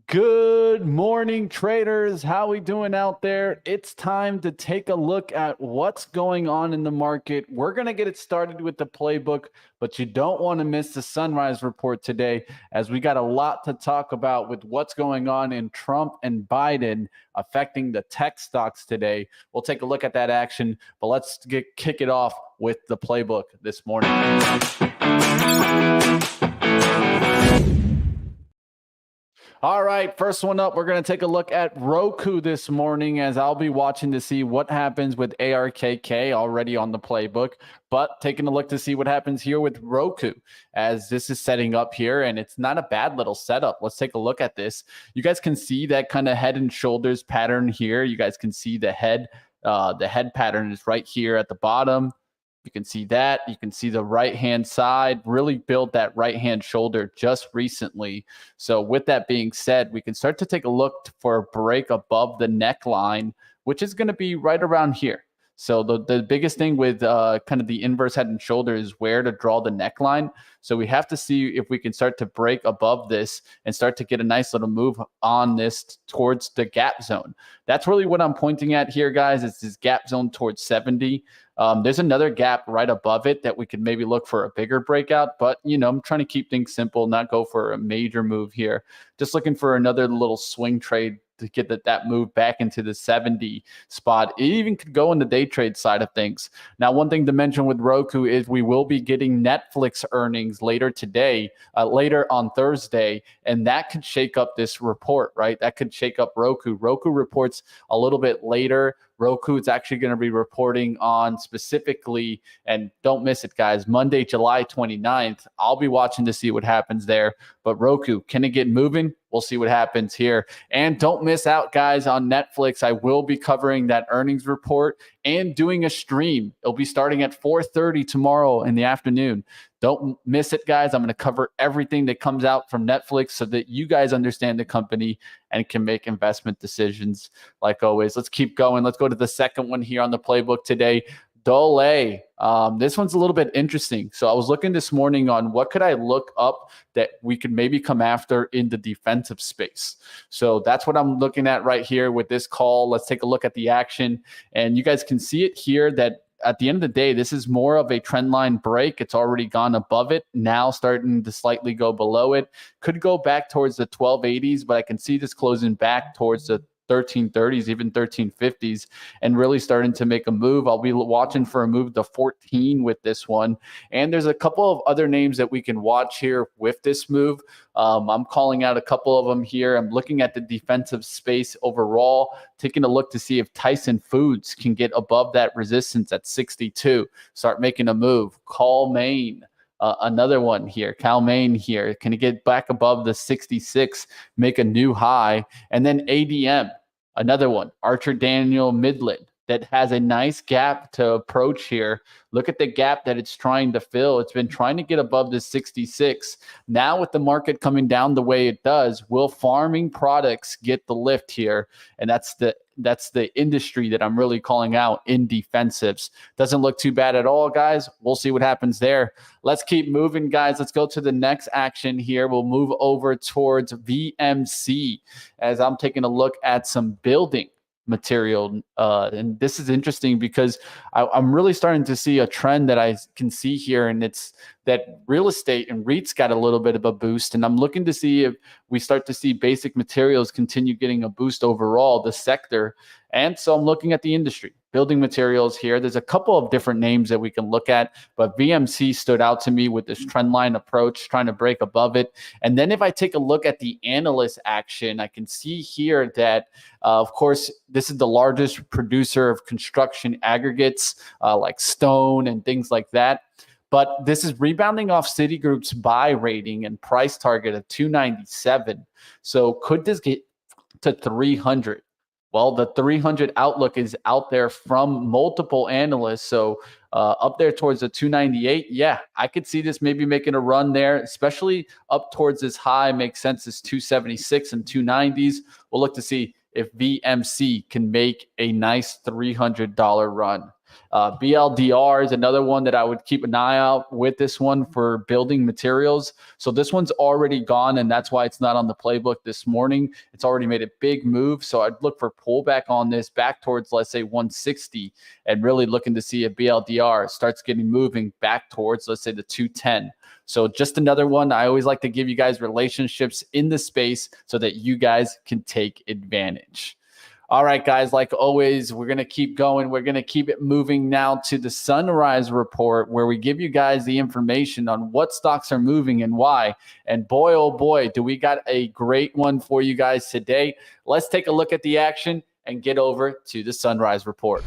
Good morning, traders. How we doing out there? It's time to take a look at what's going on in the market. We're going to get it started with the playbook, but you don't want to miss the sunrise report today, as we got a lot to talk about with what's going on in Trump and Biden affecting the tech stocks today. We'll take a look at that action, but let's kick it off with the playbook this morning. All right, first one up, we're going to take a look at Roku this morning, as I'll be watching to see what happens with ARKK already on the playbook, but taking a look to see what happens here with Roku, as this is setting up here, and it's not a bad little setup. Let's take a look at this. You guys can see that kind of head and shoulders pattern here. You guys can see the head pattern is right here at the bottom. You can see that. You can see the right-hand side really build that right-hand shoulder just recently. So with that being said, we can start to take a look for a break above the neckline, which is going to be right around here. So the biggest thing with kind of the inverse head and shoulder is where to draw the neckline. So we have to see if we can start to break above this and start to get a nice little move on this towards the gap zone. That's really what I'm pointing at here, guys. It's this gap zone towards 70. There's another gap right above it that we could maybe look for a bigger breakout, but I'm trying to keep things simple, not go for a major move here. Just looking for another little swing trade to get that move back into the 70 spot. It even could go in the day trade side of things. Now, one thing to mention with Roku is we will be getting Netflix earnings later today, later on Thursday, and that could shake up this report, right? That could shake up Roku. Roku reports a little bit later. Roku is actually going to be reporting on specifically, and don't miss it, guys, Monday, July 29th. I'll be watching to see what happens there. But Roku, can it get moving? We'll see what happens here. And don't miss out, guys, on Netflix. I will be covering that earnings report and doing a stream. It'll be starting at 4:30 tomorrow in the afternoon. Don't miss it, guys. I'm going to cover everything that comes out from Netflix so that you guys understand the company and can make investment decisions like always. Let's keep going. Let's go to the second one here on the playbook today. Dole. This one's a little bit interesting. So I was looking this morning on what could I look up that we could maybe come after in the defensive space. So that's what I'm looking at right here with this call. Let's take a look at the action. And you guys can see it here that at the end of the day, this is more of a trend line break. It's already gone above it, now starting to slightly go below it. Could go back towards the 1280s, but I can see this closing back towards the 1330s, even 1350s, and really starting to make a move. I'll be watching for a move to 14 with this one. And there's a couple of other names that we can watch here with this move. I'm calling out a couple of them here. I'm looking at the defensive space overall, taking a look to see if Tyson Foods can get above that resistance at 62, start making a move. Call Maine. Another one here, Cal-Maine here. Can it get back above the 66, make a new high? And then ADM, another one, Archer Daniel Midland, that has a nice gap to approach here. Look at the gap that it's trying to fill. It's been trying to get above the 66. Now with the market coming down the way it does, will farming products get the lift here? And that's the industry that I'm really calling out in defensives. Doesn't look too bad at all, guys. We'll see what happens there. Let's keep moving, guys. Let's go to the next action here. We'll move over towards VMC as I'm taking a look at some building material. And this is interesting because I'm really starting to see a trend that I can see here, and it's that real estate and REITs got a little bit of a boost. And I'm looking to see if we start to see basic materials continue getting a boost overall, the sector. And so I'm looking at the industry, building materials here. There's a couple of different names that we can look at, but VMC stood out to me with this trend line approach, trying to break above it. And then if I take a look at the analyst action, I can see here that, of course, this is the largest producer of construction aggregates like stone and things like that. But this is rebounding off Citigroup's buy rating and price target of 297. So could this get to 300? Well, the 300 outlook is out there from multiple analysts. So up there towards the 298, yeah, I could see this maybe making a run there, especially up towards this high. Makes sense, is 276 and 290s. We'll look to see if VMC can make a nice $300 run. BLDR is another one that I would keep an eye out with this one for building materials. So this one's already gone, and that's why it's not on the playbook this morning. It's already made a big move. So I'd look for pullback on this back towards, let's say, 160, and really looking to see if BLDR starts getting moving back towards, let's say, the 210. So just another one. I always like to give you guys relationships in the space so that you guys can take advantage. All right, guys, like always, we're going to keep going. We're going to keep it moving now to the Sunrise Report, where we give you guys the information on what stocks are moving and why. And boy, oh boy, do we got a great one for you guys today. Let's take a look at the action and get over to the Sunrise Report.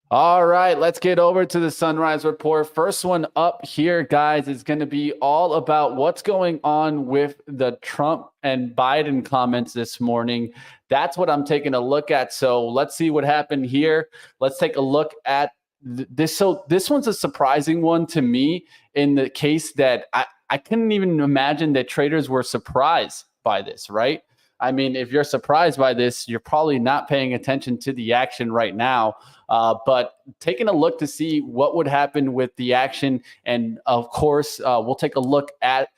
All right, let's get over to the Sunrise Report. First one up here, guys, is going to be all about what's going on with the Trump and Biden comments this morning. That's what I'm taking a look at. So let's see what happened here. Let's take a look at this. So this one's a surprising one to me in the case that I couldn't even imagine that traders were surprised by this, right? I mean, if you're surprised by this, you're probably not paying attention to the action right now. But taking a look to see what would happen with the action. And of course, we'll take a look at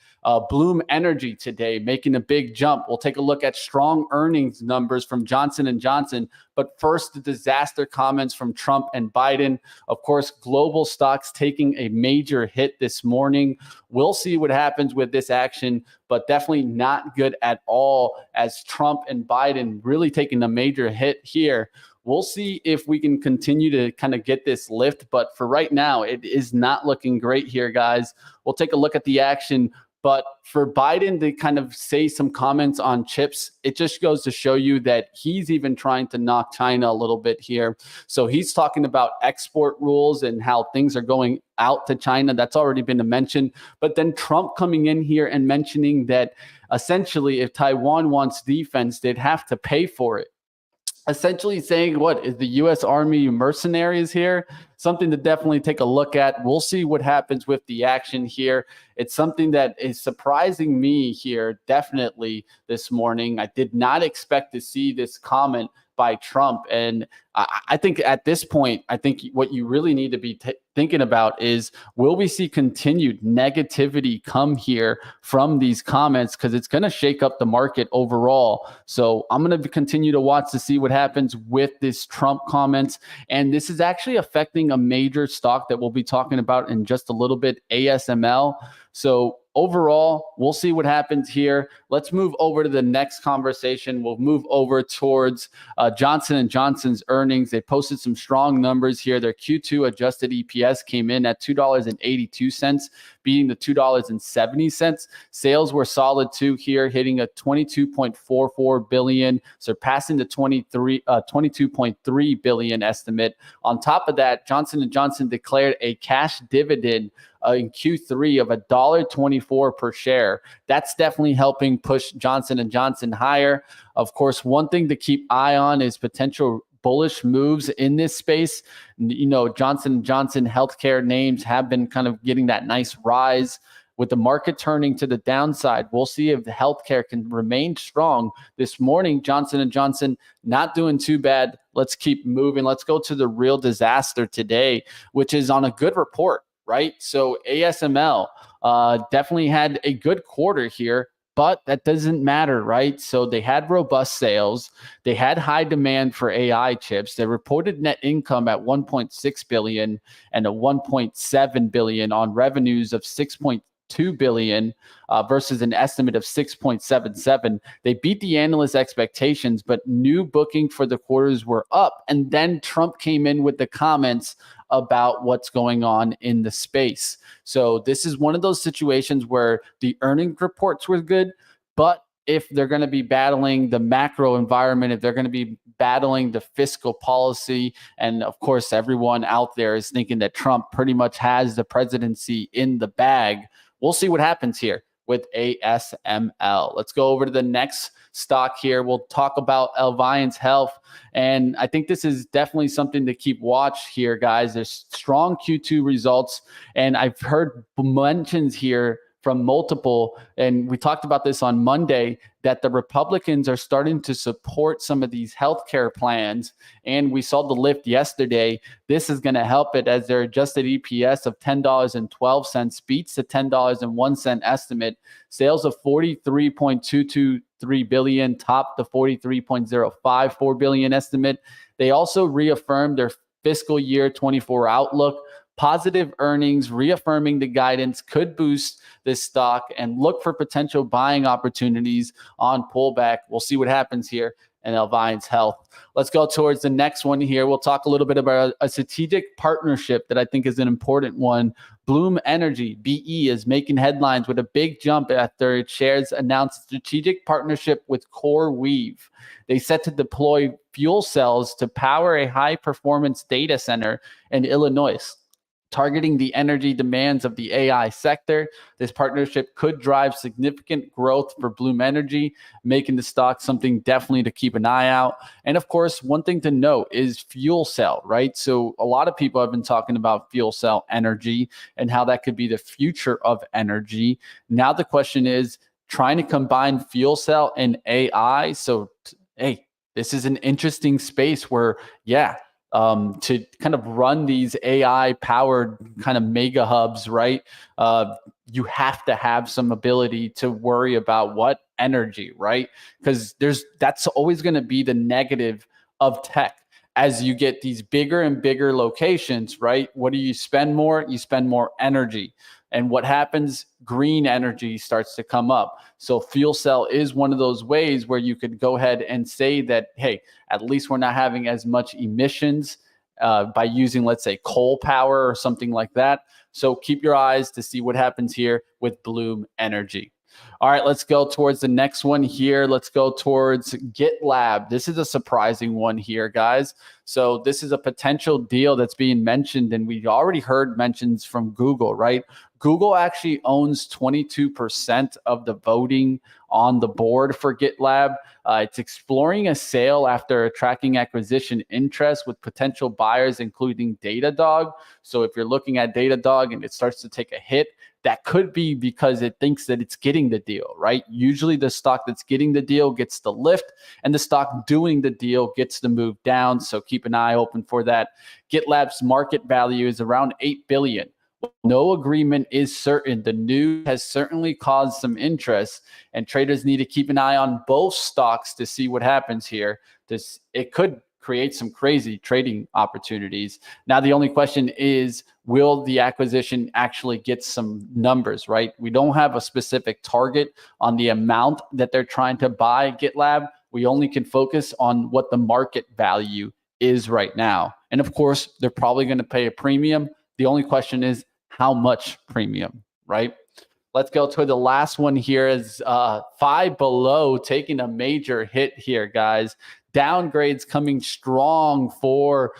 Bloom Energy today, making a big jump. We'll take a look at strong earnings numbers from Johnson & Johnson. But first, the disaster comments from Trump and Biden. Of course, global stocks taking a major hit this morning. We'll see what happens with this action, but definitely not good at all, as Trump and Biden really taking a major hit here. We'll see if we can continue to kind of get this lift, but for right now, it is not looking great here, guys. We'll take a look at the action. But for Biden to kind of say some comments on chips, it just goes to show you that he's even trying to knock China a little bit here. So he's talking about export rules and how things are going out to China. That's already been mentioned. But then Trump coming in here and mentioning that essentially if Taiwan wants defense, they'd have to pay for it. Essentially saying, what is the U.S. Army mercenaries here? Something to definitely take a look at. We'll see what happens with the action here. It's something that is surprising me here, definitely this morning. I did not expect to see this comment by Trump. And I think at this point, I think what you really need to be thinking about is, will we see continued negativity come here from these comments? Because it's going to shake up the market overall. So I'm going to continue to watch to see what happens with this Trump comments. And this is actually affecting a major stock that we'll be talking about in just a little bit, ASML. So overall, we'll see what happens here. Let's move over to the next conversation. We'll move over towards Johnson & Johnson's earnings. They posted some strong numbers here. Their Q2 adjusted EPS came in at $2.82, beating the $2.70. Sales were solid too here, hitting a $22.44 billion, surpassing the 22.3 billion estimate. On top of that, Johnson & Johnson declared a cash dividend in Q3 of $1.24 per share. That's definitely helping push Johnson & Johnson higher. Of course, one thing to keep eye on is potential bullish moves in this space. You know, Johnson & Johnson healthcare names have been kind of getting that nice rise. With the market turning to the downside, we'll see if the healthcare can remain strong. This morning, Johnson & Johnson not doing too bad. Let's keep moving. Let's go to the real disaster today, which is on a good report, right? So ASML definitely had a good quarter here, but that doesn't matter, right? So they had robust sales. They had high demand for AI chips. They reported net income at 1.6 billion and a 1.7 billion on revenues of 6.2 billion versus an estimate of 6.77. They beat the analyst expectations, but new booking for the quarters were up. And then Trump came in with the comments about what's going on in the space. So this is one of those situations where the earnings reports were good, but if they're going to be battling the macro environment, if they're going to be battling the fiscal policy, and of course, everyone out there is thinking that Trump pretty much has the presidency in the bag, we'll see what happens here with ASML. Let's go over to the next stock here. We'll talk about Alliance Health. And I think this is definitely something to keep watch here, guys. There's strong Q2 results. And I've heard mentions here from multiple. And we talked about this on Monday, that the Republicans are starting to support some of these healthcare plans. And we saw the lift yesterday. This is going to help it, as their adjusted EPS of $10.12 beats the $10.01 estimate. Sales of $43.223 billion, top the $43.054 billion estimate. They also reaffirmed their fiscal year 24 outlook. Positive earnings, reaffirming the guidance, could boost this stock, and look for potential buying opportunities on pullback. We'll see what happens here in Alvine's Health. Let's go towards the next one here. We'll talk a little bit about a strategic partnership that I think is an important one. Bloom Energy, BE, is making headlines with a big jump after its shares announced a strategic partnership with CoreWeave. They set to deploy fuel cells to power a high-performance data center in Illinois, targeting the energy demands of the AI sector. This partnership could drive significant growth for Bloom Energy, making the stock something definitely to keep an eye out. And of course, one thing to note is fuel cell, right? So a lot of people have been talking about fuel cell energy and how that could be the future of energy. Now the question is trying to combine fuel cell and AI. So, hey, this is an interesting space where, to kind of run these AI powered kind of mega hubs, right? You have to have some ability to worry about what energy, right? Because that's always going to be the negative of tech. As you get these bigger and bigger locations, right? What do you spend more? You spend more energy. And what happens? Green energy starts to come up. So fuel cell is one of those ways where you could go ahead and say that, hey, at least we're not having as much emissions by using, let's say, coal power or something like that. So keep your eyes to see what happens here with Bloom Energy. All right, let's go towards the next one here. Let's go towards GitLab. This is a surprising one here, guys. So this is a potential deal that's being mentioned, and we've already heard mentions from Google, right? Google actually owns 22% of the voting on the board for GitLab. It's exploring a sale after attracting acquisition interest with potential buyers, including Datadog. So if you're looking at Datadog and it starts to take a hit, that could be because it thinks that it's getting the deal, right? Usually the stock that's getting the deal gets the lift, and the stock doing the deal gets the move down. So keep an eye open for that. GitLab's market value is around $8 billion. No agreement is certain. The news has certainly caused some interest, and traders need to keep an eye on both stocks to see what happens here. It could create some crazy trading opportunities. Now, the only question is, will the acquisition actually get some numbers, right? We don't have a specific target on the amount that they're trying to buy GitLab. We only can focus on what the market value is right now. And of course, they're probably going to pay a premium. The only question is how much premium, right? Let's go to the last one here. Is Five Below taking a major hit here, guys. Downgrades coming strong for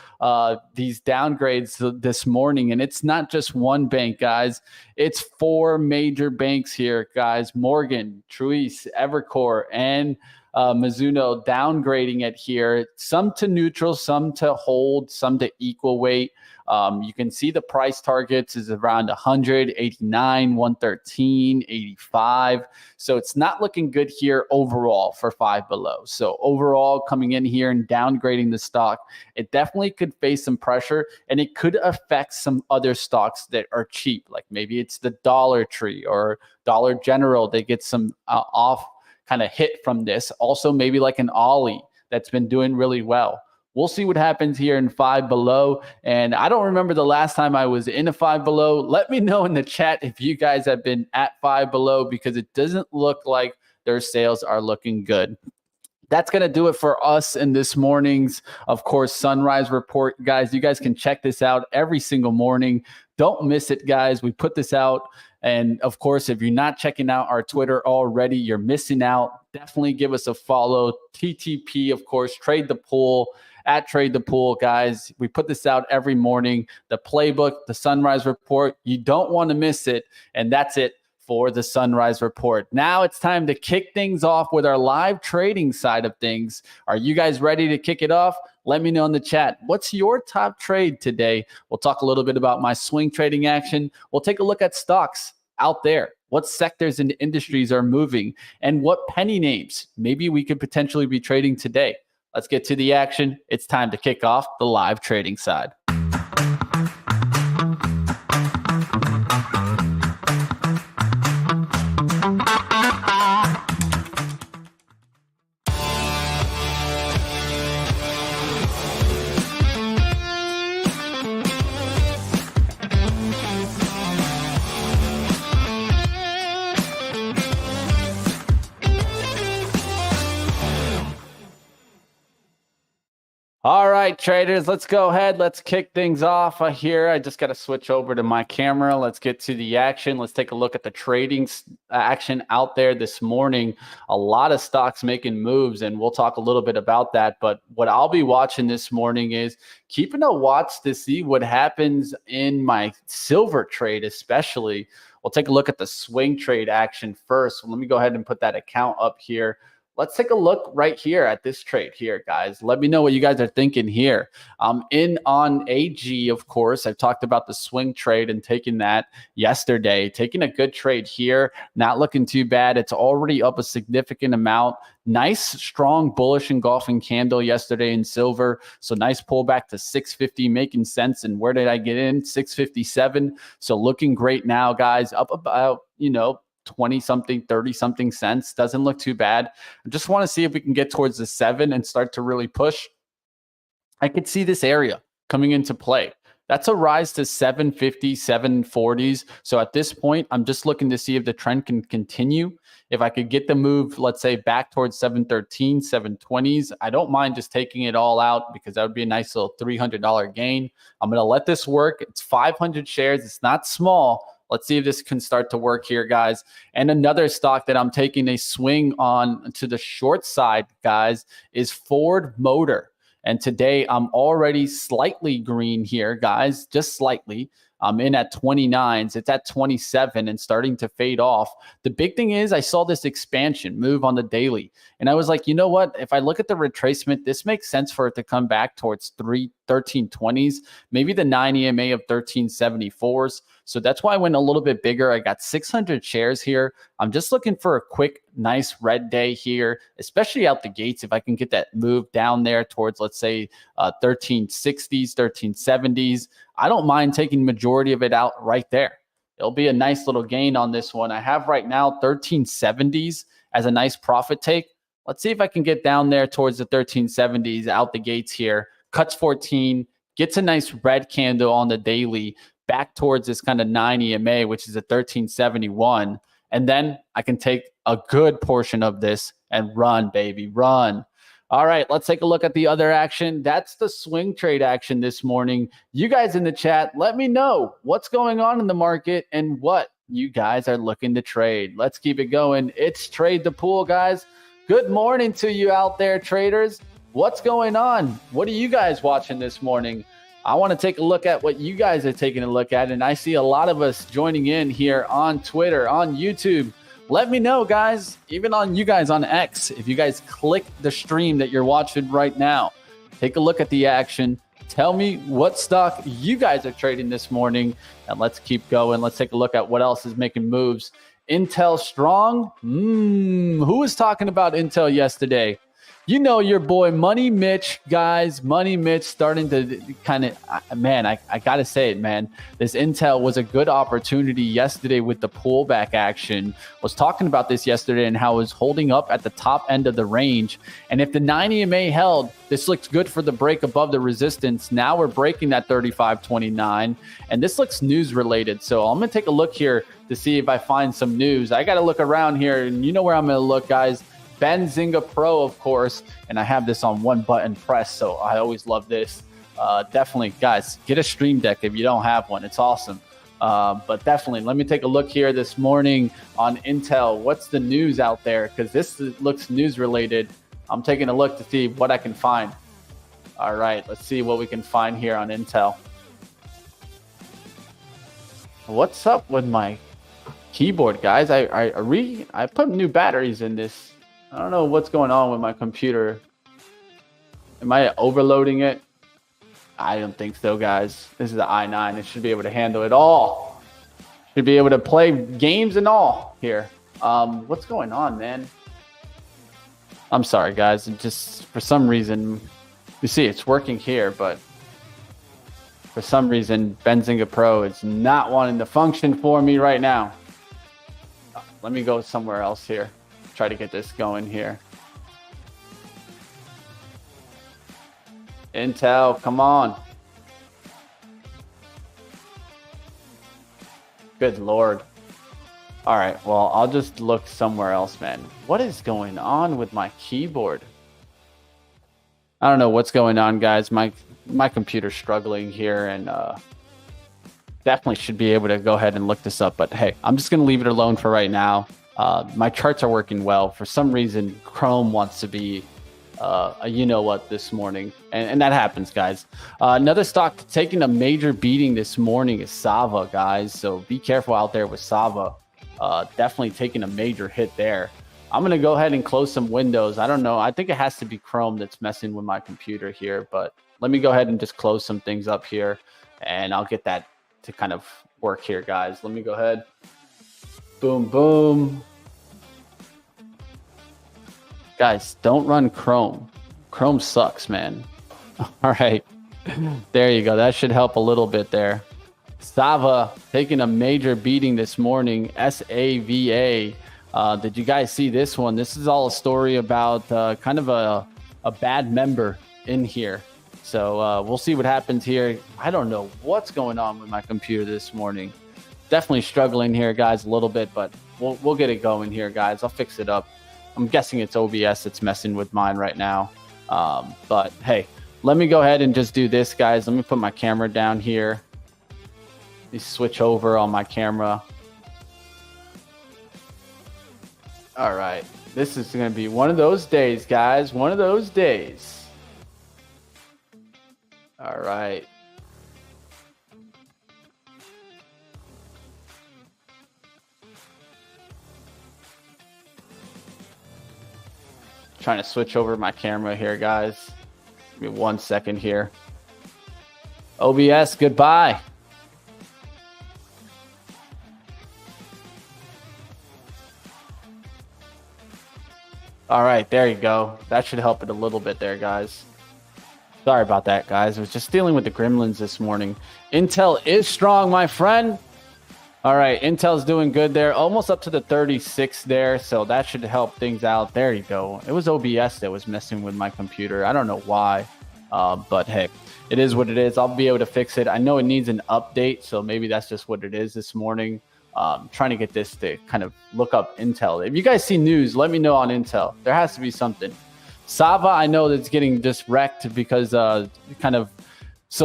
these downgrades this morning. And it's not just one bank, guys. It's four major banks here, guys. Morgan, Truist, Evercore, and Mizuno downgrading it here. Some to neutral, some to hold, some to equal weight. You can see the price targets is around 100, 89, 113, 85. So it's not looking good here overall for Five Below. So overall, coming in here and downgrading the stock, it definitely could face some pressure, and it could affect some other stocks that are cheap. Like maybe it's the Dollar Tree or Dollar General. They get some off kind of hit from this. Also, maybe like an Ollie that's been doing really well. We'll see what happens here in Five Below. And I don't remember the last time I was in a Five Below. Let me know in the chat if you guys have been at Five Below, because it doesn't look like their sales are looking good. That's going to do it for us in this morning's, of course, Sunrise Report. Guys, you guys can check this out every single morning. Don't miss it, guys. We put this out. And of course, if you're not checking out our Twitter already, you're missing out. Definitely give us a follow. TTP, of course, Trade the Pool. At Trade the Pool, guys. We put this out every morning. The playbook, the Sunrise Report. You don't want to miss it. And that's it for the Sunrise Report. Now it's time to kick things off with our live trading side of things. Are you guys ready to kick it off? Let me know in the chat. What's your top trade today? We'll talk a little bit about my swing trading action. We'll take a look at stocks out there what sectors and industries are moving, and what penny names maybe we could potentially be trading today. Let's get to the action. It's time to kick off the live trading side. All right, traders, let's go ahead. Let's kick things off here. I just got to switch over to my camera. Let's get to the action. Let's take a look at the trading action out there this morning. A lot of stocks making moves, and we'll talk a little bit about that. But what I'll be watching this morning is keeping a watch to see what happens in my silver trade, especially. We'll take a look at the swing trade action first. Let me go ahead and put that account up here. Let's take a look right here at this trade here, guys. Let me know what you guys are thinking here. In on AG, of course. I've talked about the swing trade and taking that yesterday. Taking a good trade here. Not looking too bad. It's already up a significant amount. Nice, strong, bullish engulfing candle yesterday in silver. So nice pullback to 650, making sense. And where did I get in? 657. So looking great now, guys. Up about, 20 something, 30 something cents. Doesn't look too bad. I just want to see if we can get towards the 7 and start to really push. I could see this area coming into play. That's a rise to 750, 740s. So at this point, I'm just looking to see if the trend can continue. If I could get the move, let's say back towards 713, 720s, I don't mind just taking it all out because that would be a nice little $300 gain. I'm going to let this work. It's 500 shares. It's not small. Let's see if this can start to work here, guys. And another stock that I'm taking a swing on to the short side, guys, is Ford Motor. And today I'm already slightly green here, guys, just slightly. I'm in at 29s. It's at 27 and starting to fade off. The big thing is I saw this expansion move on the daily. And I was like, you know what? If I look at the retracement, this makes sense for it to come back towards 1320s, maybe the 9 EMA of 1374s. So that's why I went a little bit bigger. I got 600 shares here. I'm just looking for a quick, nice red day here, especially out the gates. If I can get that move down there towards, let's say, 1360s, 1370s, I don't mind taking majority of it out right there. It'll be a nice little gain on this one. I have right now 1370s as a nice profit take. Let's see if I can get down there towards the 1370s out the gates here. Cuts 14, gets a nice red candle on the daily, back towards this kind of 9 EMA, which is a 1371. And then I can take a good portion of this and run, baby, run. All right, let's take a look at the other action. That's the swing trade action this morning. You guys in the chat, let me know what's going on in the market and what you guys are looking to trade. Let's keep it going. It's Trade the Pool, guys. Good morning to you out there, traders. What's going on? What are you guys watching this morning? I want to take a look at what you guys are taking a look at, and I see a lot of us joining in here on Twitter, on YouTube. Let me know, guys, even on you guys on X, if you guys click the stream that you're watching right now. Take a look at the action. Tell me what stock you guys are trading this morning, and let's keep going. Let's take a look at what else is making moves. Intel strong. Who was talking about Intel yesterday? You know your boy Money Mitch, guys. Money Mitch starting to kind of, man, I got to say it, man. This Intel was a good opportunity yesterday with the pullback action. Was talking about this yesterday and how it was holding up at the top end of the range. And if the 9 EMA held, this looks good for the break above the resistance. Now we're breaking that 35.29. And this looks news related. So I'm going to take a look here to see if I find some news. I got to look around here, and you know where I'm going to look, guys. Benzinga Pro, of course, and I have this on one button press, so I always love this. Definitely, guys, get a Stream Deck if you don't have one. It's awesome. But definitely, let me take a look here this morning on Intel. What's the news out there? Because this looks news related. I'm taking a look to see what I can find. All right, let's see what we can find here on Intel. What's up with my keyboard, guys? I put new batteries in this. I don't know what's going on with my computer. Am I overloading it? I don't think so, guys. This is the i9. It should be able to handle it all. Should be able to play games and all here. What's going on, man? I'm sorry, guys. It just, for some reason, you see it's working here, but for some reason, Benzinga Pro is not wanting to function for me right now. Let me go somewhere else here. Try to get this going here. Intel, come on. Good Lord. All right, well, I'll just look somewhere else, man. What is going on with my keyboard? I don't know what's going on, guys. My computer's struggling here, and definitely should be able to go ahead and look this up. But hey, I'm just going to leave it alone for right now. My charts are working well. For some reason, Chrome wants to be you know what this morning, and that happens, guys. Another stock taking a major beating this morning is Sava, guys. So be careful out there with Sava. Definitely taking a major hit there. I'm going to go ahead and close some windows. I don't know. I think it has to be Chrome that's messing with my computer here, but let me go ahead and just close some things up here, and I'll get that to kind of work here, guys. Let me go ahead. Boom, boom. Guys, don't run Chrome. Chrome sucks, man. All right. There you go. That should help a little bit there. Sava taking a major beating this morning. SAVA. Did you guys see this one? This is all a story about kind of a bad member in here. So we'll see what happens here. I don't know what's going on with my computer this morning. Definitely struggling here, guys, a little bit, but we'll get it going here, guys. I'll fix it up. I'm guessing it's OBS that's messing with mine right now. But hey, let me go ahead and just do this, guys. Let me put my camera down here. Let me switch over on my camera. All right. This is going to be one of those days, guys. One of those days. All right. Trying to switch over my camera here, guys. Give me 1 second here. OBS, goodbye. All right, there you go. That should help it a little bit there, guys. Sorry about that, guys. I was just dealing with the gremlins this morning. Intel is strong, my friend. All right, Intel's doing good there. Almost up to the 36 there, so that should help things out. There you go. It was OBS that was messing with my computer. I don't know why, but hey, it is what it is. I'll be able to fix it. I know it needs an update, so maybe that's just what it is this morning. Trying to get this to kind of look up Intel. If you guys see news, let me know on Intel. There has to be something. Sava, I know that's getting just wrecked because so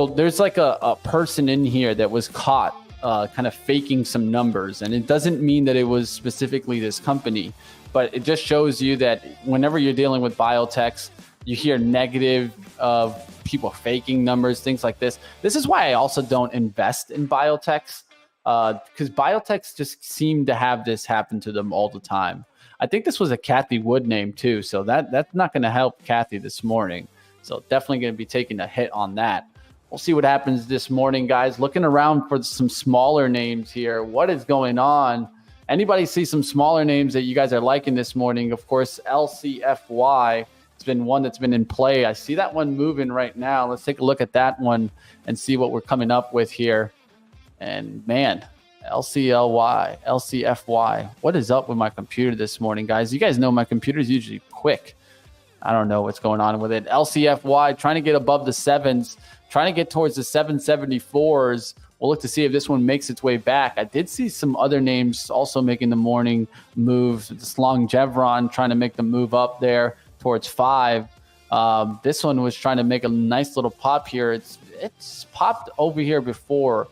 there's like a person in here that was caught kind of faking some numbers, and it doesn't mean that it was specifically this company, but it just shows you that whenever you're dealing with biotechs, you hear negative of people faking numbers, things like this. This is why I also don't invest in biotechs, because biotechs just seem to have this happen to them all the time. I think this was a Kathy Wood name too, so that's not going to help Kathy this morning. So definitely going to be taking a hit on that. We'll see what happens this morning, guys. Looking around for some smaller names here. What is going on? Anybody see some smaller names that you guys are liking this morning? Of course, LCFY. It's been one that's been in play. I see that one moving right now. Let's take a look at that one and see what we're coming up with here. And man, LCFY. What is up with my computer this morning, guys? You guys know my computer is usually quick. I don't know what's going on with it. LCFY trying to get above the sevens, trying to get towards the 774s. We'll look to see if this one makes its way back. I did see some other names also making the morning move. This Longevron trying to make the move up there towards 5. This one was trying to make a nice little pop here. It's popped over here before.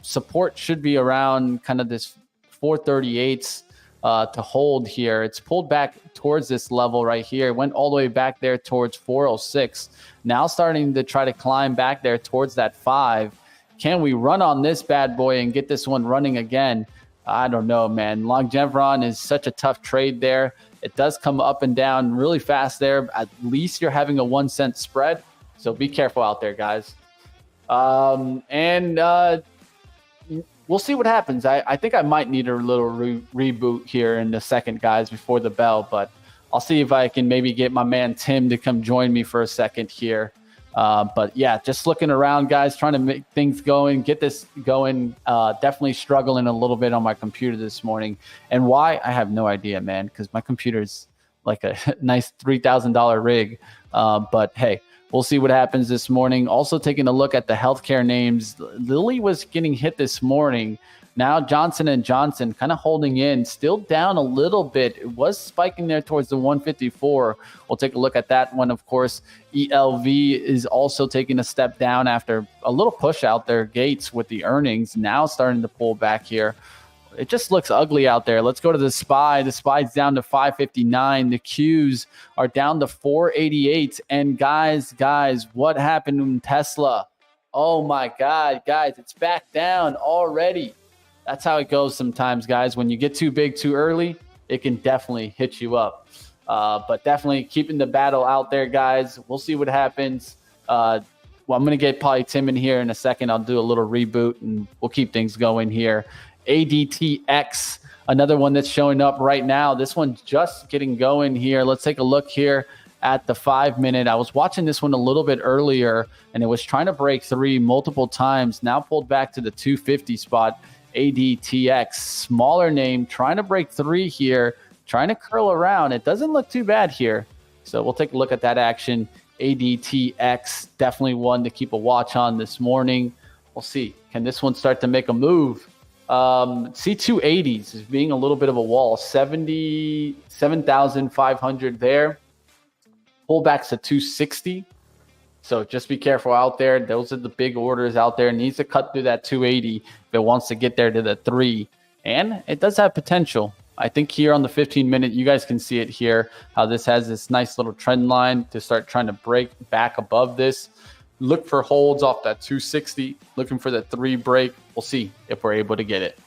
Support should be around kind of this 438s to hold here. It's pulled back towards this level right here. It went all the way back there towards 406. Now starting to try to climb back there towards that 5. Can we run on this bad boy and get this one running again? I don't know, man. Longevron is such a tough trade there. It does come up and down really fast there. At least you're having a 1 cent spread. So be careful out there, guys. we'll see what happens. I think I might need a little reboot here in a second, guys, before the bell, but I'll see if I can maybe get my man Tim to come join me for a second here. But yeah, just looking around, guys, trying to make things going, get this going. Definitely struggling a little bit on my computer this morning. And why? I have no idea, man, because my computer's like a nice $3,000 rig. But hey, we'll see what happens this morning. Also taking a look at the healthcare names. Lilly was getting hit this morning. Now Johnson & Johnson kind of holding in, still down a little bit. It was spiking there towards the 154. We'll take a look at that one, of course. ELV is also taking a step down after a little push out their gates with the earnings. Now starting to pull back here. It just looks ugly out there. Let's go to the SPY. The SPY's down to 559. The Qs are down to 488. And guys, what happened in Tesla? Oh my God, guys, it's back down already. That's how it goes sometimes, guys. When you get too big too early, it can definitely hit you up. But definitely keeping the battle out there, guys. We'll see what happens. Well, I'm going to get probably Tim in here in a second. I'll do a little reboot, and we'll keep things going here. ADTX, another one that's showing up right now. This one's just getting going here. Let's take a look here at the 5-minute. I was watching this one a little bit earlier, and it was trying to break 3 multiple times. Now pulled back to the 250 spot. ADTX, smaller name, trying to break 3 here, trying to curl around. It doesn't look too bad here. So we'll take a look at that action. ADTX, definitely one to keep a watch on this morning. We'll see. Can this one start to make a move? C280s is being a little bit of a wall. 77,500 there. Pullbacks to 260. So just be careful out there. Those are the big orders out there. It needs to cut through that 280 if it wants to get there to the 3. And it does have potential. I think here on the 15-minute, you guys can see it here, how this has this nice little trend line to start trying to break back above this. Look for holds off that 260, looking for the 3 break. We'll see if we're able to get it.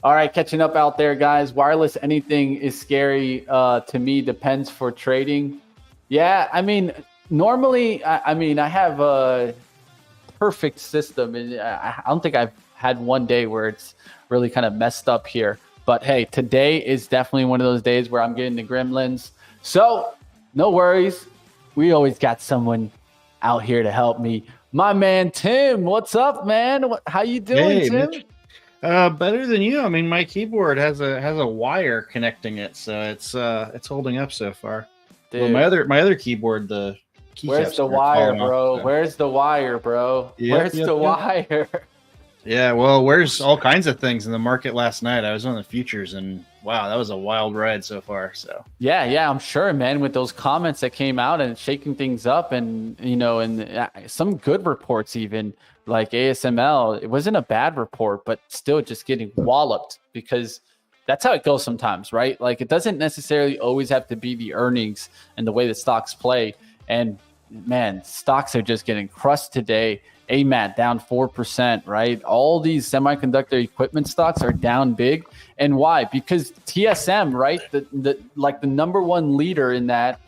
All right, catching up out there, guys. Wireless, anything is scary to me, depends for trading. Yeah, I mean, normally, I have a perfect system, and I don't think I've had one day where it's really kind of messed up here. But hey, today is definitely one of those days where I'm getting the gremlins. So no worries. We always got someone out here to help me. My man, Tim, what's up, man? How you doing, Tim? Mitch. Better than you. I mean, my keyboard has a wire connecting it, so it's holding up so far. Dude. Well, my other keyboard, the Where's the wire, bro? Where's the wire, bro? Where's the wire? Yeah, well, where's all kinds of things in the market last night? I was on the futures, and wow, that was a wild ride so far. So yeah, I'm sure, man. With those comments that came out and shaking things up, and and some good reports, even like ASML, it wasn't a bad report, but still just getting walloped because that's how it goes sometimes, right? Like it doesn't necessarily always have to be the earnings and the way the stocks play. And man, stocks are just getting crushed today. AMAT down 4%, right? All these semiconductor equipment stocks are down big. And why? Because TSM, right? The number one leader in that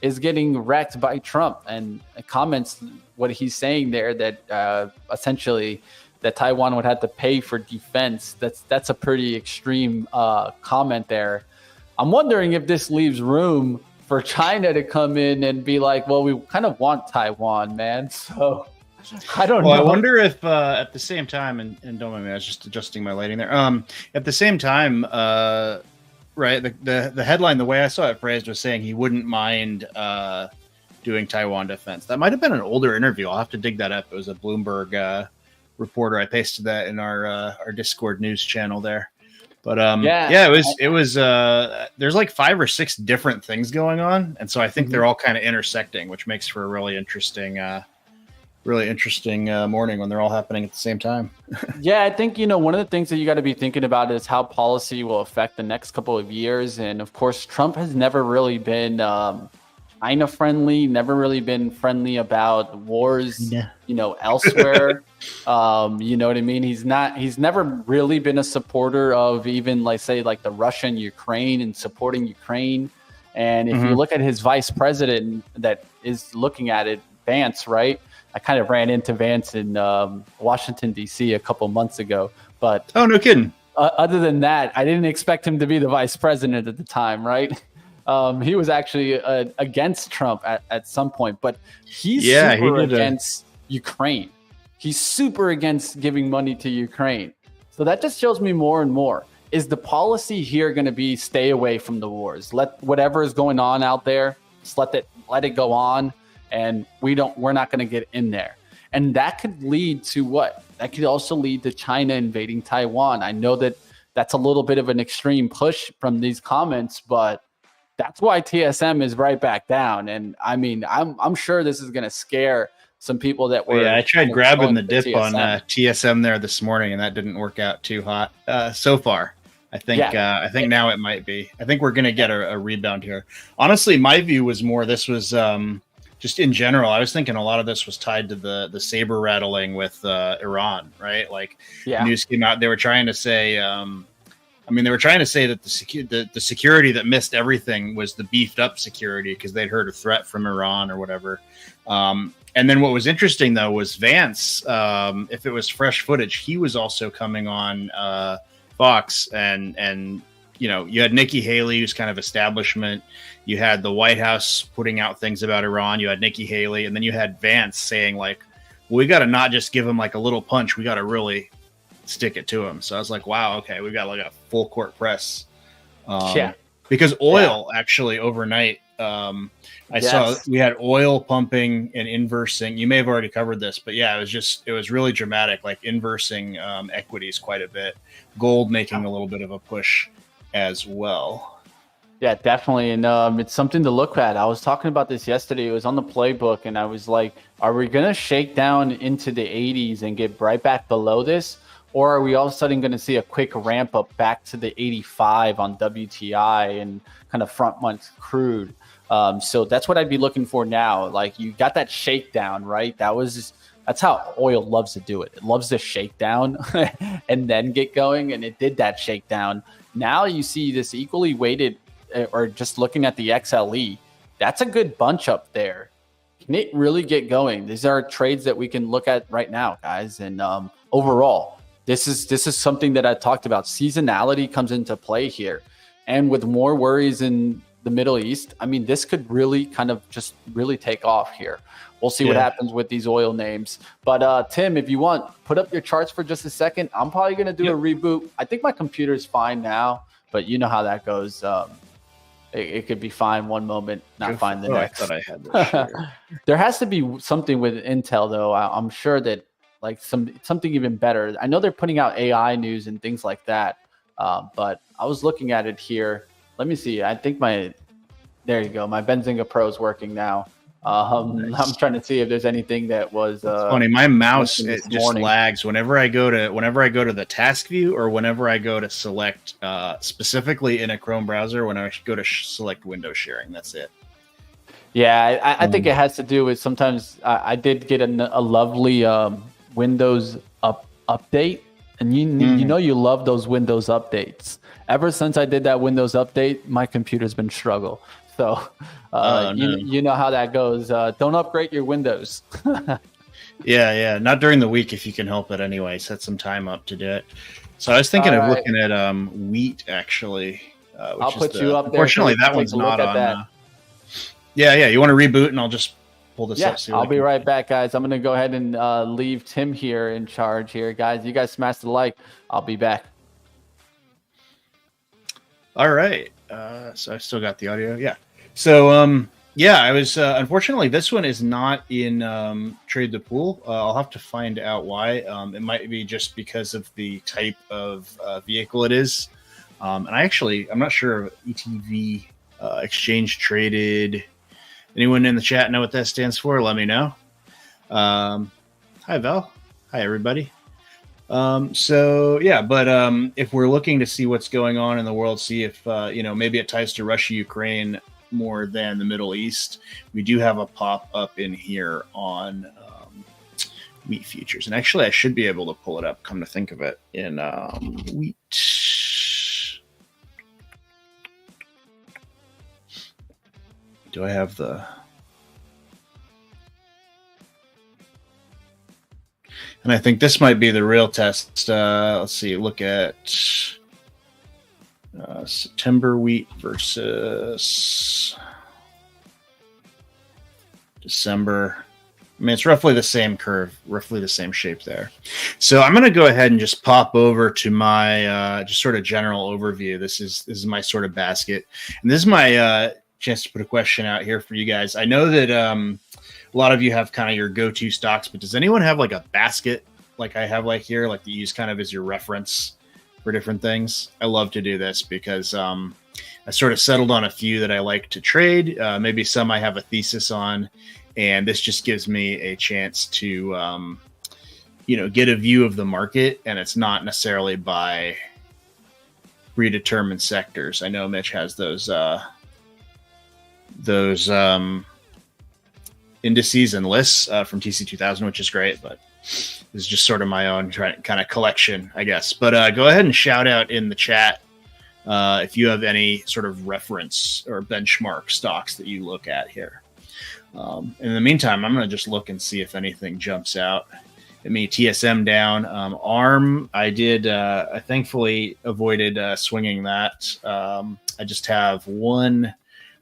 is getting wrecked by Trump, and comments what he's saying there that essentially that Taiwan would have to pay for defense. That's a pretty extreme comment there. I'm wondering if this leaves room for China to come in and be like, well, we kind of want Taiwan, man. So I don't know. I wonder if at the same time, and don't mind me, I was just adjusting my lighting there. At the same time, right, the headline, the way I saw it phrased was saying he wouldn't mind doing Taiwan defense. That might have been an older interview. I'll have to dig that up. It was a Bloomberg reporter. I pasted that in our Discord news channel there. But it was there's like 5 or 6 different things going on, and so I think they're all kind of intersecting, which makes for a really interesting morning when they're all happening at the same time. Yeah, I think one of the things that you got to be thinking about is how policy will affect the next couple of years, and of course, Trump has never really been China friendly, never really been friendly about wars, elsewhere. You know what I mean? He's never really been a supporter of even like the Russia and Ukraine and supporting Ukraine. And if you look at his vice president that is looking at it, Vance, right? I kind of ran into Vance in Washington, D.C. a couple months ago. But oh, no kidding. Other than that, I didn't expect him to be the vice president at the time, right? He was actually against Trump at some point, but he's super against Ukraine. He's super against giving money to Ukraine. So that just shows me more and more. Is the policy here going to be stay away from the wars? Let whatever is going on out there, just let it go on, and we're not going to get in there. And that could lead to what? That could also lead to China invading Taiwan. I know that that's a little bit of an extreme push from these comments, but that's why TSM is right back down. And I mean, I'm sure this is going to scare some people that were. Yeah, I tried grabbing the dip on TSM there this morning, and that didn't work out too hot so far. I think now it might be. I think we're going to get a rebound here. Honestly, my view was more this was just in general. I was thinking a lot of this was tied to the saber rattling with Iran, right? Like news came out, they were trying to say. They were trying to say that the security that missed everything was the beefed up security because they'd heard a threat from Iran or whatever. And then what was interesting though was Vance. If it was fresh footage, he was also coming on Fox, and you had Nikki Haley, who's kind of establishment. You had the White House putting out things about Iran. You had Nikki Haley, and then you had Vance saying like, well, "We got to not just give him like a little punch. We got to really stick it to him." So I was like, "Wow, okay, we got like a full court press." Because oil actually overnight. I saw we had oil pumping and inversing. You may have already covered this, but yeah, it was really dramatic, like inversing equities quite a bit. Gold making a little bit of a push as well. Yeah, definitely. And it's something to look at. I was talking about this yesterday. It was on the playbook, and I was like, are we going to shake down into the 80s and get right back below this? Or are we all of a sudden going to see a quick ramp up back to the 85 on WTI and kind of front month crude? So that's what I'd be looking for now. Like you got that shakedown, right? That's how oil loves to do it. It loves to shake down and then get going. And it did that shakedown. Now you see this equally weighted, or just looking at the XLE, that's a good bunch up there. Can it really get going? These are trades that we can look at right now, guys. And overall, this is something that I talked about. Seasonality comes into play here. And with more worries in the Middle East, I mean, this could really kind of just really take off here. We'll see what happens with these oil names. But Tim, if you want, put up your charts for just a second. I'm probably going to do a reboot. I think my computer's fine now, but you know how that goes. It could be fine one moment, not fine the next. I thought I had this. There has to be something with Intel, though. I'm sure that like something even better. I know they're putting out AI news and things like that. But I was looking at it here. Let me see. I think there you go. My Benzinga Pro is working now. Nice. I'm trying to see if there's anything that was funny. My mouse just lags whenever I go to the task view or whenever I go to select specifically in a Chrome browser when I go to select window sharing. That's it. Yeah, I think it has to do with sometimes I did get a lovely Windows update, and you know you love those Windows updates. Ever since I did that Windows update, my computer's been struggle. So you know how that goes. Don't upgrade your Windows. Yeah. Not during the week if you can help it anyway. Set some time up to do it. So I was thinking of looking at wheat actually. I'll put you up there. Unfortunately, that one's not on. Yeah. You want to reboot and I'll just pull this up. I'll be right back, guys. I'm going to go ahead and leave Tim here in charge here. Guys, you guys smash the like. I'll be back. All right. So I've still got the audio. Yeah. So, I was, unfortunately, this one is not in Trade the Pool. I'll have to find out why. It might be just because of the type of vehicle it is. And I'm not sure of ETV, exchange traded. Anyone in the chat know what that stands for? Let me know. Hi, Val. Hi, everybody. If we're looking to see what's going on in the world, see if, maybe it ties to Russia, Ukraine more than the Middle East, we do have a pop up in here on wheat futures. And actually, I should be able to pull it up, come to think of it, in wheat. Do I have the... And I think this might be the real test. Let's see. Look at September wheat versus December. I mean, it's roughly the same curve, roughly the same shape there. So I'm going to go ahead and just pop over to my just sort of general overview. This is my sort of basket, and this is my chance to put a question out here for you guys. I know that a lot of you have kind of your go-to stocks, but does anyone have like a basket like I have like here, like you use kind of as your reference for different things? I love to do this because I sort of settled on a few that I like to trade. Maybe some I have a thesis on. And this just gives me a chance to, get a view of the market, and it's not necessarily by predetermined sectors. I know Mitch has those indices and lists from TC2000, which is great, but this is just sort of my own kind of collection, I guess. But go ahead and shout out in the chat if you have any sort of reference or benchmark stocks that you look at here. In the meantime, I'm going to just look and see if anything jumps out at me. TSM down. ARM, I thankfully avoided swinging that. I just have one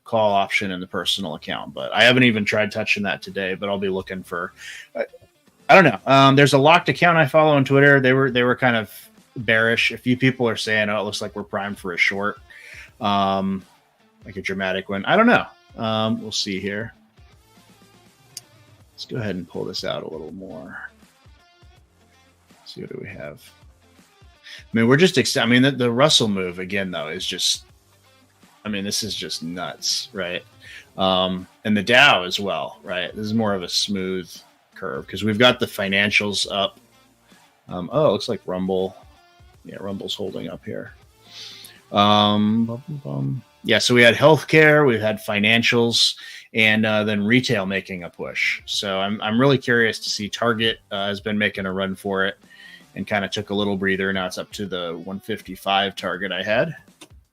call option in the personal account, but I haven't even tried touching that today, but I'll be looking for, I don't know. There's a locked account I follow on Twitter. They were kind of bearish. A few people are saying, oh, it looks like we're primed for a short, like a dramatic one. I don't know. We'll see here. Let's go ahead and pull this out a little more. Let's see, what do we have? I mean, we're just, the Russell move again, though, is just, this is just nuts, right? And the Dow as well, right? This is more of a smooth curve because we've got the financials up. It looks like Rumble. Yeah, Rumble's holding up here. Yeah, so we had healthcare, we've had financials, and then retail making a push. So I'm really curious to see. Target has been making a run for it and kind of took a little breather. Now it's up to the 155 target I had,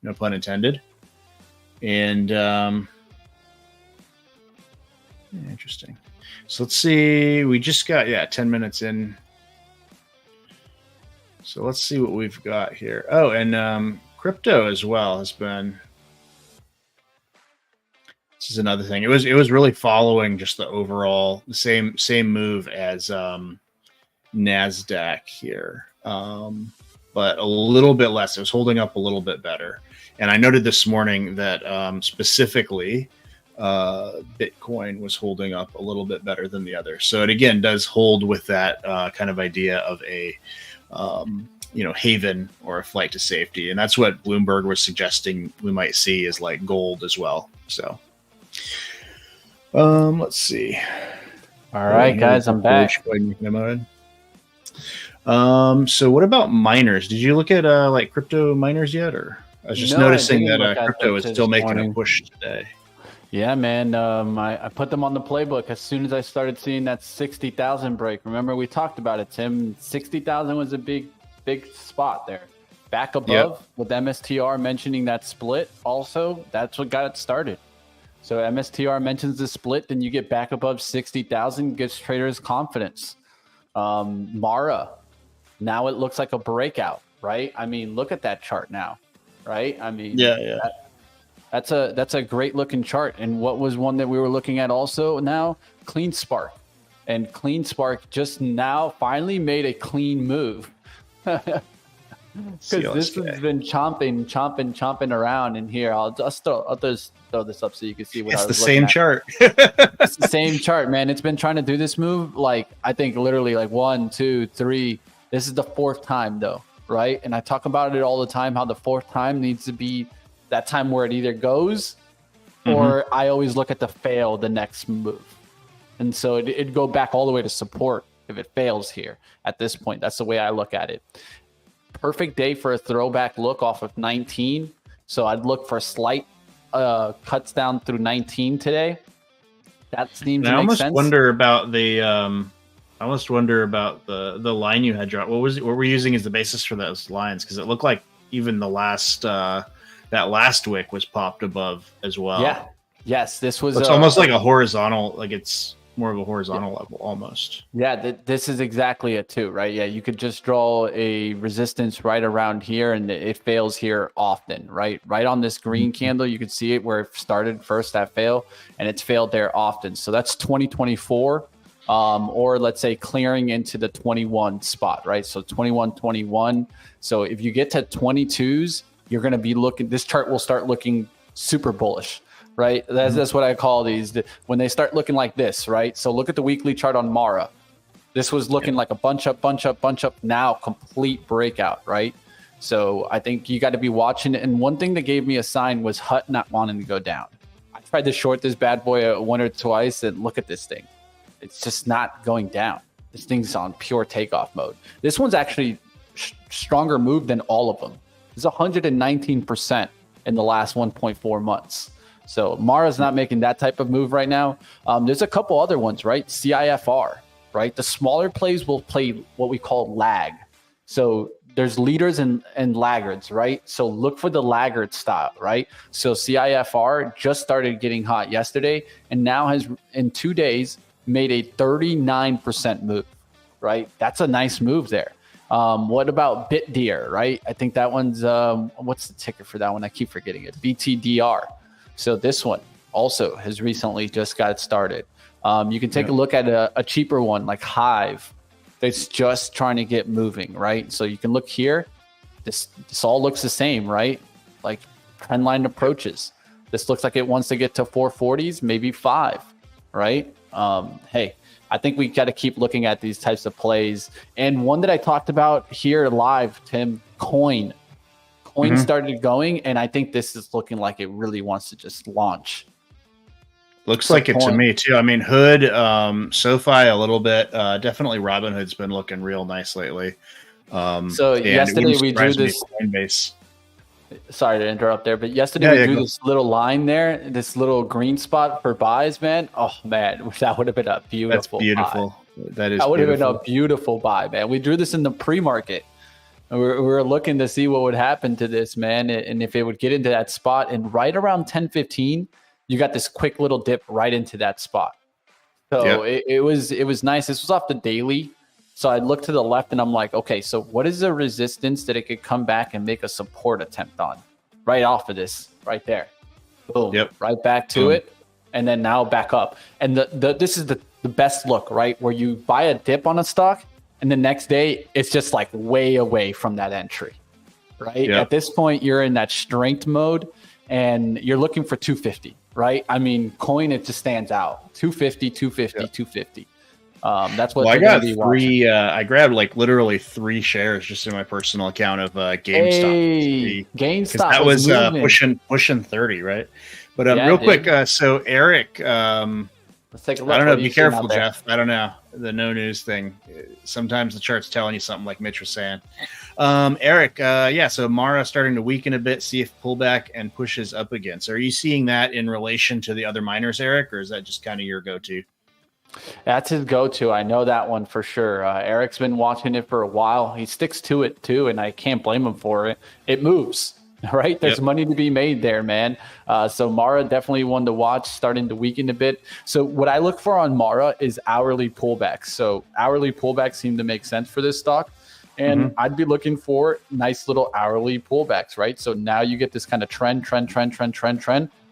no pun intended. And interesting. So let's see. We just got 10 minutes in. So let's see what we've got here. Oh, and crypto as well has been. This is another thing. It was really following just the overall same move as NASDAQ here, but a little bit less. It was holding up a little bit better. And I noted this morning that specifically Bitcoin was holding up a little bit better than the others. So it again does hold with that kind of idea of a haven or a flight to safety, and that's what Bloomberg was suggesting we might see is like gold as well. So. Let's see. All right, guys, I'm back. So what about miners? Did you look at like crypto miners yet, or I was just noticing that crypto is still making a push today. Yeah, man. I put them on the playbook as soon as I started seeing that 60,000 break. Remember we talked about it, Tim. 60,000 was a big spot there. Back above with MSTR mentioning that split. Also, that's what got it started. So MSTR mentions the split, then you get back above 60,000, gives traders confidence. Mara, now it looks like a breakout, right? I mean, look at that chart now, right? I mean, that's a great looking chart. And what was one that we were looking at also now? Clean Spark. And Clean Spark just now finally made a clean move. Because this has been chomping around in here. I'll just throw this up so you can see what it's I was the same chart. It's the same chart, man. It's been trying to do this move like I think literally like 1, 2, 3. This is the fourth time though, right? And I talk about it all the time how the fourth time needs to be that time where it either goes or I always look at the fail the next move. And so it'd go back all the way to support if it fails here at this point. That's the way I look at it. Perfect day for a throwback look off of 19. So I'd look for slight cuts down through 19 today. That seems to make sense. I almost wonder about the line you had dropped. What we're using as the basis for those lines? Because it looked like even the last that last wick was popped above as well. Yeah. Yes, this was. It's almost like a horizontal. Like it's more of a horizontal level almost. Yeah, this is exactly it too, right? Yeah, you could just draw a resistance right around here, and it fails here often, right? Right on this green candle, you could see it where it started first, that fail, and it's failed there often. So that's 2024, or let's say clearing into the 21 spot, right? So 21, 21. So if you get to 22s, you're going to be looking, this chart will start looking super bullish. Right, that's what I call these when they start looking like this, right? So look at the weekly chart on Mara. This was looking like a bunch up, bunch up, bunch up. Now complete breakout, right? So I think you got to be watching it. And one thing that gave me a sign was Hut not wanting to go down. I tried to short this bad boy one or twice, and look at this thing. It's just not going down. This thing's on pure takeoff mode. This one's actually stronger move than all of them. It's 119% in the last 1.4 months. So Mara's not making that type of move right now. There's a couple other ones, right? CIFR, right? The smaller plays will play what we call lag. So there's leaders and laggards, right? So look for the laggard style, right? So CIFR just started getting hot yesterday and now has, in 2 days, made a 39% move, right? That's a nice move there. What about BitDeer, right? I think that one's, what's the ticker for that one? I keep forgetting it. BTDR. So this one also has recently just got started. You can take a look at a cheaper one like Hive that's just trying to get moving, right? So you can look here. This all looks the same, right? Like trend line approaches. This looks like it wants to get to 440s, maybe 5, right? Hey, I think we got to keep looking at these types of plays. And one that I talked about here live, Tim, Coin. Coin started going, and I think this is looking like it really wants to just launch. Looks like it to me too. I mean, Hood, SoFi a little bit. Definitely Robinhood's been looking real nice lately. So yesterday we drew this. Coinbase. Sorry to interrupt there, but yesterday we drew this little line there, this little green spot for buys, man. Oh man, that would have been a beautiful. That's beautiful. Buy. That would have been a beautiful buy, man. We drew this in the pre-market. We were looking to see what would happen to this, man, and if it would get into that spot. And right around 10:15, you got this quick little dip right into that spot. So it was nice. This was off the daily. So I looked to the left and I'm like, okay, so what is the resistance that it could come back and make a support attempt on? Right off of this, right there. Boom. Right back to it. And then now back up. And this is the best look, right? Where you buy a dip on a stock and the next day it's just like way away from that entry, right? At this point, you're in that strength mode and you're looking for 250, right? I mean, Coin, it just stands out. 250, 250, 250. That's what I got three. I grabbed like literally 3 shares just in my personal account of GameStop. Hey, GameStop that was pushing 30, right? But real quick, so Eric, let's take a look. I don't know. Be careful, Jeff. I don't know the no news thing. Sometimes the chart's telling you something, like Mitch was saying. Eric, so Mara starting to weaken a bit. See if pullback and pushes up again. So are you seeing that in relation to the other miners, Eric, or is that just kind of your go-to? That's his go-to. I know that one for sure. Eric's been watching it for a while. He sticks to it too, and I can't blame him for it. It moves, right? There's money to be made there, man. So Mara definitely one to watch, starting to weaken a bit. So what I look for on Mara is hourly pullbacks. So hourly pullbacks seem to make sense for this stock. And I'd be looking for nice little hourly pullbacks, right? So now you get this kind of trend.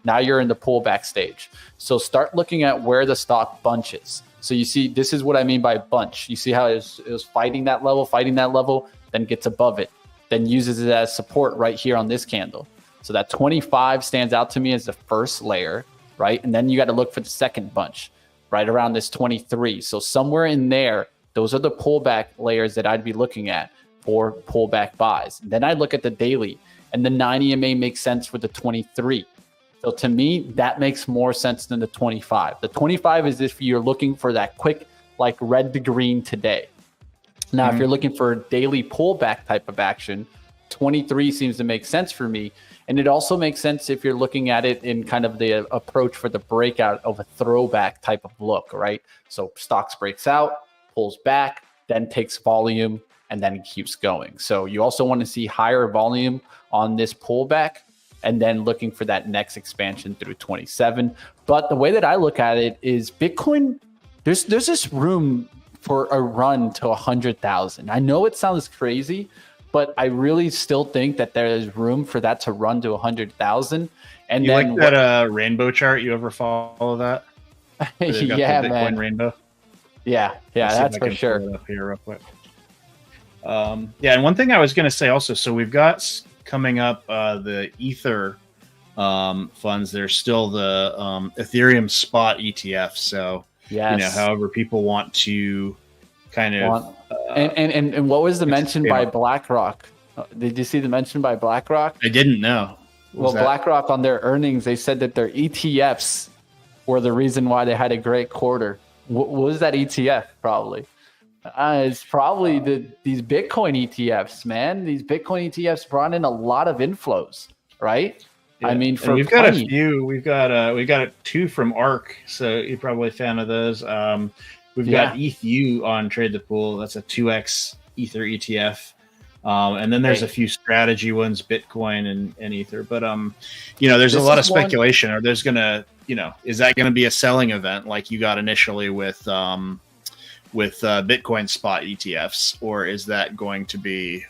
Now you're in the pullback stage. So start looking at where the stock bunches. So you see, this is what I mean by bunch. You see how it was fighting that level, then gets above it, then uses it as support right here on this candle. So that 25 stands out to me as the first layer, right? And then you got to look for the second bunch right around this 23. So somewhere in there, those are the pullback layers that I'd be looking at for pullback buys. And then I look at the daily, and the 9 EMA makes sense for the 23. So to me, that makes more sense than the 25. The 25 is if you're looking for that quick, like red to green today. Now, if you're looking for a daily pullback type of action, 23 seems to make sense for me. And it also makes sense if you're looking at it in kind of the approach for the breakout of a throwback type of look, right? So stocks breaks out, pulls back, then takes volume, and then keeps going. So you also want to see higher volume on this pullback, and then looking for that next expansion through 27. But the way that I look at it is Bitcoin there's this room for a run to 100,000. I know it sounds crazy, but I really still think that there is room for that to run to 100,000. And you then like that rainbow chart? You ever follow that? Yeah, the Bitcoin man. Rainbow. Yeah, that's for sure. Pull it up here real quick. Yeah, and one thing I was going to say also, so we've got coming up the Ether funds. There's still the Ethereum spot ETF. So yes. however people want to kind of and what was the mention by BlackRock? Did you see the mention by BlackRock? I didn't know. Well, BlackRock on their earnings, they said that their ETFs were the reason why they had a great quarter. What was that ETF? Probably. It's probably these Bitcoin ETFs, man. These Bitcoin ETFs brought in a lot of inflows, right? Yeah. I mean, we've got a few. We've got two from ARK, so you're probably a fan of those. We've got ETH on Trade the Pool. That's a 2x Ether ETF. And then there's a few strategy ones, Bitcoin and Ether. But there's a lot of speculation. Or there's gonna, is that going to be a selling event like you got initially with Bitcoin spot ETFs, or is that going to be,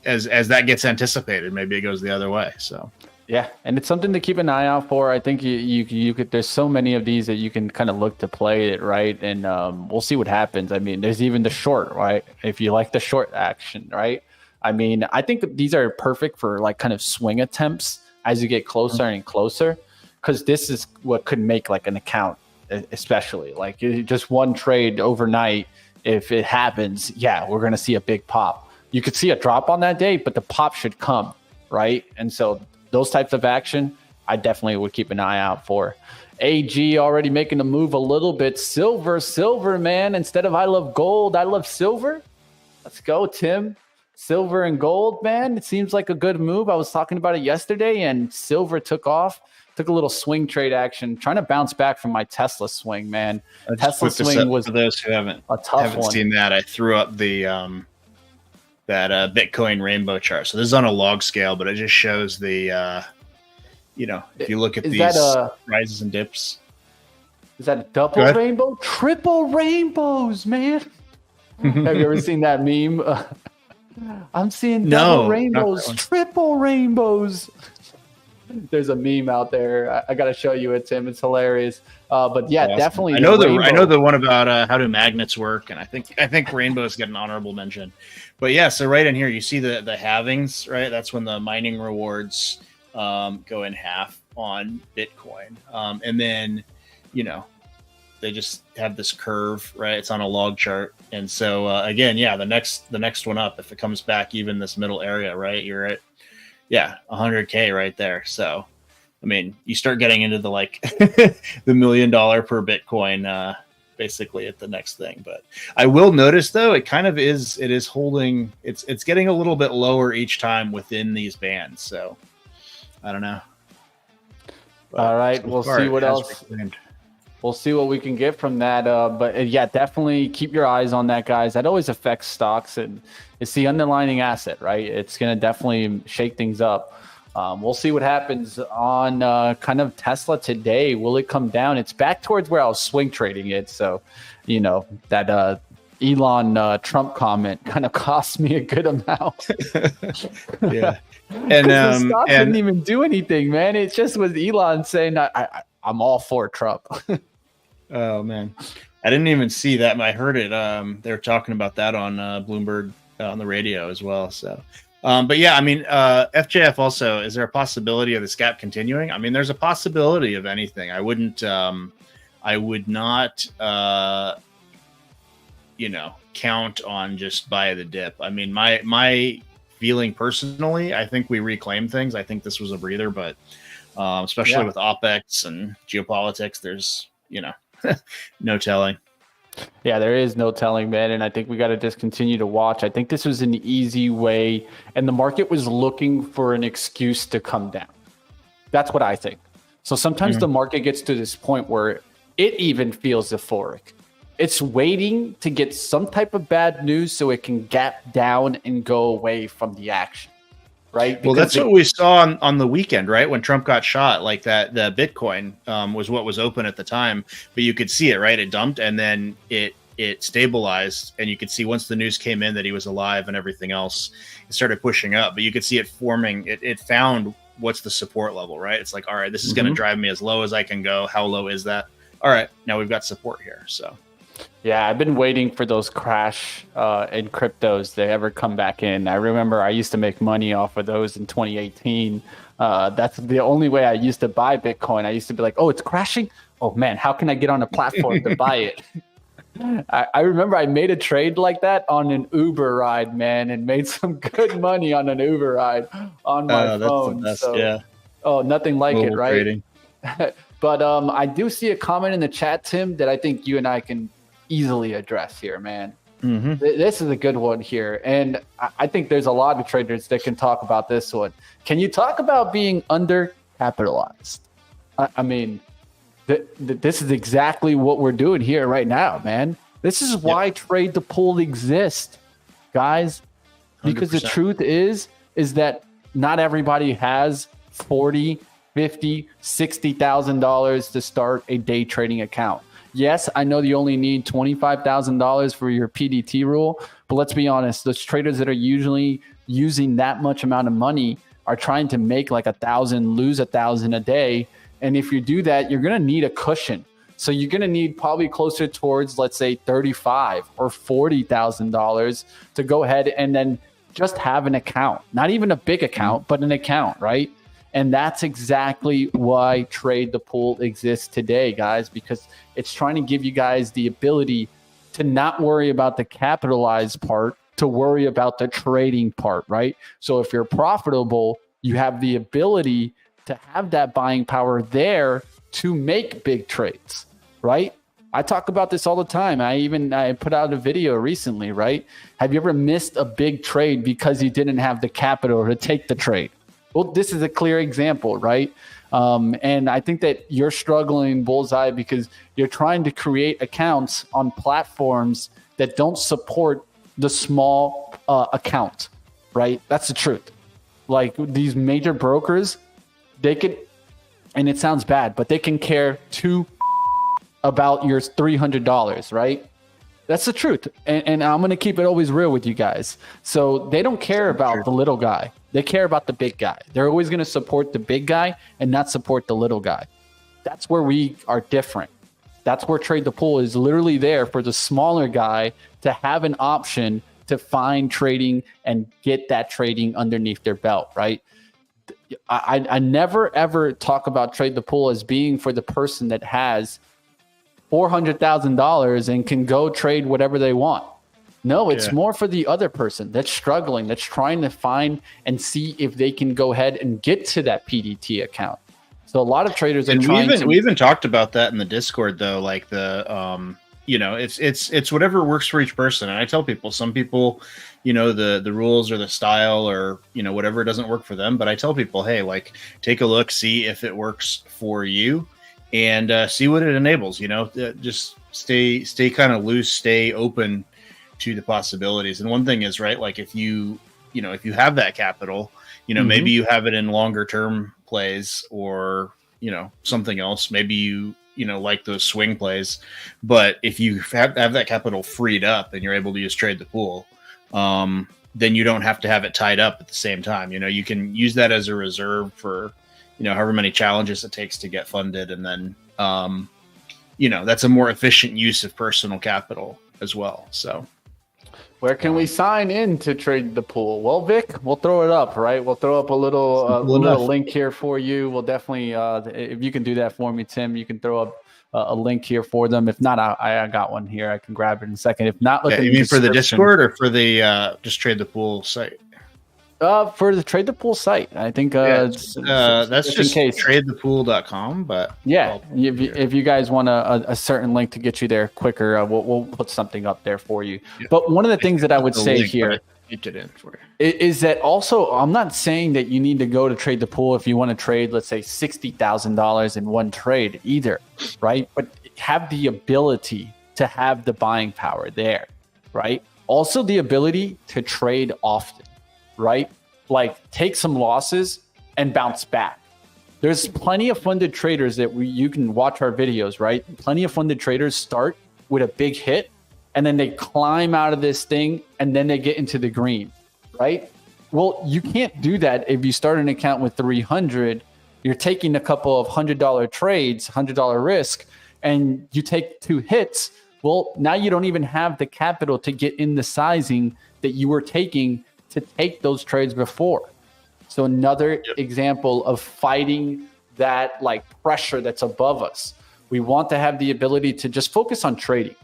as that gets anticipated, maybe it goes the other way. So yeah, and it's something to keep an eye out for. I think you could. There's so many of these that you can kind of look to play it, right? And we'll see what happens. I mean, there's even the short, right? If you like the short action, right? I mean, I think these are perfect for like kind of swing attempts as you get closer and closer, because this is what could make like an account, especially like just one trade overnight. If it happens, we're going to see a big pop. You could see a drop on that day, but the pop should come, right? And so those types of action, I definitely would keep an eye out for. AG already making a move a little bit. Silver, man. Instead of I love gold, I love silver. Let's go, Tim. Silver and gold, man. It seems like a good move. I was talking about it yesterday, and silver took off. Took a little swing trade action, trying to bounce back from my Tesla swing, man. Tesla swing was, for those who haven't one. Seen that. I threw up the that Bitcoin rainbow chart. So this is on a log scale, but it just shows the if you look at these rises and dips. Is that a double rainbow? Triple rainbows, man. Have you ever seen that meme? I'm seeing double rainbows, triple rainbows. There's a meme out there. I got to show you it, Tim. It's hilarious. But yeah, awesome. Definitely. I know the one about how do magnets work, and I think rainbows get an honorable mention. But yeah, so right in here you see the halvings, right? That's when the mining rewards go in half on Bitcoin, and then they just have this curve, right? It's on a log chart, and so again, the next one up, if it comes back even this middle area, right? You're at 100K right there. So, I mean, you start getting into the like the $1 million per Bitcoin, basically at the next thing. But I will notice though, it is holding. It's getting a little bit lower each time within these bands. So, I don't know. But all right, we'll see what else. We'll see what we can get from that. But definitely keep your eyes on that, guys. That always affects stocks, and it's the underlying asset, right? It's going to definitely shake things up. We'll see what happens on kind of Tesla today. Will it come down? It's back towards where I was swing trading it. So, that Elon Trump comment kind of cost me a good amount. Yeah. And the stock didn't even do anything, man. It just was Elon saying, I'm all for Trump. Oh man, I didn't even see that. I heard it. They were talking about that on Bloomberg on the radio as well. So, but yeah, I mean, FJF also. Is there a possibility of this gap continuing? I mean, there's a possibility of anything. I would not, count on just buy the dip. I mean, my feeling personally, I think we reclaim things. I think this was a breather, but. Especially with OPEX and geopolitics, there's, no telling. Yeah, there is no telling, man. And I think we got to just continue to watch. I think this was an easy way, and the market was looking for an excuse to come down. That's what I think. So sometimes the market gets to this point where it even feels euphoric. It's waiting to get some type of bad news so it can gap down and go away from the action. right? Well, that's what we saw on the weekend, right? When Trump got shot, like that, the Bitcoin was what was open at the time, but you could see it, right? It dumped and then it stabilized, and you could see once the news came in that he was alive and everything else, it started pushing up. But you could see it forming. It found what's the support level, right? It's like, all right, this is going to drive me as low as I can go. How low is that? All right, now we've got support here. So. Yeah, I've been waiting for those crash in cryptos to ever come back in. I remember I used to make money off of those in 2018. That's the only way I used to buy Bitcoin. I used to be like, oh, it's crashing. Oh, man, how can I get on a platform to buy it? I remember I made a trade like that on an Uber ride, man, and made some good money on an Uber ride on my phone. That's the best, yeah. Oh, nothing like Mobile it, right? trading. But I do see a comment in the chat, Tim, that I think you and I can easily address here, man. This is a good one here. And I think there's a lot of traders that can talk about this one. Can you talk about being undercapitalized? I mean, this is exactly what we're doing here right now, man. This is why Trade the Pool exists, guys. Because 100%. the truth is that not everybody has $40,000, $50,000, $60,000 to start a day trading account. Yes, I know you only need $25,000 for your PDT rule, but let's be honest, those traders that are usually using that much amount of money are trying to make like 1,000, lose 1,000 a day. And if you do that, you're going to need a cushion. So you're going to need probably closer towards, let's say, $35,000 or $40,000 to go ahead and then just have an account, not even a big account, but an account, right? And that's exactly why Trade the Pool exists today, guys, because it's trying to give you guys the ability to not worry about the capitalized part, to worry about the trading part, right? So if you're profitable, you have the ability to have that buying power there to make big trades, right? I talk about this all the time. I put out a video recently, right? Have you ever missed a big trade because you didn't have the capital to take the trade? Well, this is a clear example, right? And I think that you're struggling, Bullseye, because you're trying to create accounts on platforms that don't support the small account, right? That's the truth. Like these major brokers, they could, and it sounds bad, but they can care too about your $300, right? That's the truth. And I'm going to keep it always real with you guys. So they don't care about the little guy. They care about the big guy. They're always going to support the big guy and not support the little guy. That's where we are different. That's where Trade the Pool is literally there for the smaller guy to have an option to find trading and get that trading underneath their belt, right? I never, ever talk about Trade the Pool as being for the person that has $400,000 and can go trade whatever they want. No, it's more for the other person that's struggling, that's trying to find and see if they can go ahead and get to that PDT account. So a lot of traders are trying to. We even talked about that in the Discord, though, like the it's whatever works for each person. And I tell people, some people, the rules or the style or whatever doesn't work for them. But I tell people, hey, like take a look, see if it works for you, and see what it enables. Just stay kind of loose, stay open to the possibilities. And one thing is, right, like if you have that capital, maybe you have it in longer term plays or something else. Maybe you like those swing plays, but if you have that capital freed up and you're able to just Trade the Pool, then you don't have to have it tied up at the same time. You can use that as a reserve for however many challenges it takes to get funded, and then that's a more efficient use of personal capital as well. So where can we sign in to Trade the Pool? Well, Vic, we'll throw it up, right? We'll throw up a little link here for you. We'll definitely, if you can do that for me, Tim, you can throw up a link here for them. If not, I got one here. I can grab it in a second. If not, look at you mean for the Discord or for the just Trade the Pool site? For the Trade the Pool site, I think that's just tradethepool.com. But yeah, if you guys want a certain link to get you there quicker, we'll put something up there for you. Yeah. But one of the things that I would say here is that also, I'm not saying that you need to go to Trade the Pool if you want to trade, let's say $60,000 in one trade either, right? But have the ability to have the buying power there, right? Also the ability to trade often. Right? like take some losses and bounce back. There's plenty of funded traders that you can watch our videos, right? Plenty of funded traders start with a big hit and then they climb out of this thing and then they get into the green, right? Well, you can't do that if you start an account with 300. You're taking a couple of $100 trades, $100 risk, and you take 2 hits. Well, now you don't even have the capital to get in the sizing that you were taking to take those trades before. So another example of fighting that like pressure that's above us. We want to have the ability to just focus on trading,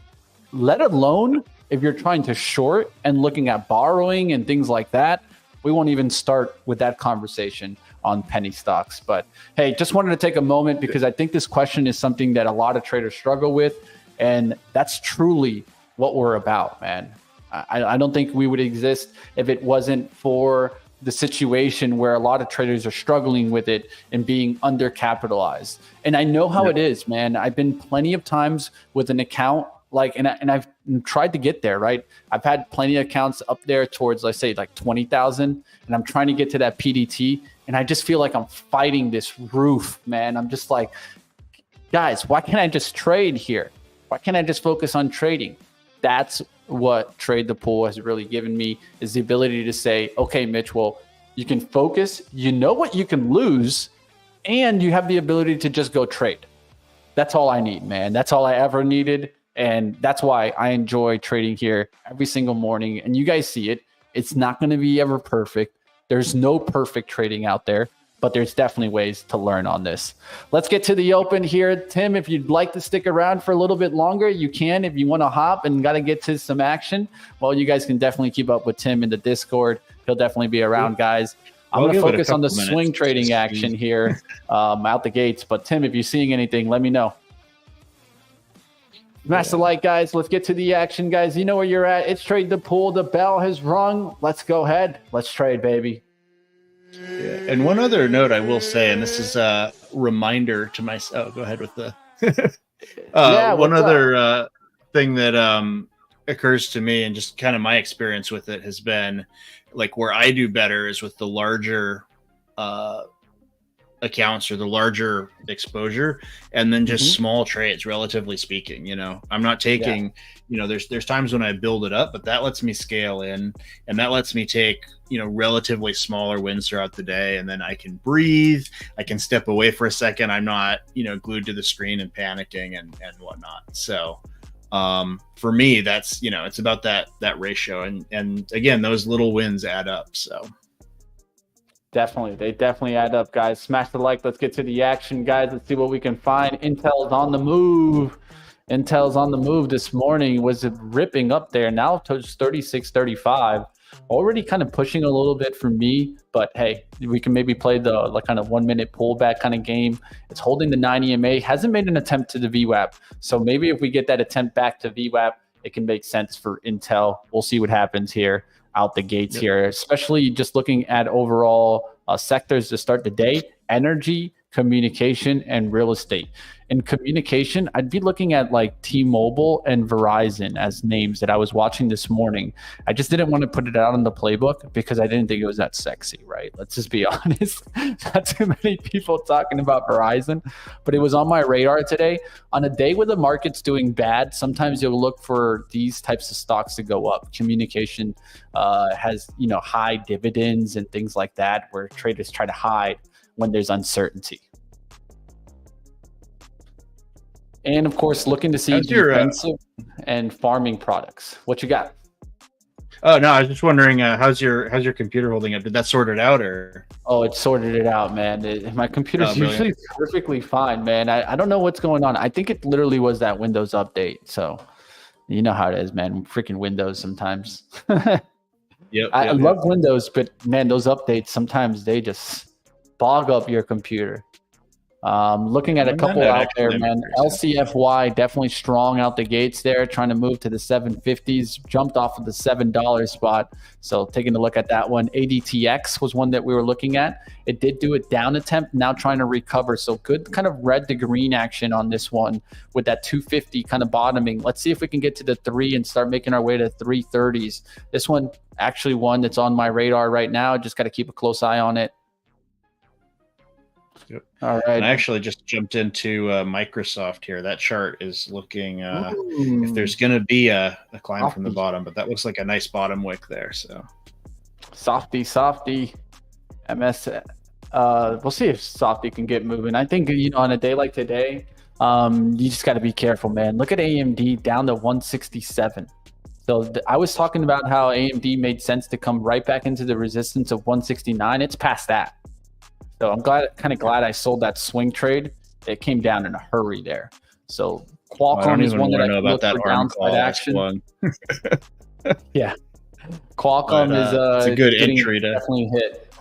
let alone if you're trying to short and looking at borrowing and things like that. We won't even start with that conversation on penny stocks. But hey, just wanted to take a moment because I think this question is something that a lot of traders struggle with. And that's truly what we're about, man. I don't think we would exist if it wasn't for the situation where a lot of traders are struggling with it and being undercapitalized. And I know how it is, man. I've been plenty of times with an account like, and I've tried to get there, right? I've had plenty of accounts up there towards, let's say, like 20,000, and I'm trying to get to that PDT, and I just feel like I'm fighting this roof, man. I'm just like, guys, why can't I just trade here? Why can't I just focus on trading? That's what Trade the Pool has really given me, is the ability to say, okay, Mitch, well, you can focus, you know what you can lose, and you have the ability to just go trade. That's all I need, man. That's all I ever needed. And that's why I enjoy trading here every single morning. And you guys see it. It's not going to be ever perfect. There's no perfect trading out there, but there's definitely ways to learn on this. Let's get to the open here. Tim, if you'd like to stick around for a little bit longer, you can. If you want to hop and got to get to some action, well, you guys can definitely keep up with Tim in the Discord. He'll definitely be around, guys. I'm going to focus on the swing trading action here out the gates. But Tim, if you're seeing anything, let me know. Smash the like, guys. Let's get to the action, guys. You know where you're at. It's Trade the Pool. The bell has rung. Let's go ahead. Let's trade, baby. Yeah. And one other note I will say, and this is a reminder to myself. Oh, go ahead with the one other thing that occurs to me, and just kind of my experience with it has been like where I do better is with the larger accounts or the larger exposure, and then just small trades, relatively speaking. You know, I'm not taking, you know, there's times when I build it up, but that lets me scale in, and that lets me take, you know, relatively smaller wins throughout the day, and then I can breathe, I can step away for a second. I'm not, you know, glued to the screen and panicking and whatnot. So for me, that's, you know, it's about that ratio, and again, those little wins add up. So definitely. They definitely add up, guys. Smash the like. Let's get to the action, guys. Let's see what we can find. Intel's on the move. Intel's on the move this morning. Was it ripping up there? Now to 36.35. Already kind of pushing a little bit for me, but hey, we can maybe play the like kind of 1 minute pullback kind of game. It's holding the 9 EMA. Hasn't made an attempt to the VWAP. So maybe if we get that attempt back to VWAP, it can make sense for Intel. We'll see what happens here out the gates here, especially just looking at overall sectors to start the day: energy, communication, and real estate. In communication, I'd be looking at like T-Mobile and Verizon as names that I was watching this morning. I just didn't want to put it out on the playbook because I didn't think it was that sexy, right? Let's just be honest. Not too many people talking about Verizon, but it was on my radar today. On a day where the market's doing bad, sometimes you'll look for these types of stocks to go up. Communication has, you know, high dividends and things like that, where traders try to hide when there's uncertainty. And of course, looking to see defensive and farming products. What you got? Oh no, I was just wondering, how's your computer holding up? Did that sort it out, or? Oh, it sorted it out, man. My computer's usually perfectly fine, man. I don't know what's going on. I think it literally was that Windows update. So you know how it is, man. Freaking Windows sometimes. I love Windows, but man, those updates sometimes they just bog up your computer. Looking at a And couple that out there, actually man. makes sense. LCFY definitely strong out the gates there, trying to move to the 750s, jumped off of the $7 spot. So taking a look at that one. ADTX was one that we were looking at. It did do a down attempt, now trying to recover. So good kind of red to green action on this one with that 250 kind of bottoming. Let's see if we can get to the 3 and start making our way to 330s. This one actually one that's on my radar right now. Just got to keep a close eye on it. Yep. All right. And I actually just jumped into Microsoft here. That chart is looking, if there's going to be a climb from the bottom, but that looks like a nice bottom wick there. So softy MS. We'll see if softy can get moving. I think, on a day like today, you just got to be careful, man. Look at AMD down to 167. So I was talking about how AMD made sense to come right back into the resistance of 169. It's past that. So I'm kind of glad I sold that swing trade. It came down in a hurry there. So Qualcomm is one that I know can about look that for arm downside action. one. Yeah, Qualcomm it's a good entry to definitely hit.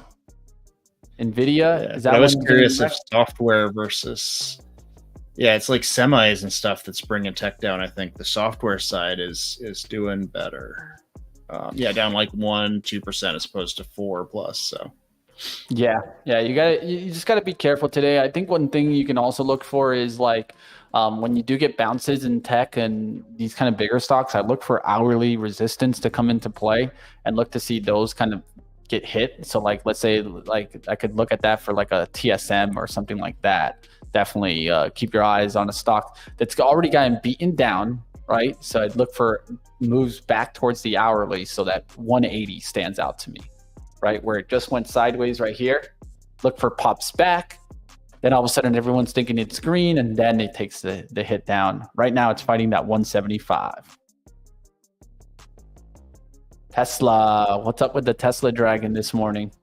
Nvidia, yeah, is that? I was curious if software versus it's like semis and stuff that's bringing tech down. I think the software side is doing better. Down like 1-2% as opposed to 4+. So. Yeah, you just gotta be careful today. I think one thing you can also look for is like when you do get bounces in tech and these kind of bigger stocks, I look for hourly resistance to come into play and look to see those kind of get hit. So like, let's say like I could look at that for like a TSM or something like that. Definitely keep your eyes on a stock that's already gotten beaten down, right? So I'd look for moves back towards the hourly so that 180 stands out to me. Right where it just went sideways right here. Look for pops back. Then all of a sudden everyone's thinking it's green and then it takes the hit down. Right now it's fighting that 175. Tesla, what's up with the Tesla dragon this morning?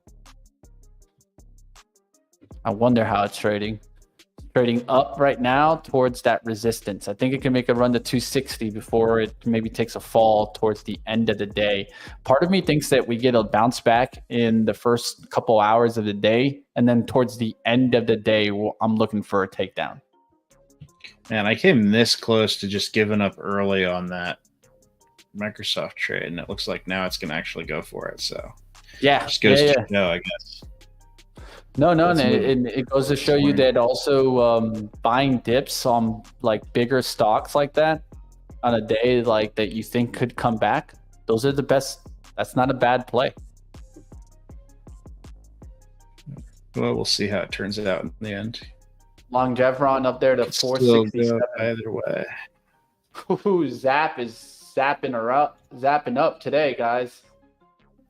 I wonder how it's trading. Trading up right now towards that resistance. I think it can make a run to 260 before it maybe takes a fall towards the end of the day. Part of me thinks that we get a bounce back in the first couple hours of the day, and then towards the end of the day, I'm looking for a takedown. Man, I came this close to just giving up early on that Microsoft trade, and it looks like now it's going to actually go for it. So yeah, just goes to show, I guess. No, and it goes to show you that also buying dips on like bigger stocks like that on a day like that you think could come back, those are the best. That's not a bad play. Well, we'll see how it turns out in the end. Longevron up there to 467. Either way. Ooh, Zap is zapping up today, guys.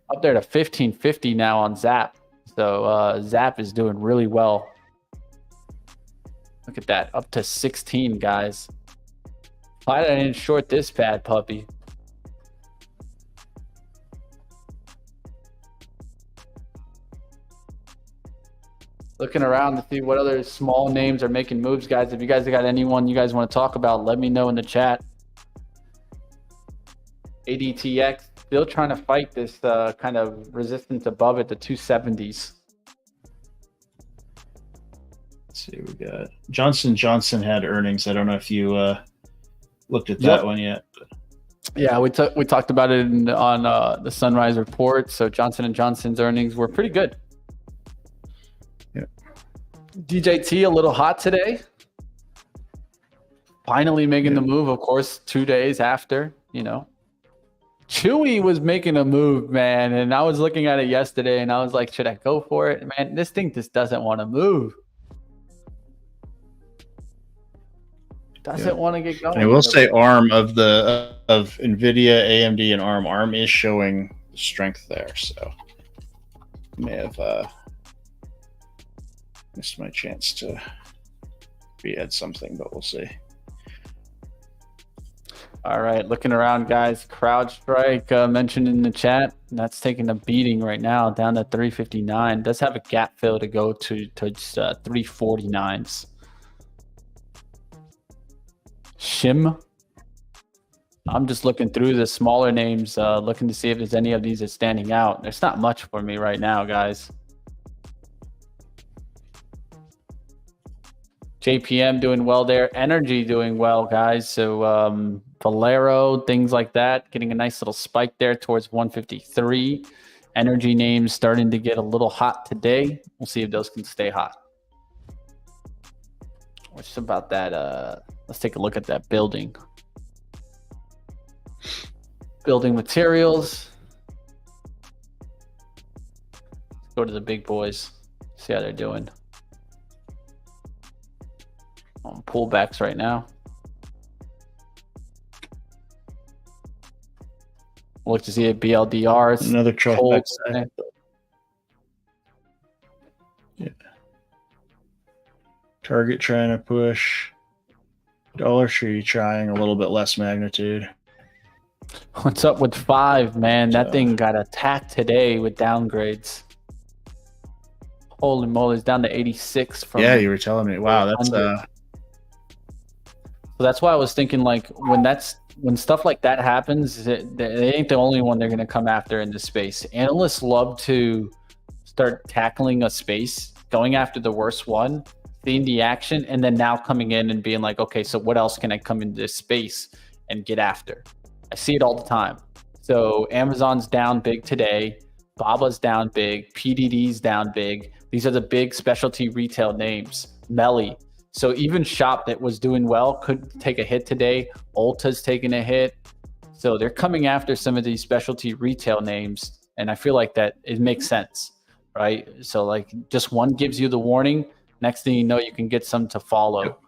Up there to 1550 now on Zap. So Zap is doing really well. Look at that, up to 16, guys. Glad I didn't short this bad puppy. Looking around to see what other small names are making moves, guys. If you guys got anyone you guys want to talk about, let me know in the chat. ADTX still trying to fight this kind of resistance above it, the 270s. Let's see, we got Johnson Johnson had earnings. I don't know if you looked at that one yet. Yeah, we talked about it on the Sunrise Report. So Johnson & Johnson's earnings were pretty good. Yeah. DJT a little hot today. Finally making the move, of course, 2 days after, Chewy was making a move, man, and I was looking at it yesterday, and I was like, should I go for it? Man, this thing just doesn't want to move. Doesn't want to get going. I will say ARM of NVIDIA, AMD, and ARM is showing strength there, so may have missed my chance to be at something, but we'll see. All right, looking around, guys. CrowdStrike mentioned in the chat. That's taking a beating right now, down to 359. Does have a gap fill to go to 349s. Shim. I'm just looking through the smaller names, looking to see if there's any of these that's standing out. There's not much for me right now, guys. JPM doing well there. Energy doing well, guys. So Valero, things like that, getting a nice little spike there towards 153. Energy names starting to get a little hot today. We'll see if those can stay hot. What's about that? Let's take a look at that building. Building materials. Let's go to the big boys. See how they're doing. On pullbacks right now. Look to see a BLDR. Another trifecta. Yeah. Target trying to push. Dollar Tree trying a little bit less magnitude. What's up with 5, man? That thing got attacked today with downgrades. Holy moly, it's down to 86 from. Yeah, you were telling me. Wow, that's So that's why I was thinking, like, when stuff like that happens, they ain't the only one they're going to come after in this space. Analysts love to start tackling a space, going after the worst one, seeing the action, and then now coming in and being like, okay, so what else can I come into this space and get after? I see it all the time. So Amazon's down big today. Baba's down big. PDD's down big. These are the big specialty retail names. Melly. So even Shop that was doing well could take a hit today. Ulta's taking a hit. So they're coming after some of these specialty retail names. And I feel like that it makes sense, right? So like just one gives you the warning. Next thing you know, you can get some to follow.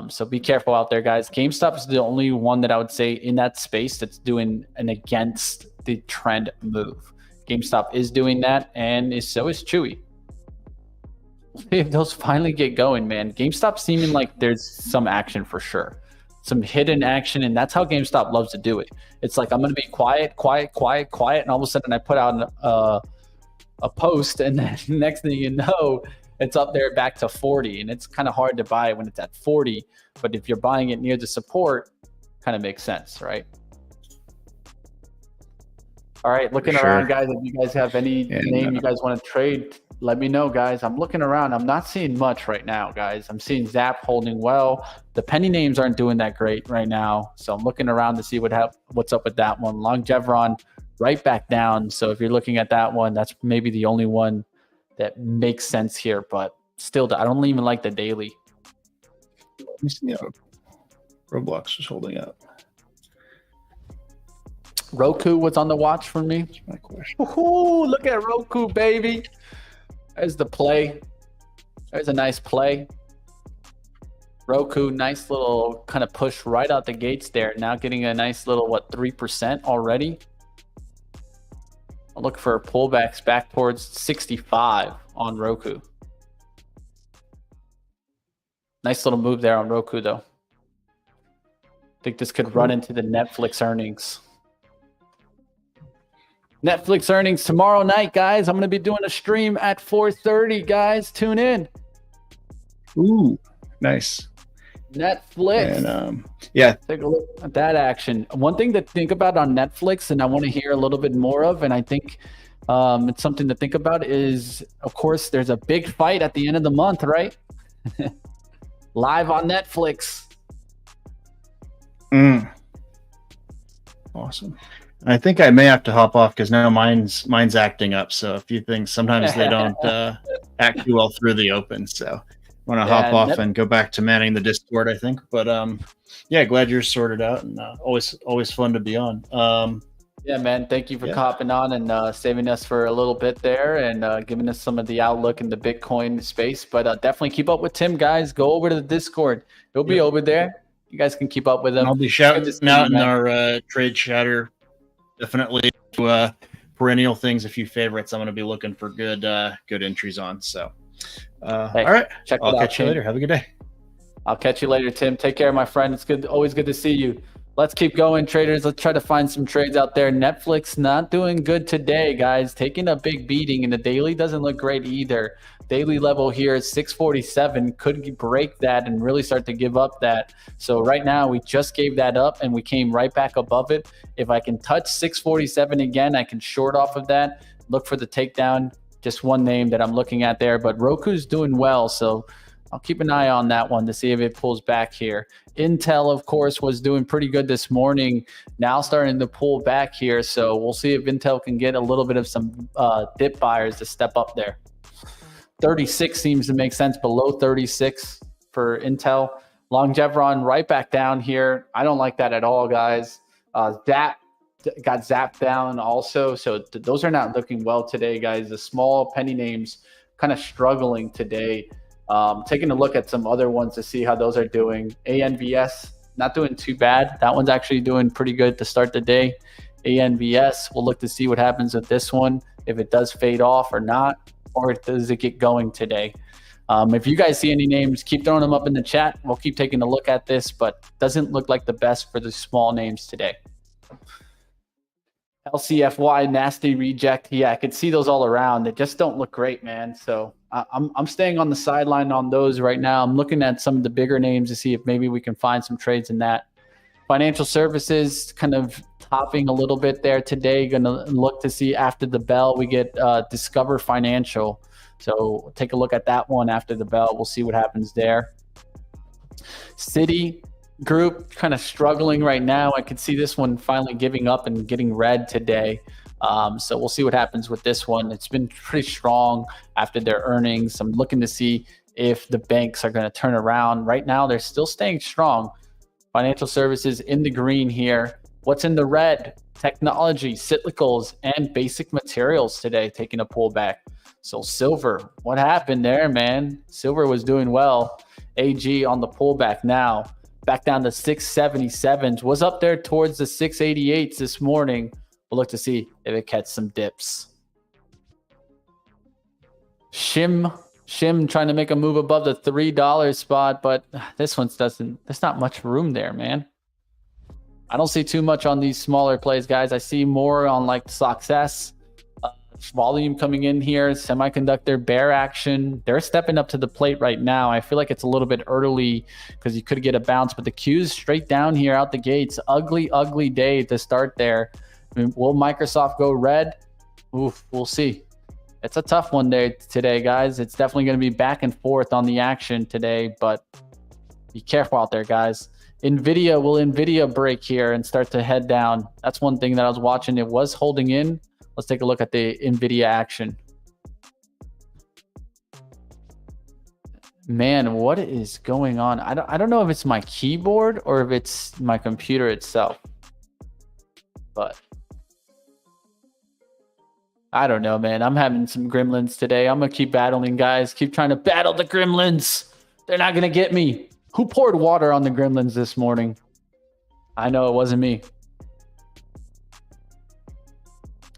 So be careful out there, guys. GameStop is the only one that I would say in that space that's doing an against the trend move. GameStop is doing that, and so is Chewy. If those finally get going, man, GameStop seeming like there's some action for sure, some hidden action, and that's how GameStop loves to do it. It's like I'm gonna be quiet, and all of a sudden I put out a post, and then next thing you know, it's up there back to 40, and it's kind of hard to buy it when it's at 40. But if you're buying it near the support, kind of makes sense, right? All right, looking around, guys. If you guys have any name you guys want to trade, let me know, guys. I'm looking around. I'm not seeing much right now, guys. I'm seeing Zap holding well. The penny names aren't doing that great right now, so I'm looking around to see what's up with that one. Longevron right back down. So if you're looking at that one, that's maybe the only one that makes sense here, but still, I don't even like the daily. Let me see how Roblox was holding up. Roku was on the watch for me. That's my question. Ooh, look at Roku, baby. There's the play. There's a nice play. Roku, nice little kind of push right out the gates there. Now getting a nice little, 3% already. I'll look for pullbacks back towards 65 on Roku. Nice little move there on Roku, though. I think this could run into the Netflix earnings. Netflix earnings tomorrow night, guys. I'm going to be doing a stream at 4:30, guys. Tune in. Ooh, nice. Netflix. And yeah, take a look at that action. One thing to think about on Netflix, and I want to hear a little bit more of, and I think it's something to think about, is, of course, there's a big fight at the end of the month, right? Live on Netflix. Awesome. I think I may have to hop off because now mine's acting up. So a few things, sometimes they don't act too well through the open. So I want to hop off and go back to manning the Discord, I think. But yeah, glad you're sorted out, and always fun to be on. Yeah, man. Thank you for hopping on and saving us for a little bit there and giving us some of the outlook in the Bitcoin space. But definitely keep up with Tim, guys. Go over to the Discord. He'll be over there. You guys can keep up with him. I'll be shouting out in our trade chatter. Definitely perennial things, a few favorites I'm going to be looking for good entries on. So, all right. I'll catch you later. Have a good day. I'll catch you later, Tim. Take care, my friend. It's good. Always good to see you. Let's keep going, traders. Let's try to find some trades out there. Netflix not doing good today, guys. Taking a big beating, and the daily doesn't look great either. Daily level here is 647. Could break that and really start to give up that. So right now, we just gave that up, and we came right back above it. If I can touch 647 again, I can short off of that. Look for the takedown. Just one name that I'm looking at there. But Roku's doing well, so I'll keep an eye on that one to see if it pulls back here. Intel, of course, was doing pretty good this morning, now starting to pull back here. So we'll see if Intel can get a little bit of some dip buyers to step up there. 36 seems to make sense, below 36 for Intel. Longevron right back down here. I don't like that at all, guys. That got zapped down also. So those are not looking well today, guys. The small penny names kind of struggling today. Taking a look at some other ones to see how those are doing. ANVS, not doing too bad. That one's actually doing pretty good to start the day. ANVS, we'll look to see what happens with this one, if it does fade off or not, or does it get going today. If you guys see any names, keep throwing them up in the chat. We'll keep taking a look at this, but doesn't look like the best for the small names today. LCFY, nasty reject. Yeah, I could see those all around. They just don't look great, man. So I'm staying on the sideline on those right now. I'm looking at some of the bigger names to see if maybe we can find some trades in that. Financial services kind of topping a little bit there today. Going to look to see after the bell we get Discover Financial. So we'll take a look at that one after the bell. We'll see what happens there. Citi Group kind of struggling right now. I could see this one finally giving up and getting red today. So we'll see what happens with this one. It's been pretty strong after their earnings. I'm looking to see if the banks are going to turn around. Right now, they're still staying strong. Financial services in the green here. What's in the red? Technology, cyclicals, and basic materials today taking a pullback. So silver, what happened there, man? Silver was doing well. AG on the pullback now. Back down to 677s. Was up there towards the 688s this morning. We'll look to see if it catches some dips. Shim trying to make a move above the $3 spot, but this one there's not much room there, man. I don't see too much on these smaller plays, guys. I see more on like Success. Volume coming in here, semiconductor bear action. They're stepping up to the plate right now. I feel like it's a little bit early because you could get a bounce, but the Q's straight down here out the gates. Ugly day to start there. I mean, will Microsoft go red? Oof, we'll see. It's a tough one there today, guys. It's definitely going to be back and forth on the action today, but be careful out there, guys. Will Nvidia break here and start to head down? That's one thing that I was watching. It was holding in. Let's take a look at the Nvidia action. Man, what is going on? I don't know if it's my keyboard or if it's my computer itself. But I don't know, man. I'm having some gremlins today. I'm going to keep battling, guys. Keep trying to battle the gremlins. They're not going to get me. Who poured water on the gremlins this morning? I know it wasn't me.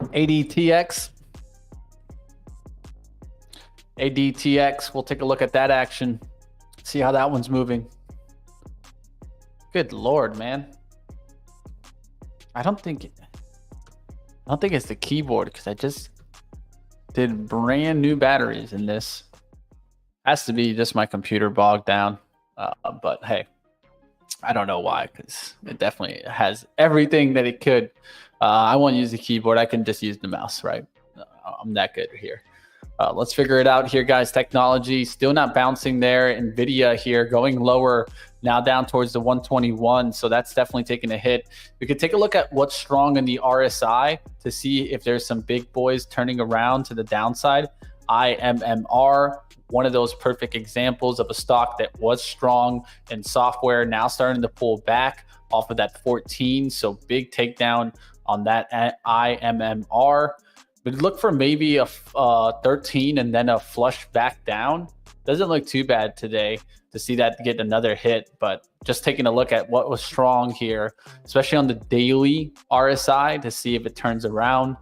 ADTX. We'll take a look at that action. See how that one's moving. Good Lord, man. I don't think it's the keyboard because I just did brand new batteries in this. Has to be just my computer bogged down. But hey, I don't know why, because it definitely has everything that it could. I won't use the keyboard. I can just use the mouse, right? I'm that good here. Let's figure it out here, guys. Technology still not bouncing there. Nvidia here going lower, now down towards the 121. So that's definitely taking a hit. We could take a look at what's strong in the RSI to see if there's some big boys turning around to the downside. IMMR, one of those perfect examples of a stock that was strong in software, now starting to pull back off of that 14. So big takedown on that IMMR. But look for maybe a 13 and then a flush back down. Doesn't look too bad today to see that get another hit, but just taking a look at what was strong here, especially on the daily RSI to see if it turns around.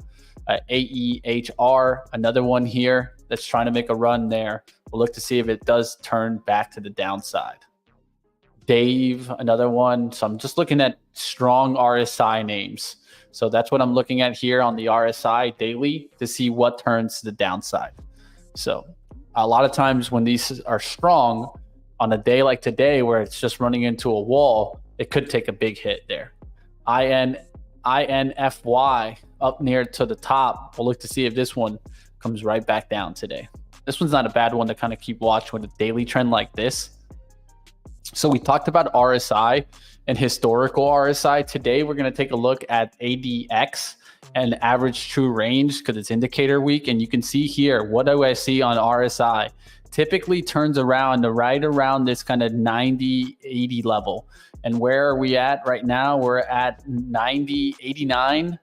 AEHR, another one here that's trying to make a run there. We'll look to see if it does turn back to the downside. Dave, another one. So I'm just looking at strong RSI names. So that's what I'm looking at here on the RSI daily to see what turns to the downside. So a lot of times when these are strong on a day like today where it's just running into a wall, it could take a big hit there. INFY up near to the top. We'll look to see if this one comes right back down today. This one's not a bad one to kind of keep watch with a daily trend like this. So we talked about RSI and historical RSI. Today, we're going to take a look at ADX and average true range because it's indicator week. And you can see here, what do I see on RSI? Typically turns around right around this kind of 90, 80 level. And where are we at right now? We're at 90, 89.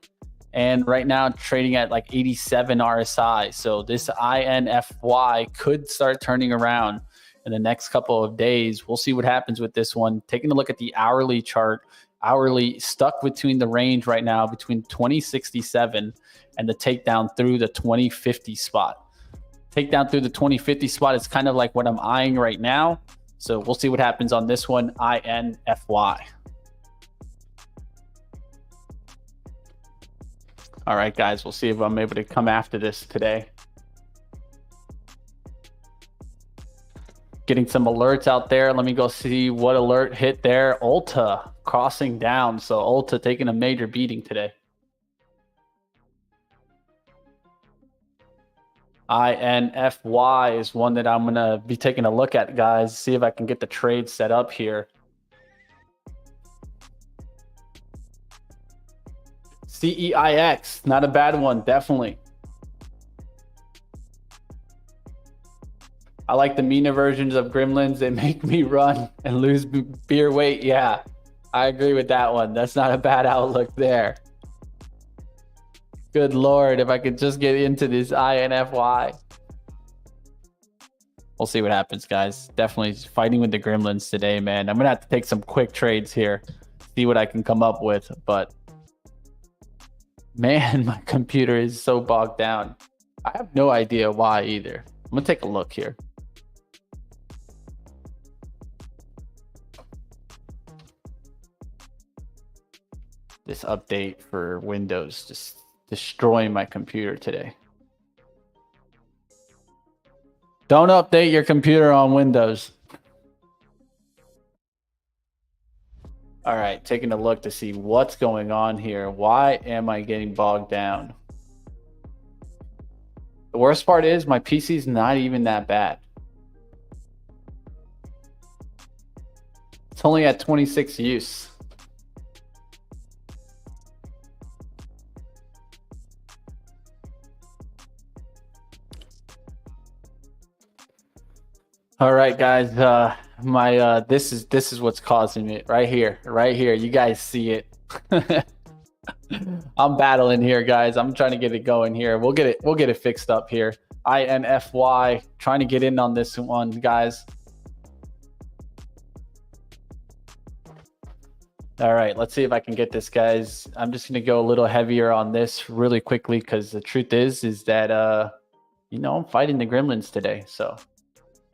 And right now trading at like 87 RSI. So this INFY could start turning around in the next couple of days. We'll see what happens with this one. Taking a look at the hourly chart, hourly stuck between the range right now between 2067 and the takedown through the 2050 spot. Takedown through the 2050 spot is kind of like what I'm eyeing right now. So we'll see what happens on this one, INFY. All right, guys, we'll see if I'm able to come after this today. Getting some alerts out there. Let me go see what alert hit there. Ulta crossing down. So Ulta taking a major beating today. INFY is one that I'm going to be taking a look at, guys. See if I can get the trade set up here. CEIX, not a bad one, definitely. I like the meaner versions of Gremlins. They make me run and lose beer weight. Yeah, I agree with that one. That's not a bad outlook there. Good Lord, if I could just get into this INFY. We'll see what happens, guys. Definitely fighting with the Gremlins today, man. I'm going to have to take some quick trades here, see what I can come up with. But man, my computer is so bogged down. I have no idea why either. I'm going to take a look here. This update for Windows just destroying my computer today. Don't update your computer on Windows. All right, taking a look to see what's going on here. Why am I getting bogged down? The worst part is my PC is not even that bad. It's only at 26 use. All right, guys. This is what's causing it right here. You guys see it. I'm battling here, guys. I'm trying to get it going here. We'll get it fixed up here. INFY, trying to get in on this one, guys. All right, let's see if I can get this, guys. I'm just gonna go a little heavier on this really quickly because the truth is that I'm fighting the Gremlins today. So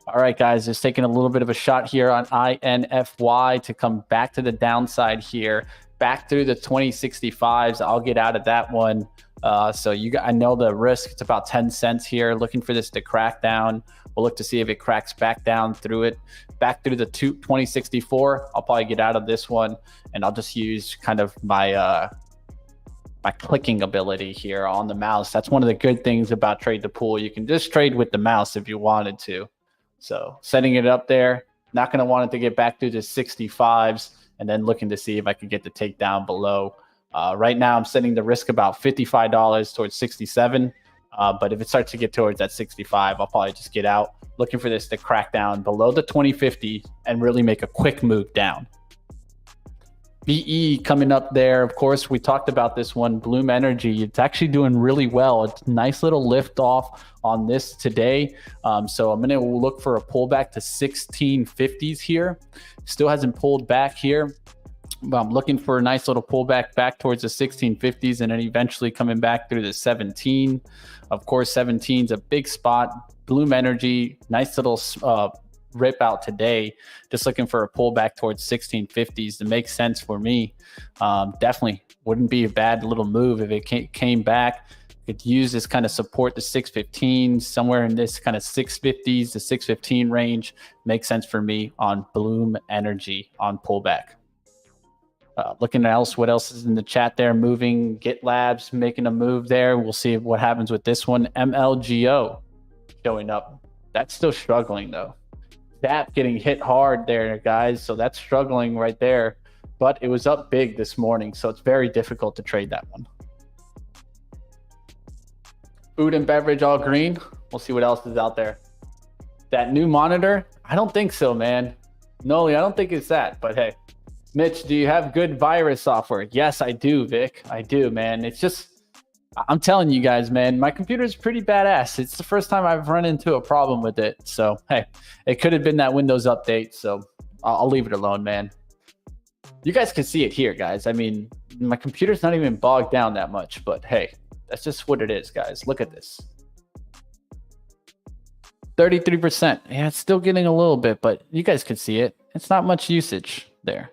all right, guys, just taking a little bit of a shot here on INFY to come back to the downside here, back through the 2065s. I'll get out of that one. I know the risk, it's about 10 cents here, looking for this to crack down. We'll look to see if it cracks back down through it, back through the 2064. I'll probably get out of this one, and I'll just use kind of my clicking ability here on the mouse. That's one of the good things about Trade the Pool. You can just trade with the mouse if you wanted to. So setting it up there, not going to want it to get back to the 65s, and then looking to see if I can get the takedown below. Right now, I'm setting the risk about $55 towards 67. But if it starts to get towards that 65, I'll probably just get out, looking for this to crack down below the 2050 and really make a quick move down. BE coming up there. Of course, we talked about this one, Bloom Energy. It's actually doing really well. It's a nice little lift off on this today. So I'm going to look for a pullback to 1650s here. Still hasn't pulled back here, but I'm looking for a nice little pullback back towards the 1650s and then eventually coming back through the 17. Of course, 17 is a big spot. Bloom Energy, nice little rip out today. Just looking for a pullback towards 1650s to make sense for me. Definitely wouldn't be a bad little move if it came back. Could use this kind of support the 615, somewhere in this kind of 650s to 615 range. Makes sense for me on Bloom Energy on pullback. Looking else, what else is in the chat there? Moving, GitLabs making a move there. We'll see what happens with this one. MLGO showing up. That's still struggling though. That getting hit hard there, guys. So that's struggling right there. But it was up big this morning, so it's very difficult to trade that one. Food and beverage all green. We'll see what else is out there. That new monitor? I don't think so, man. Noli, I don't think it's that. But hey, Mitch, do you have good virus software? Yes, I do, Vic. I do, man. It's just, I'm telling you guys, man, my computer is pretty badass. It's the first time I've run into a problem with it. So, hey, it could have been that Windows update. So I'll leave it alone, man. You guys can see it here, guys. I mean, my computer's not even bogged down that much, but hey, that's just what it is, guys. Look at this. 33%. Yeah, it's still getting a little bit, but you guys can see it. It's not much usage there.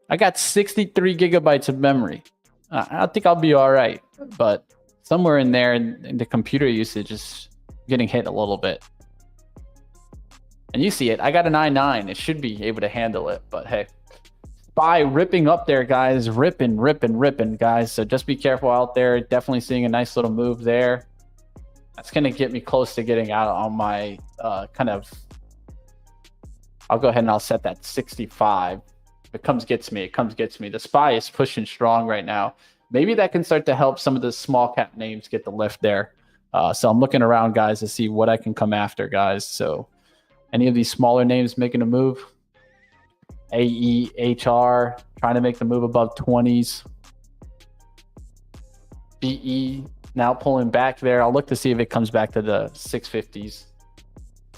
I got 63 gigabytes of memory. I think I'll be all right, but somewhere in there, the computer usage is getting hit a little bit. And you see it. I got an i9. It should be able to handle it, but hey. SPY ripping up there, guys. Ripping, guys. So just be careful out there. Definitely seeing a nice little move there. That's going to get me close to getting out on my kind of... I'll go ahead and I'll set that 65. If it comes gets me, it comes gets me. The SPY is pushing strong right now. Maybe that can start to help some of the small cap names get the lift there. So I'm looking around, guys, to see what I can come after, guys. So any of these smaller names making a move? AEHR trying to make the move above 20s. BE now pulling back there. I'll look to see if it comes back to the 650s.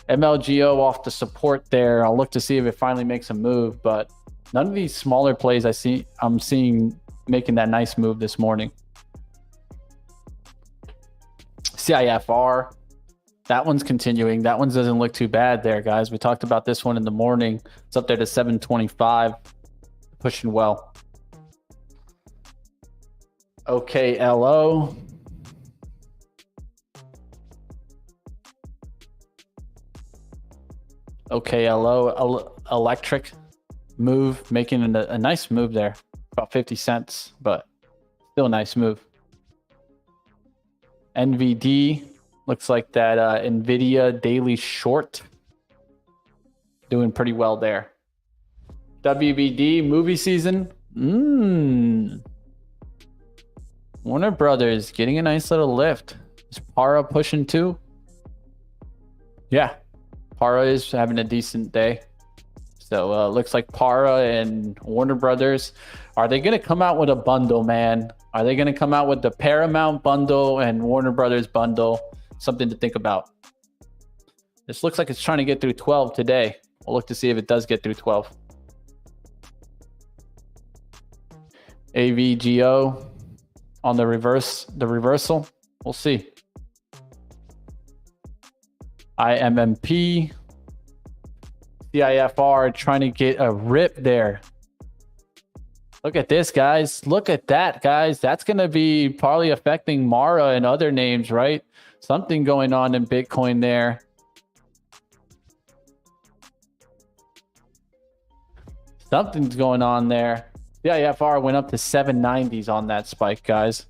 MLGO off the support there. I'll look to see if it finally makes a move, but none of these smaller plays I'm seeing making that nice move this morning. CIFR. That one's continuing. That one doesn't look too bad there, guys. We talked about this one in the morning. It's up there to 725. Pushing well. OKLO. OKLO electric move, making a nice move there. About 50 cents, but still a nice move. NVD. Looks like that NVIDIA daily short doing pretty well there. WBD movie season. Warner Brothers getting a nice little lift. Is Para pushing too? Yeah, Para is having a decent day. So looks like Para and Warner Brothers. Are they going to come out with a bundle, man? Are they going to come out with the Paramount bundle and Warner Brothers bundle? Something to think about. This looks like it's trying to get through 12 today. We'll look to see if it does get through 12. AVGO on the reversal. We'll see. IMMP. CIFR trying to get a rip there. Look at this, guys. Look at that, guys. That's going to be probably affecting Mara and other names, right? Something going on in Bitcoin there. Something's going on there. CIFR went up to 790s on that spike, guys.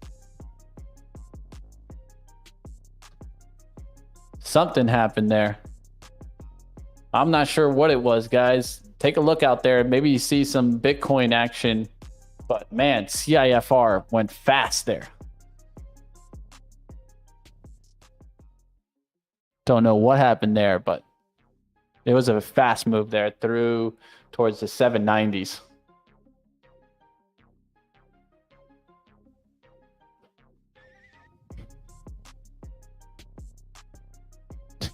Something happened there. I'm not sure what it was, guys. Take a look out there. Maybe you see some Bitcoin action. But man, CIFR went fast there. Don't know what happened there, but it was a fast move there through towards the 790s.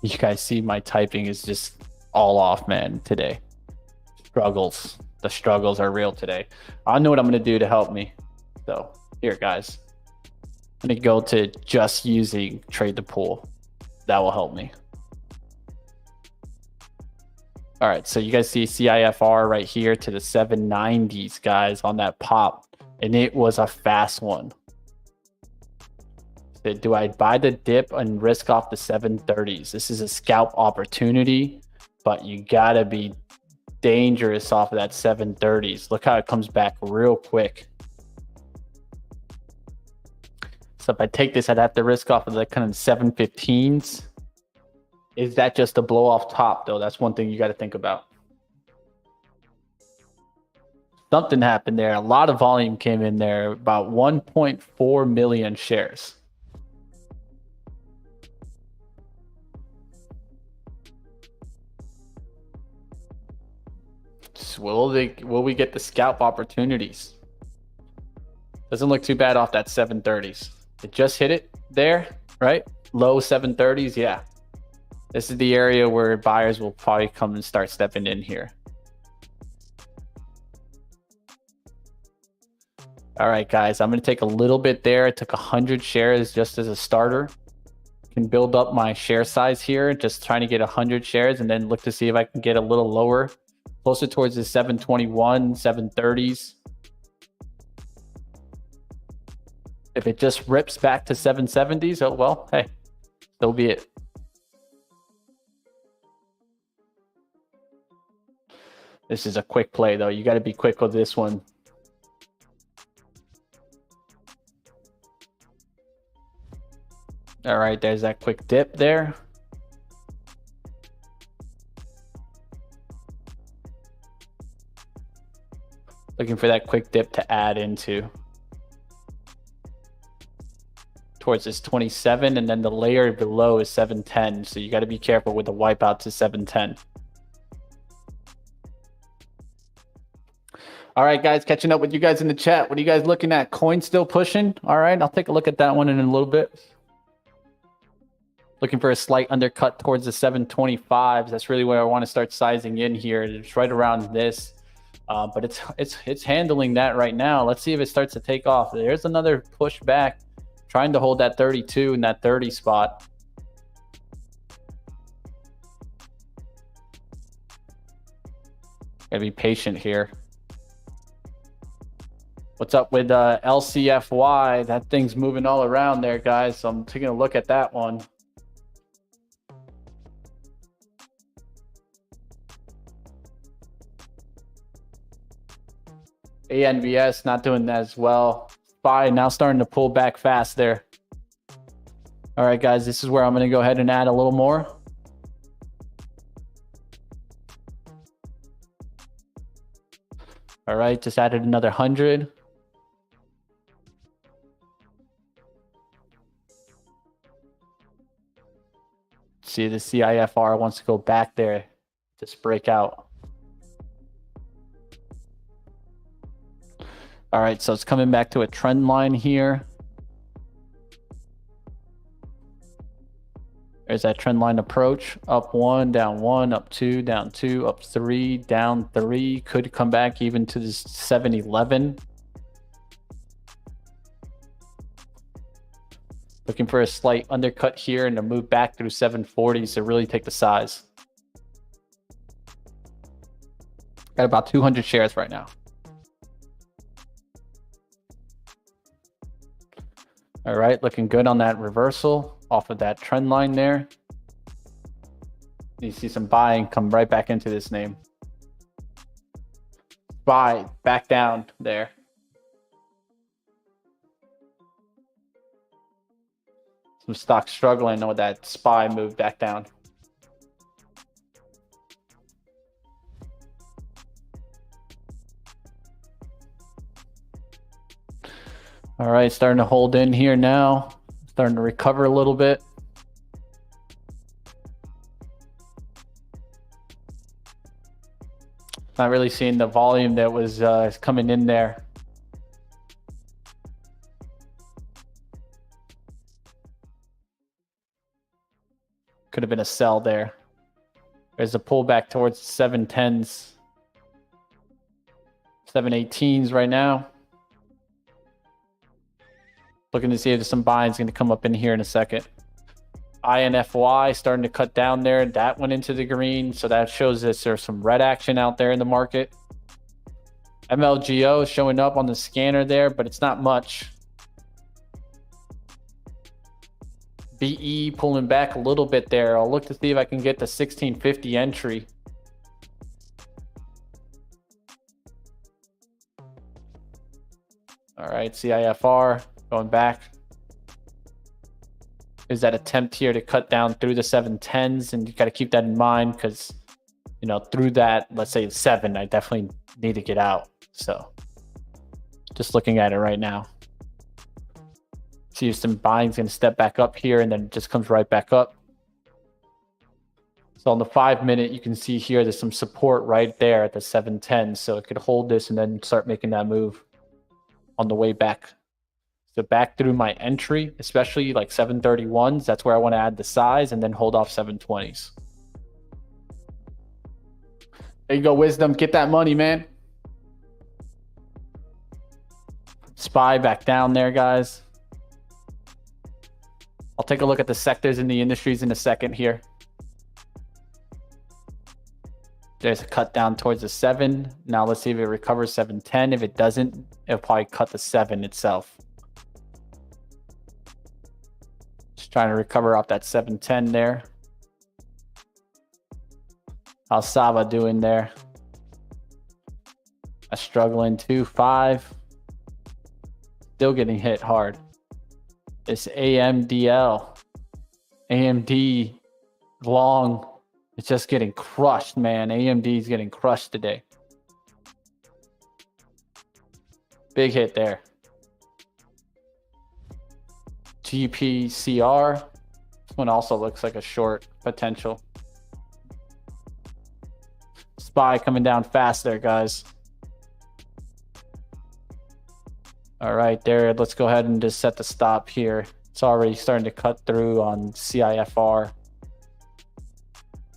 You guys see my typing is just all off, man, today. Struggles. The struggles are real today. I know what I'm going to do to help me. So here, guys. I'm going to go to just using trade the pool. That will help me. All right. So you guys see CIFR right here to the 790s, guys, on that pop. And it was a fast one. So do I buy the dip and risk off the 730s? This is a scalp opportunity, but you got to be dangerous off of that 730s. Look how it comes back real quick. So if I take this, I'd have to risk off of the kind of 715s. Is that just a blow off top, though? That's one thing you got to think about. Something happened there. A lot of volume came in there, about 1.4 million shares. So will we get the scalp opportunities? Doesn't look too bad off that 730s. It just hit it there, right? Low 730s, yeah. This is the area where buyers will probably come and start stepping in here. All right, guys, I'm going to take a little bit there. I took 100 shares just as a starter. Can build up my share size here, just trying to get 100 shares and then look to see if I can get a little lower, closer towards the 721, 730s. If it just rips back to 770s, oh, well, hey, so be it. This is a quick play, though. You got to be quick with this one. All right, there's that quick dip there. Looking for that quick dip to add into towards this 27, and then the layer below is 710. So you got to be careful with the wipeout to 710. All right, guys, catching up with you guys in the chat. What are you guys looking at? Coin still pushing? All right, I'll take a look at that one in a little bit. Looking for a slight undercut towards the 725s. That's really where I want to start sizing in here. It's right around this, but it's handling that right now. Let's see if it starts to take off. There's another push back, trying to hold that 32 and that 30 spot. Gotta be patient here. What's up with LCFY? That thing's moving all around there, guys. So I'm taking a look at that one. ANVS not doing that as well. SPY now starting to pull back fast there. All right, guys, this is where I'm going to go ahead and add a little more. All right, just added another 100. See, the CIFR wants to go back there, just break out. All right, so it's coming back to a trend line here. There's that trend line approach. Up 1, down 1, up 2, down 2, up 3, down 3. Could come back even to this 711. Looking for a slight undercut here and to move back through 740s to really take the size. Got about 200 shares right now. All right, looking good on that reversal off of that trend line there. You see some buying come right back into this name. Buy back down there. Some stocks struggling with that SPY move back down. All right, starting to hold in here now. Starting to recover a little bit. Not really seeing the volume that was coming in there. Could have been a sell there. There's a pullback towards 710s, 718s right now. Looking to see if some buying is going to come up in here in a second. INFY starting to cut down there. That went into the green. So that shows us there's some red action out there in the market. MLGO is showing up on the scanner there, but it's not much. BE pulling back a little bit there. I'll look to see if I can get the 1650 entry. All right, CIFR going back. is that attempt here to cut down through the 710s, and you got to keep that in mind because, you know, through that, let's say 7, I definitely need to get out. So just looking at it right now. See if some buying's going to step back up here and then it just comes right back up. So on the 5-minute, you can see here there's some support right there at the 710. So it could hold this and then start making that move on the way back. So back through my entry, especially like 731s, that's where I want to add the size and then hold off 720s. There you go, Wisdom. Get that money, man. SPY back down there, guys. I'll take a look at the sectors and the industries in a second here. There's a cut down towards the 7. Now let's see if it recovers 710. If it doesn't, it'll probably cut the 7 itself. Just trying to recover off that 710 there. How's Saba doing there? A struggling 2.5. Still getting hit hard. It's AMDL. AMD long. It's just getting crushed, man. AMD is getting crushed today. Big hit there. GPCR. This one also looks like a short potential. SPY coming down fast there, guys. All right, there. Let's go ahead and just set the stop here. It's already starting to cut through on CIFR.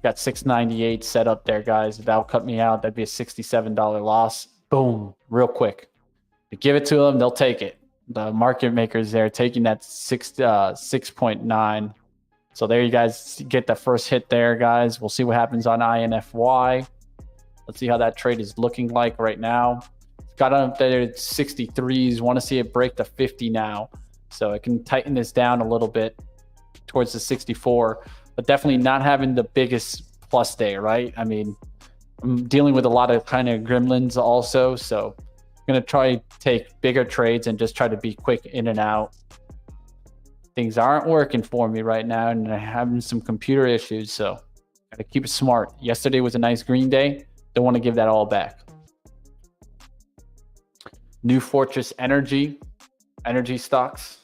Got 698 set up there, guys. If that'll cut me out, that'd be a $67 loss. Boom, real quick. To give it to them, they'll take it. The market makers there taking that 6.9. So there you guys get the first hit there, guys. We'll see what happens on INFY. Let's see how that trade is looking like right now. It's got up there at 63s. Want to see it break the 50 now. So it can tighten this down a little bit towards the 64. But definitely not having the biggest plus day, right? I mean, I'm dealing with a lot of kind of gremlins also. So I'm going to try take bigger trades and just try to be quick in and out. Things aren't working for me right now, and I'm having some computer issues. So got to keep it smart. Yesterday was a nice green day. Don't want to give that all back. New Fortress Energy stocks.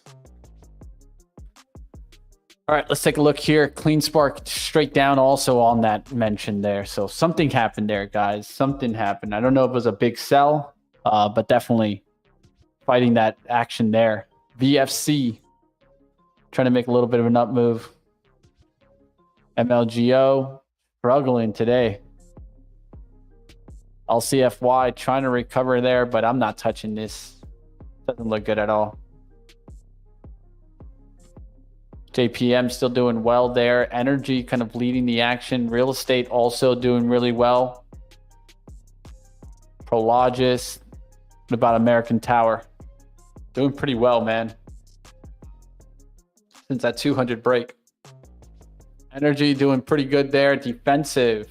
All right, let's take a look here. CleanSpark straight down also on that mention there. So something happened there, guys. Something happened. I don't know if it was a big sell, but definitely fighting that action there. VFC trying to make a little bit of an up move. MLGO struggling today. LCFY trying to recover there, but I'm not touching this. Doesn't look good at all. JPM still doing well there. Energy kind of leading the action. Real estate also doing really well. Prologis. What about American Tower? Doing pretty well, man. Since that 200 break. Energy doing pretty good there. Defensive.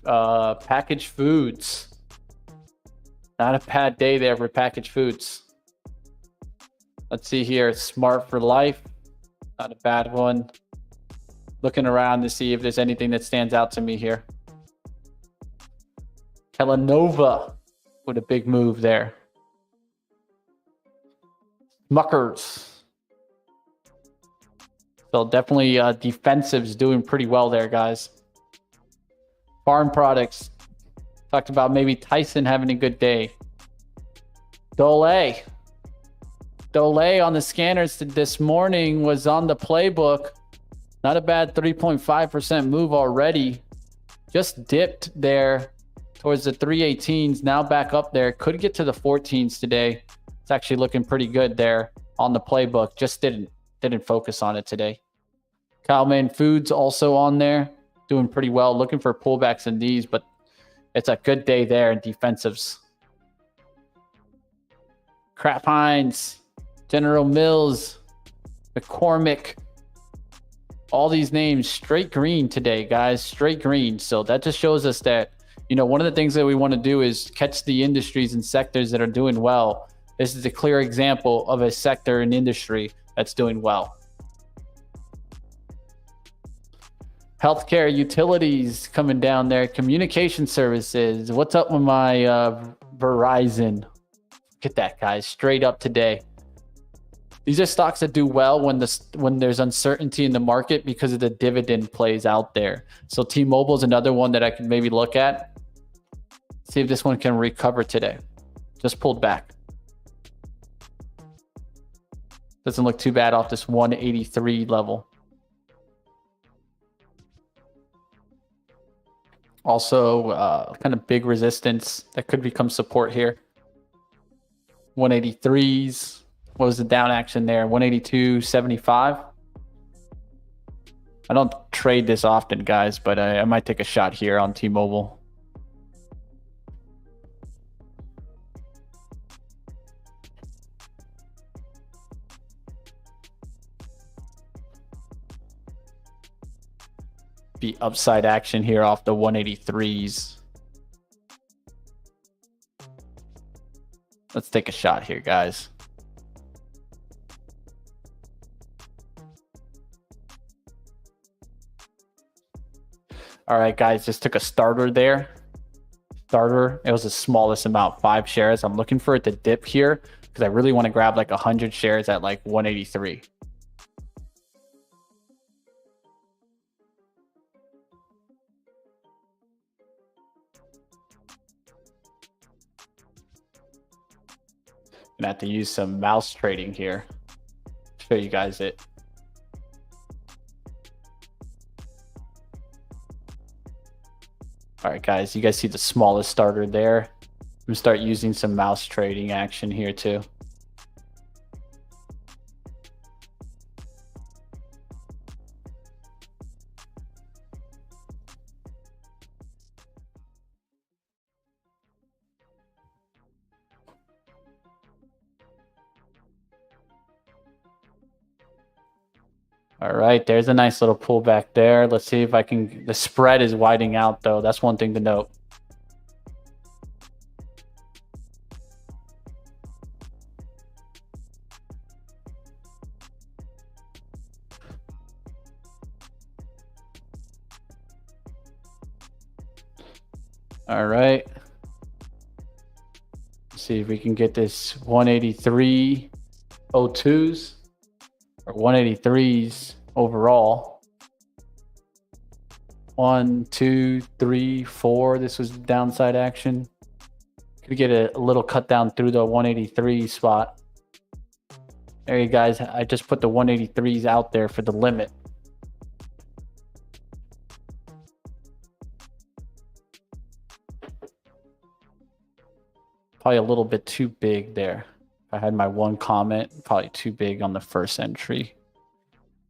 Packaged foods. Not a bad day there for packaged foods. Let's see here. Smart for Life. Not a bad one. Looking around to see if there's anything that stands out to me here. Kellanova with a big move there. Smuckers. So definitely defensives doing pretty well there, guys. Farm products. Talked about maybe Tyson having a good day. Dole on the scanners this morning was on the playbook. Not a bad 3.5% move already. Just dipped there towards the 318s. Now back up there. Could get to the 14s today. It's actually looking pretty good there on the playbook. Just didn't focus on it today. Calman Foods also on there. Doing pretty well. Looking for pullbacks in these, but it's a good day there in defensives. Kraft Heinz. General Mills, McCormick, all these names straight green today, guys, straight green. So that just shows us that, you know, one of the things that we want to do is catch the industries and sectors that are doing well. This is a clear example of a sector and industry that's doing well. Healthcare, utilities coming down there. Communication services. What's up with my Verizon? Look at that, guys. Straight up today. These are stocks that do well when there's uncertainty in the market because of the dividend plays out there. So T-Mobile is another one that I can maybe look at. See if this one can recover today. Just pulled back. Doesn't look too bad off this 183 level. Also, kind of big resistance that could become support here. 183s. What was the down action there? 182.75. I don't trade this often, guys, but I might take a shot here on T-Mobile. Be upside action here off the 183s. Let's take a shot here, guys. All right, guys, just took a starter there. Starter, it was the smallest amount, 5 shares. I'm looking for it to dip here because I really want to grab like 100 shares at like 183. Gonna have to use some mouse trading here. Show you guys it. All right, guys, you guys see the smallest starter there. I'm gonna start using some mouse trading action here too. All right, there's a nice little pullback there. Let's see if I can, the spread is widening out though. That's one thing to note. All right. Let's see if we can get this 183.02s. Or 183s overall. 1, 2, 3, 4. This was downside action. Could get a little cut down through the 183 spot. There you guys. I just put the 183s out there for the limit. Probably a little bit too big there. I had my one comment, probably too big on the first entry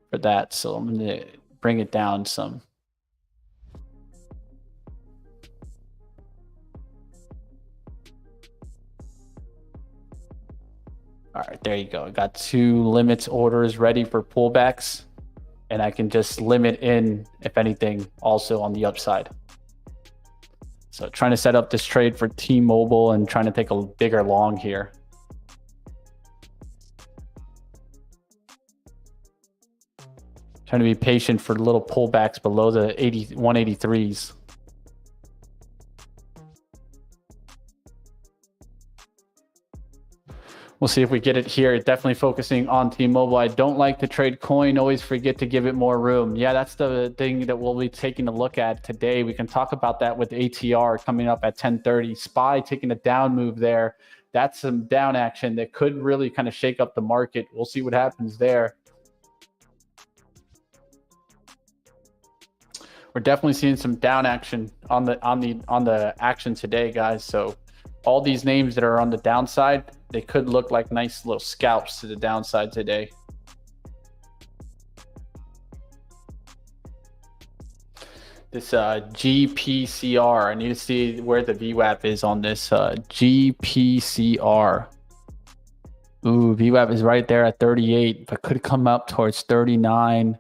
for that. So I'm going to bring it down some. All right, there you go. I got 2 limits orders ready for pullbacks, and I can just limit in, if anything, also on the upside. So trying to set up this trade for T-Mobile and trying to take a bigger long here. Trying to be patient for little pullbacks below the 183s. We'll see if we get it here. Definitely focusing on T-Mobile. I don't like to trade coin. Always forget to give it more room. Yeah, that's the thing that we'll be taking a look at today. We can talk about that with ATR coming up at 10:30. SPY taking a down move there. That's some down action that could really kind of shake up the market. We'll see what happens there. We're definitely seeing some down action on the action today, guys. So all these names that are on the downside, they could look like nice little scalps to the downside today. This GPCR, I need to see where the VWAP is on this GPCR. Ooh, VWAP is right there at 38, but could come up towards 39.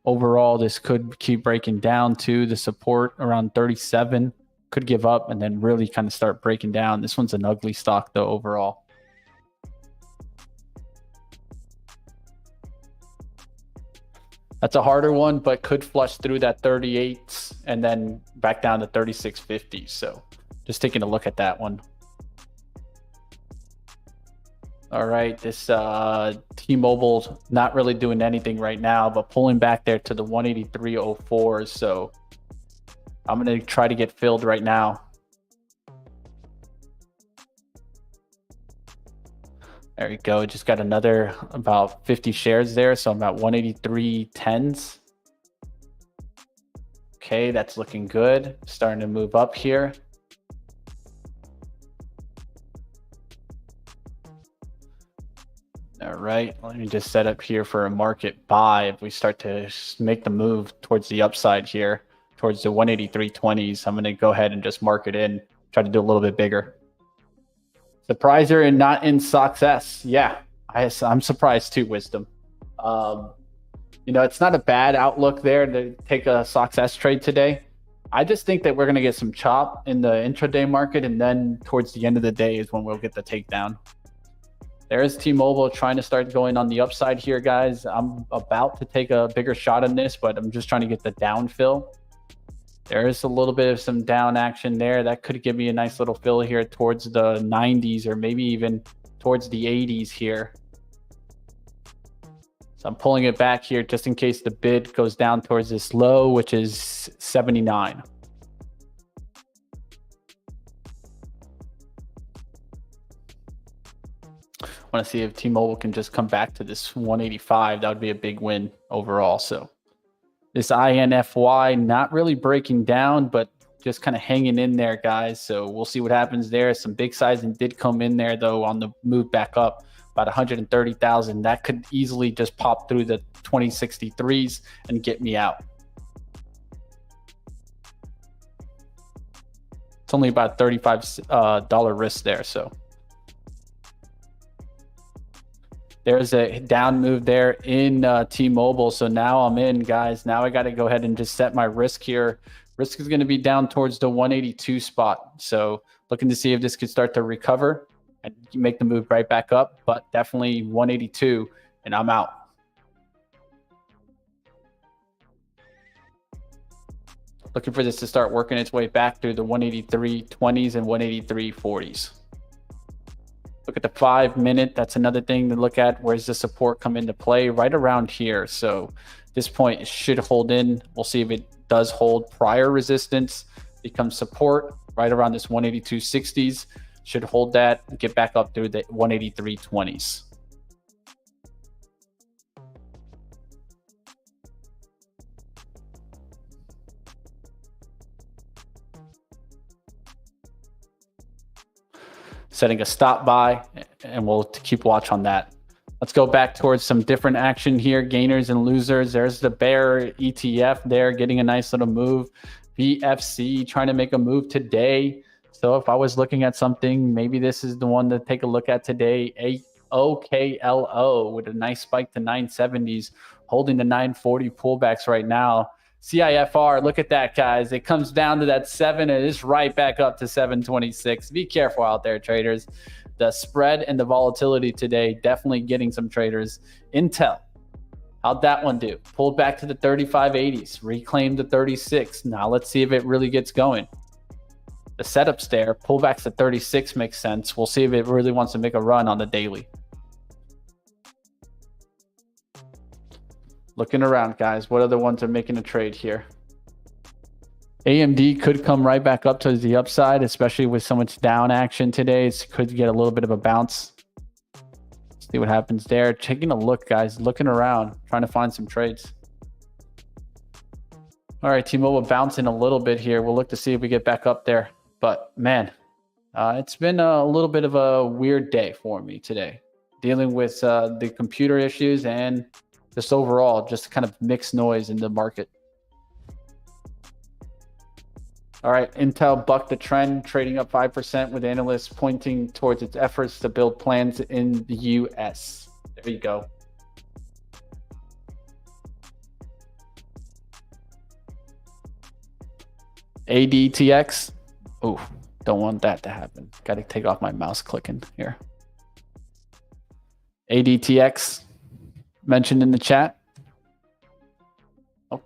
Overall, this could keep breaking down to the support around 37. Could give up and then really kind of start breaking down. This one's an ugly stock though overall. That's a harder one, but could flush through that 38s and then back down to 36.50. So just taking a look at that one. All right, this T-Mobile not really doing anything right now, but pulling back there to the 183.04. So I'm going to try to get filled right now. There we go. Just got another about 50 shares there. So I'm at 183.10s. Okay, that's looking good. Starting to move up here. All right, let me just set up here for a market buy. If we start to make the move towards the upside here, towards the 183.20s, I'm going to go ahead and just mark it in, try to do a little bit bigger. Surpriser and not in success. Yeah, I'm surprised too, Wisdom. You know, it's not a bad outlook there to take a success trade today. I just think that we're going to get some chop in the intraday market, and then towards the end of the day is when we'll get the takedown. There's T-Mobile trying to start going on the upside here, guys. I'm about to take a bigger shot on this, but I'm just trying to get the down fill. There is a little bit of some down action there. That could give me a nice little fill here towards the 90s or maybe even towards the 80s here. So I'm pulling it back here just in case the bid goes down towards this low, which is 79. Want to see if T-Mobile can just come back to this 185. That would be a big win overall. So this INFY not really breaking down, but just kind of hanging in there, guys. So we'll see what happens there. Some big sizing did come in there though on the move back up, about 130,000. That could easily just pop through the 2063s and get me out. It's only about $35 risk there. So there's a down move there in T-Mobile. So now I'm in, guys. Now I got to go ahead and just set my risk here. Risk is going to be down towards the 182 spot. So looking to see if this could start to recover and make the move right back up, but definitely 182 and I'm out. Looking for this to start working its way back through the 183.20s and 183.40s. Look at the 5 minute. That's another thing to look at. Where's the support come into play? Right around here. So this point it should hold in. We'll see if it does hold. Prior resistance becomes support right around this 182.60s. Should hold that and get back up through the 183.20s. Setting a stop buy, and we'll keep watch on that. Let's go back towards some different action here. Gainers and losers. There's the bear ETF there getting a nice little move. VFC trying to make a move today. So if I was looking at something, maybe this is the one to take a look at today. OKLO with a nice spike to 970s, holding the 940 pullbacks right now. CIFR, look at that, guys. It comes down to that 7 and it's right back up to 726. Be careful out there, traders. The spread and the volatility today definitely getting some traders. Intel, how'd that one do? Pulled back to the 3580s, reclaimed the 36. Now let's see if it really gets going. The setups there, pullbacks to 36 makes sense. We'll see if it really wants to make a run on the daily. Looking around, guys. What other ones are making a trade here? AMD could come right back up to the upside, especially with so much down action today. It could get a little bit of a bounce. See what happens there. Taking a look, guys. Looking around, trying to find some trades. All right, T-Mobile bouncing a little bit here. We'll look to see if we get back up there. But, man, it's been a little bit of a weird day for me today. Dealing with the computer issues and just overall, just kind of mixed noise in the market. All right, Intel bucked the trend, trading up 5% with analysts pointing towards its efforts to build plans in the US. There you go. ADTX. Oh, don't want that to happen. Got to take off my mouse clicking here. ADTX. Mentioned in the chat.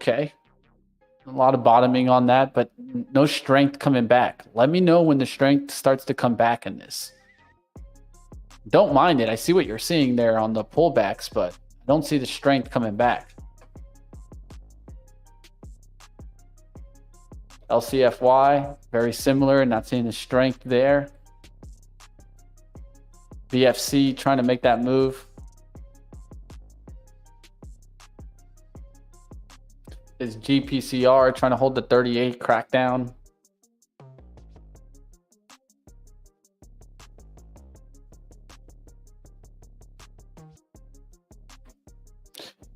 Okay. A lot of bottoming on that, but no strength coming back. Let me know when the strength starts to come back in this. Don't mind it. I see what you're seeing there on the pullbacks, but I don't see the strength coming back. LCFY, very similar, not seeing the strength there. VFC trying to make that move. Is GPCR trying to hold the 38 crackdown.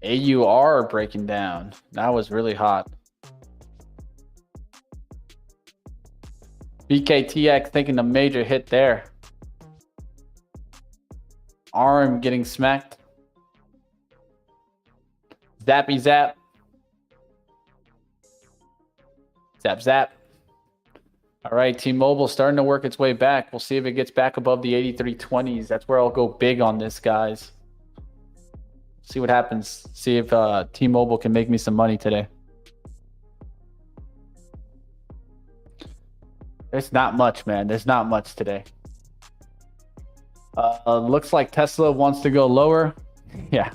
AUR breaking down. That was really hot. BKTX taking a major hit there. ARM getting smacked. Zappy zap. Zap zap. All right, T-Mobile starting to work its way back. We'll see if it gets back above the 8320s. That's where I'll go big on this, guys. See what happens. See if T-Mobile can make me some money today. There's not much, man. There's not much today. Looks like Tesla wants to go lower. Yeah.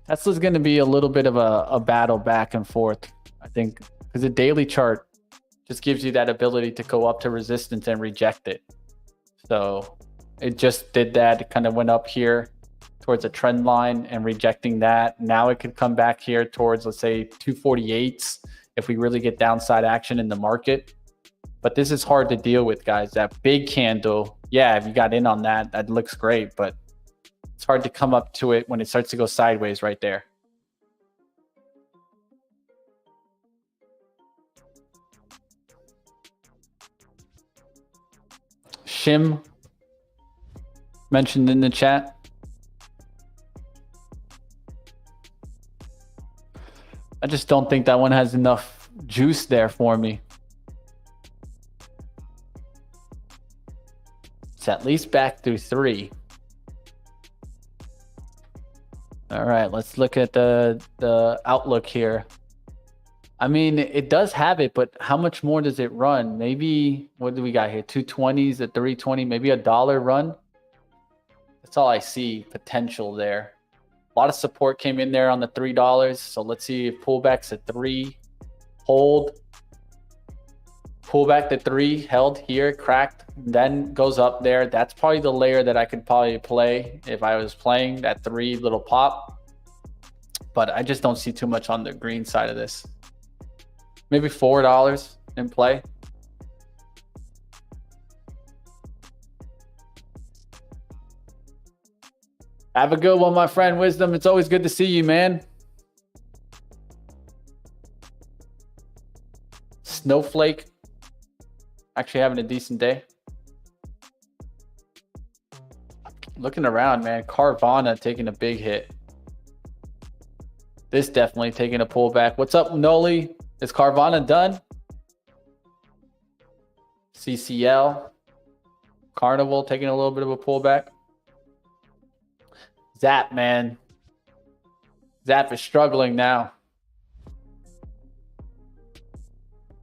Tesla's going to be a little bit of a battle back and forth, I think, because the daily chart just gives you that ability to go up to resistance and reject it. So it just did that. It kind of went up here towards a trend line and rejecting that. Now it could come back here towards, let's say, 248s if we really get downside action in the market. But this is hard to deal with, guys. That big candle, yeah, if you got in on that, that looks great. But it's hard to come up to it when it starts to go sideways right there. Shim mentioned in the chat. I just don't think that one has enough juice there for me. It's at least back through 3. All right, let's look at the outlook here. I mean, it does have it, but how much more does it run? Maybe, what do we got here? 220s, a 320, maybe $1 run. That's all I see potential there. A lot of support came in there on the $3. So let's see if pullbacks at 3, hold, pullback to 3, held here, cracked, then goes up there. That's probably the layer that I could probably play if I was playing that 3 little pop. But I just don't see too much on the green side of this. Maybe $4 in play. Have a good one, my friend Wisdom. It's always good to see you, man. Snowflake. Actually having a decent day. Looking around, man. Carvana taking a big hit. This definitely taking a pullback. What's up, Noli? Is Carvana done? CCL. Carnival taking a little bit of a pullback. Zap, man. Zap is struggling now.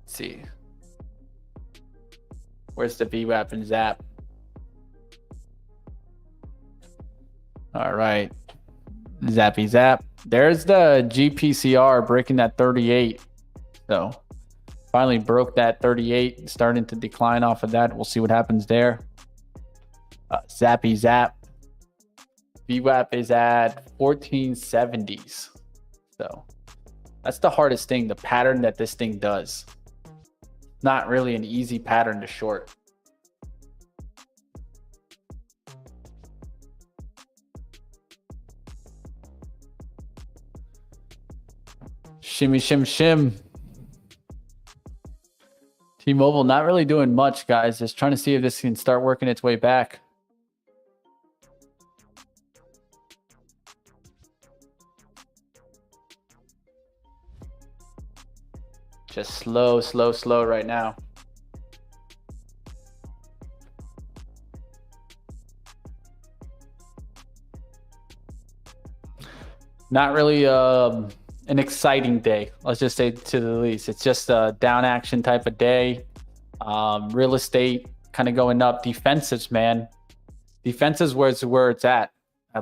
Let's see. Where's the VWAP and Zap? All right. Zappy zap. There's the GPCR breaking that 38. So finally broke that 38, starting to decline off of that. We'll see what happens there. Zappy zap. VWAP is at 1470s. So that's the hardest thing, the pattern that this thing does. Not really an easy pattern to short. Shimmy, shim, shim. T-Mobile not really doing much, guys. Just trying to see if this can start working its way back. Just slow, slow, slow right now. Not really an exciting day. Let's just say to the least. It's just a down action type of day. Real estate kind of going up. Defensives, man. Defensives where it's at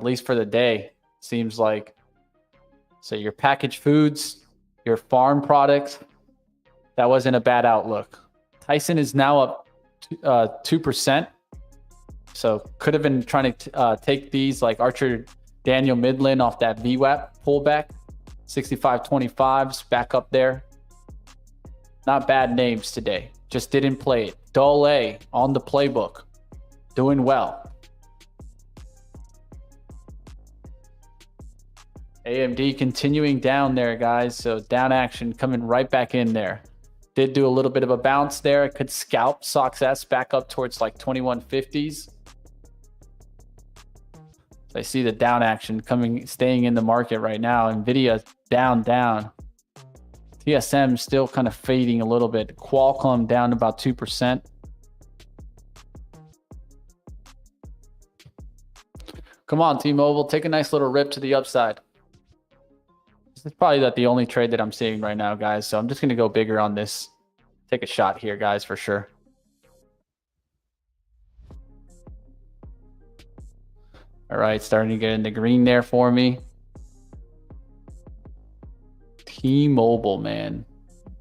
least for the day. Seems like. So your packaged foods, your farm products, that wasn't a bad outlook. Tyson is now up 2%. So could have been trying to take these like Archer Daniel Midland off that VWAP pullback. 65.25s back up there. Not bad names today. Just didn't play it. Dull A on the playbook. Doing well. AMD continuing down there, guys. So down action coming right back in there. Did do a little bit of a bounce there. It could scalp SOX S back up towards like 2150s. So I see the down action staying in the market right now. Nvidia down. TSM still kind of fading a little bit. Qualcomm down about 2%. Come on, T-Mobile, take a nice little rip to the upside. It's probably the only trade that I'm seeing right now, guys. So I'm just going to go bigger on this. Take a shot here, guys, for sure. All right, starting to get in the green there for me. T-Mobile, man.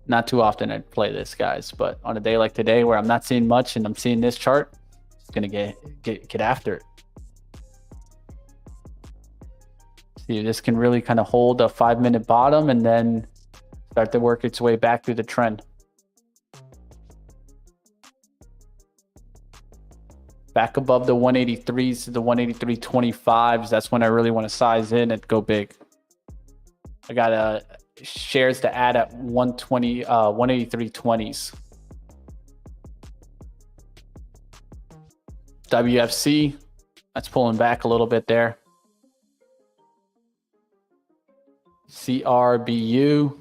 Not too often I play this, guys, but on a day like today where I'm not seeing much and I'm seeing this chart, it's going to get after it. See if this can really kind of hold a 5-minute bottom and then start to work its way back through the trend. Back above the 183s to the 183.25s. That's when I really want to size in and go big. I got shares to add at 183.20s. WFC, that's pulling back a little bit there. CRBU,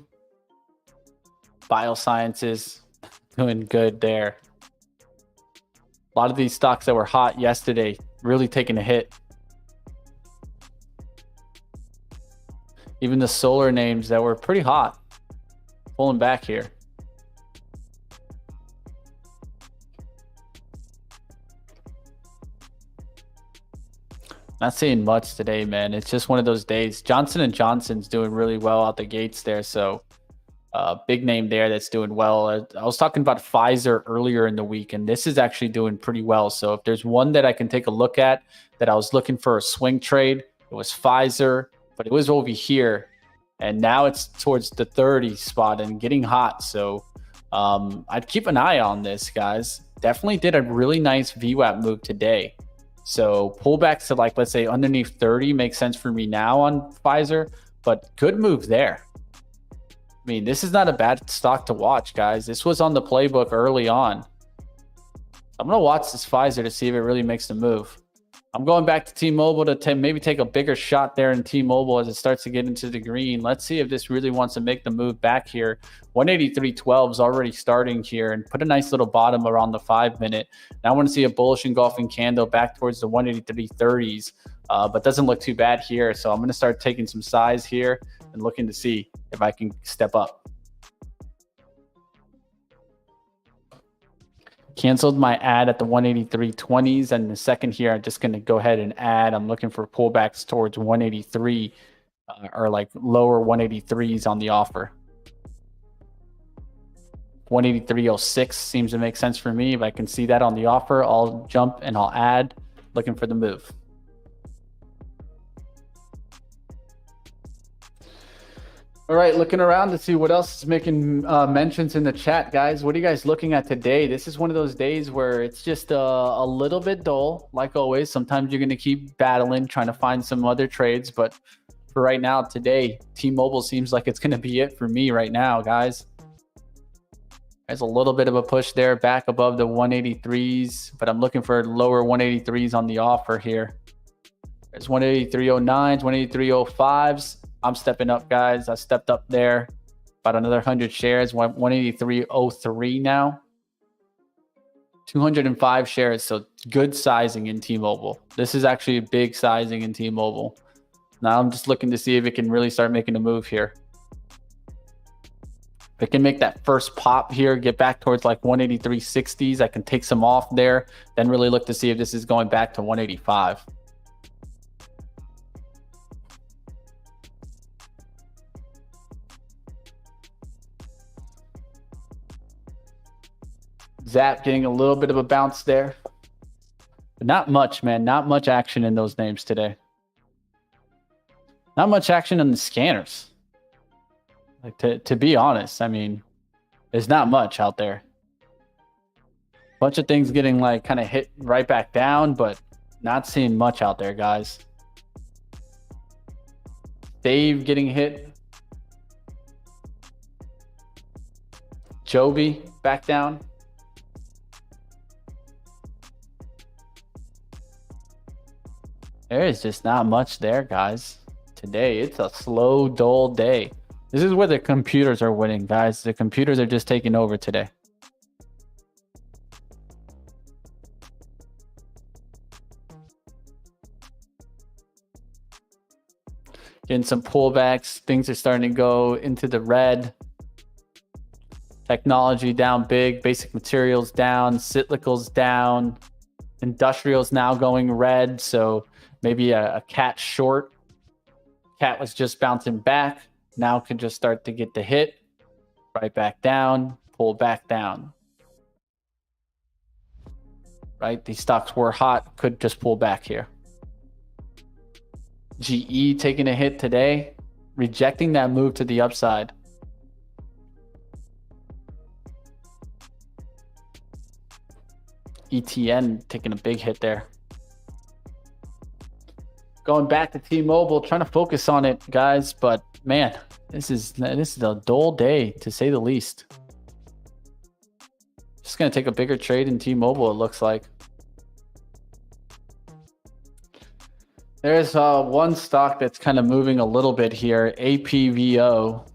Biosciences, doing good there. A lot of these stocks that were hot yesterday really taking a hit. Even the solar names that were pretty hot, pulling back here. Not seeing much today, man. It's just one of those days. Johnson & Johnson's doing really well out the gates there. So big name there that's doing well. I was talking about Pfizer earlier in the week, and this is actually doing pretty well. So if there's one that I can take a look at that I was looking for a swing trade, it was Pfizer, but it was over here. And now it's towards the 30 spot and getting hot. So I'd keep an eye on this, guys. Definitely did a really nice VWAP move today. So pullbacks to like, let's say underneath 30 makes sense for me now on Pfizer, but good move there. I mean, this is not a bad stock to watch, guys. This was on the playbook early on. I'm going to watch this Pfizer to see if it really makes the move. I'm going back to T-Mobile to maybe take a bigger shot there in T-Mobile as it starts to get into the green. Let's see if this really wants to make the move back here. 183.12 is already starting here and put a nice little bottom around the 5-minute. Now I want to see a bullish engulfing candle back towards the 183.30s, but doesn't look too bad here. So I'm going to start taking some size here and looking to see if I can step up. Canceled my ad at the 183.20s, and the second here, I'm just going to go ahead and add. I'm looking for pullbacks towards 183 or like lower 183s on the offer. 183.06 seems to make sense for me. If I can see that on the offer, I'll jump and I'll add, looking for the move. All right, looking around to see what else is making mentions in the chat, guys. What are you guys looking at today? This is one of those days where it's just a little bit dull, like always. Sometimes you're going to keep battling, trying to find some other trades. But for right now, today, T-Mobile seems like it's going to be it for me right now, guys. There's a little bit of a push there back above the 183s, but I'm looking for lower 183s on the offer here. There's 183.09s, 183.05s. I'm stepping up, guys. I stepped up there about another 100 shares, 183.03 now. 205 shares, so good sizing in T-Mobile. This is actually a big sizing in T-Mobile. Now I'm just looking to see if it can really start making a move here. If it can make that first pop here, get back towards like 183.60s, I can take some off there, then really look to see if this is going back to 185. Zap getting a little bit of a bounce there. But not much, man. Not much action in those names today. Not much action in the scanners. Like to be honest, I mean, there's not much out there. Bunch of things getting like kind of hit right back down, but not seeing much out there, guys. Dave getting hit. Joby back down. There is just not much there, guys. Today, it's a slow, dull day. This is where the computers are winning, guys. The computers are just taking over today. Getting some pullbacks. Things are starting to go into the red. Technology down big. Basic materials down. Cyclicals down. Industrials now going red. So maybe a cat short. Cat was just bouncing back. Now can just start to get the hit. Right back down. Pull back down. Right? These stocks were hot. Could just pull back here. GE taking a hit today. Rejecting that move to the upside. ETN taking a big hit there. Going back to T-Mobile, trying to focus on it, guys, but man, this is a dull day to say the least. Just gonna take a bigger trade in T-Mobile, it looks like. There's one stock that's kind of moving a little bit here, APVO.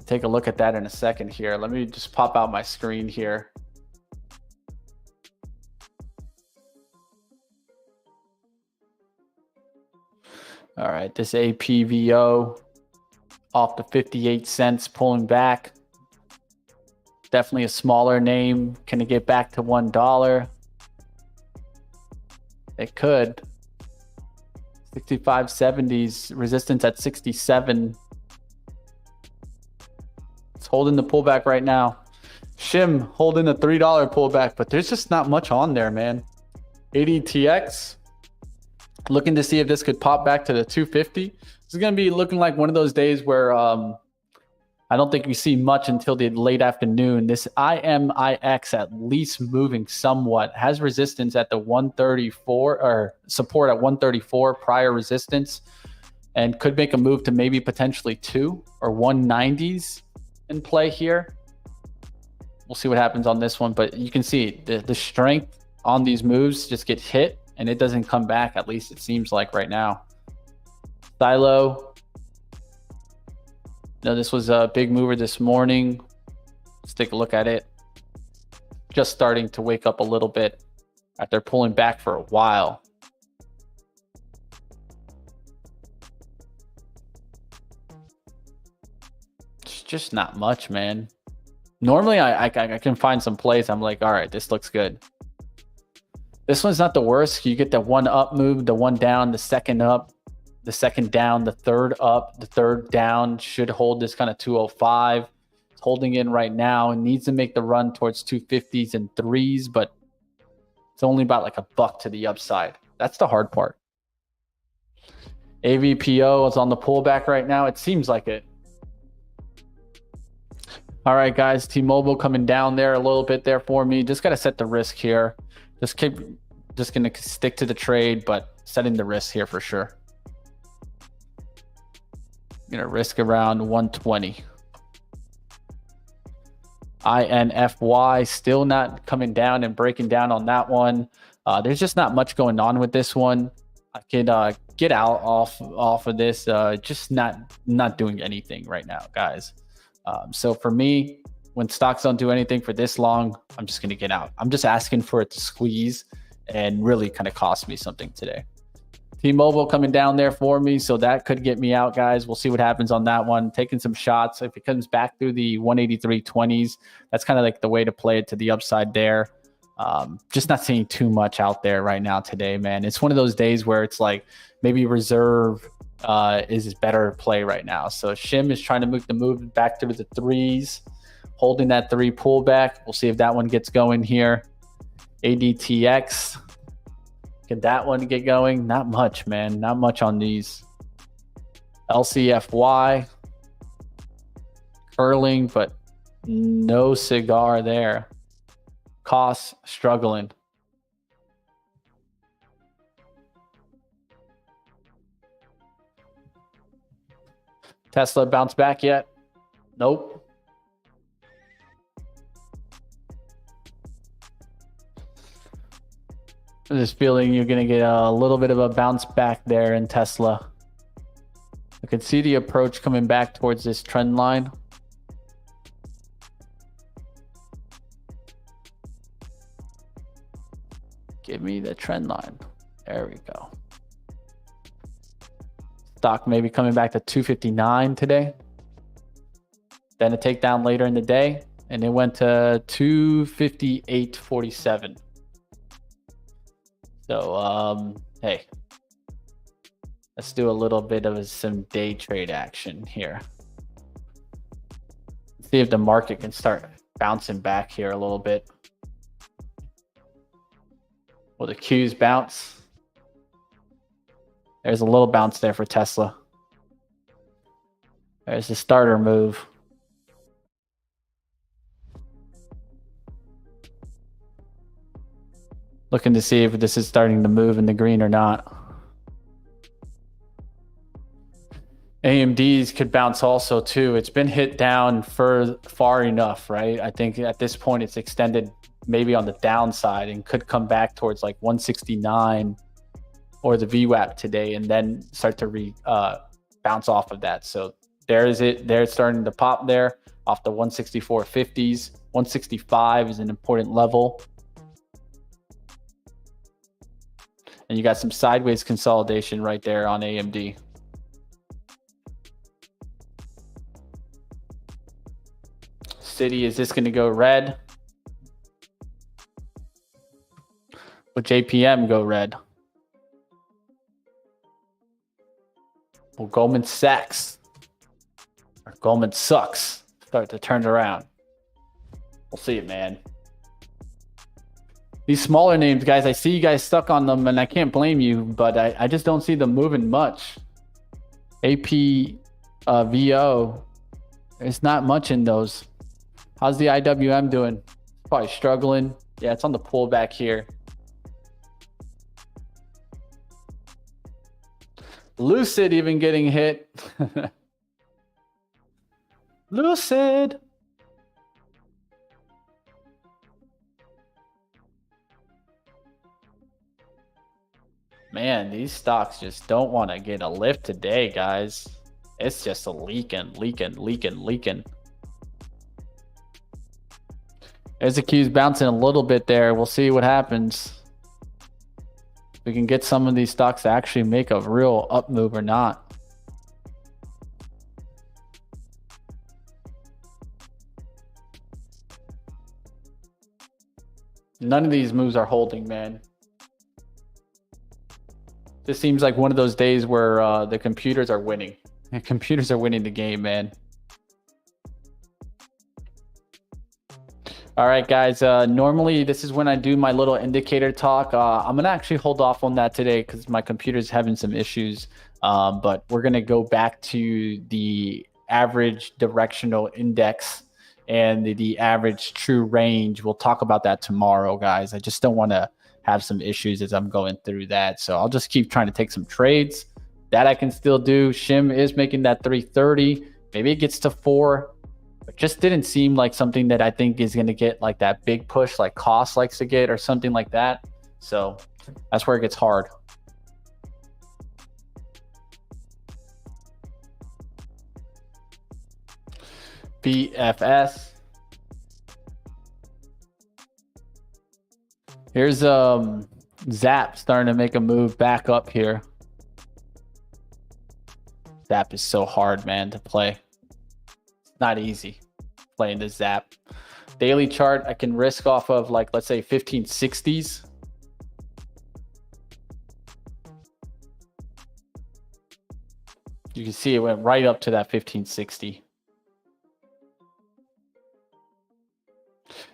Take a look at that in a second here. Let me just pop out my screen here. All right, this APVO off the 58 cents, pulling back. Definitely a smaller name. Can it get back to $1? It could. 65.70s, resistance at 67. It's holding the pullback right now. Shim holding the $3 pullback, but there's just not much on there, man. ADTX. Looking to see if this could pop back to the 250. This is going to be looking like one of those days where I don't think we see much until the late afternoon. This IMIX at least moving somewhat. Has resistance at the 134 or support at 134 prior resistance, and could make a move to maybe potentially 2 or 190s in play here. We'll see what happens on this one, but you can see the strength on these moves just gets hit. And it doesn't come back, at least it seems like right now. Silo. No, this was a big mover this morning. Let's take a look at it. Just starting to wake up a little bit after pulling back for a while. It's just not much, man. Normally, I can find some plays. I'm like, all right, this looks good. This one's not the worst. You get the one up move, the one down, the second up, the second down, the third up, the third down. Should hold this kind of 205. It's holding in right now. It needs to make the run towards 250s and 3s, but it's only about like $1 to the upside. That's the hard part. AVPO is on the pullback right now. It seems like it. All right, guys. T-Mobile coming down there a little bit there for me. Just got to set the risk here. Just gonna stick to the trade, but setting the risk here for sure. Gonna risk around 120. INFY still not coming down and breaking down on that one. There's just not much going on with this one. I could get out off of this. Just not doing anything right now, guys. So for me, when stocks don't do anything for this long, I'm just going to get out. I'm just asking for it to squeeze and really kind of cost me something today. T-Mobile coming down there for me, so that could get me out, guys. We'll see what happens on that one. Taking some shots. If it comes back through the 183.20s, that's kind of like the way to play it to the upside there. Just not seeing too much out there right now today, man. It's one of those days where it's like maybe reserve is better play right now. So Shim is trying to make the move back to the threes, holding that 3 pullback. We'll see if that one gets going here. ADTX. Can that one get going? Not much, man. Not much on these. LCFY. Curling, but no cigar there. Costs struggling. Tesla bounce back yet? Nope. I'm just feeling you're going to get a little bit of a bounce back there in Tesla. I can see the approach coming back towards this trend line. Give me the trend line. There we go. Stock maybe coming back to 259 today. Then a takedown later in the day, and it went to 258.47. So, hey, let's do a little bit of some day trade action here. See if the market can start bouncing back here a little bit. Will the Qs bounce? There's a little bounce there for Tesla. There's the starter move. Looking to see if this is starting to move in the green or not. AMDs could bounce also too. It's been hit down far enough, right? I think at this point it's extended maybe on the downside and could come back towards like 169 or the VWAP today and then start to bounce off of that. So there's it. They're starting to pop there off the 164.50s. 165 is an important level. And you got some sideways consolidation right there on AMD. City, is this going to go red? Will JPM go red? Will Goldman Sachs or Goldman sucks start to turn around? We'll see it, man. These smaller names, guys, I see you guys stuck on them, and I can't blame you, but I just don't see them moving much. VO, there's not much in those. How's the IWM doing? Probably struggling. Yeah, it's on the pullback here. Lucid even getting hit. Lucid. Man, these stocks just don't want to get a lift today, guys. It's just a leaking. There's the Q's bouncing a little bit there. We'll see what happens. If we can get some of these stocks to actually make a real up move or not. None of these moves are holding, man. This seems like one of those days where the computers are winning. The computers are winning the game, man. All right, guys. Normally, this is when I do my little indicator talk. I'm going to actually hold off on that today because my computer's having some issues. But we're going to go back to the average directional index and the average true range. We'll talk about that tomorrow, guys. I just don't want to have some issues as I'm going through that. So I'll just keep trying to take some trades. That I can still do. Shim is making that 330. Maybe it gets to 4. It just didn't seem like something that I think is going to get like that big push like Cost likes to get or something like that. So that's where it gets hard. BFS. Here's Zap starting to make a move back up here. Zap is so hard, man, to play. It's not easy playing the Zap. Daily chart, I can risk off of, like, let's say 1560s. You can see it went right up to that 1560.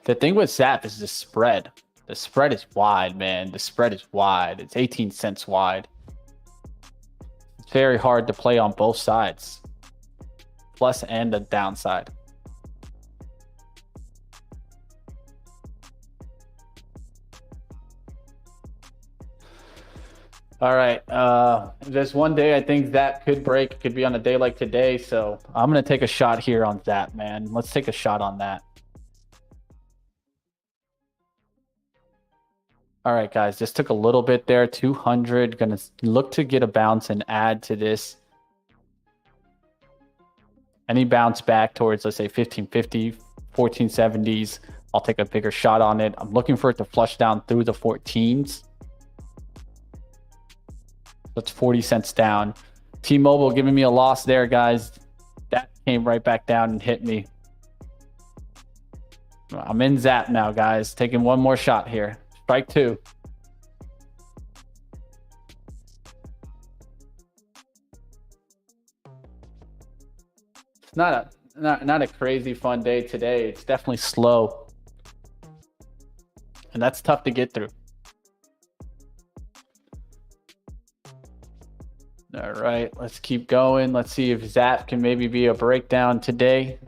The thing with Zap is the spread. The spread is wide, man. The spread is wide. It's 18 cents wide. It's very hard to play on both sides, plus and the downside. All right. There's one day I think Zap could break. It could be on a day like today. So I'm going to take a shot here on Zap, man. Let's take a shot on that. All right, guys, just took a little bit there. 200. Going to look to get a bounce and add to this. Any bounce back towards, let's say, 1550, 1470s. I'll take a bigger shot on it. I'm looking for it to flush down through the 14s. That's 40 cents down. T-Mobile giving me a loss there, guys. That came right back down and hit me. I'm in Zap now, guys. Taking one more shot here. Strike two. It's not a crazy fun day today. It's definitely slow. And that's tough to get through. All right, let's keep going. Let's see if Zap can maybe be a breakdown today.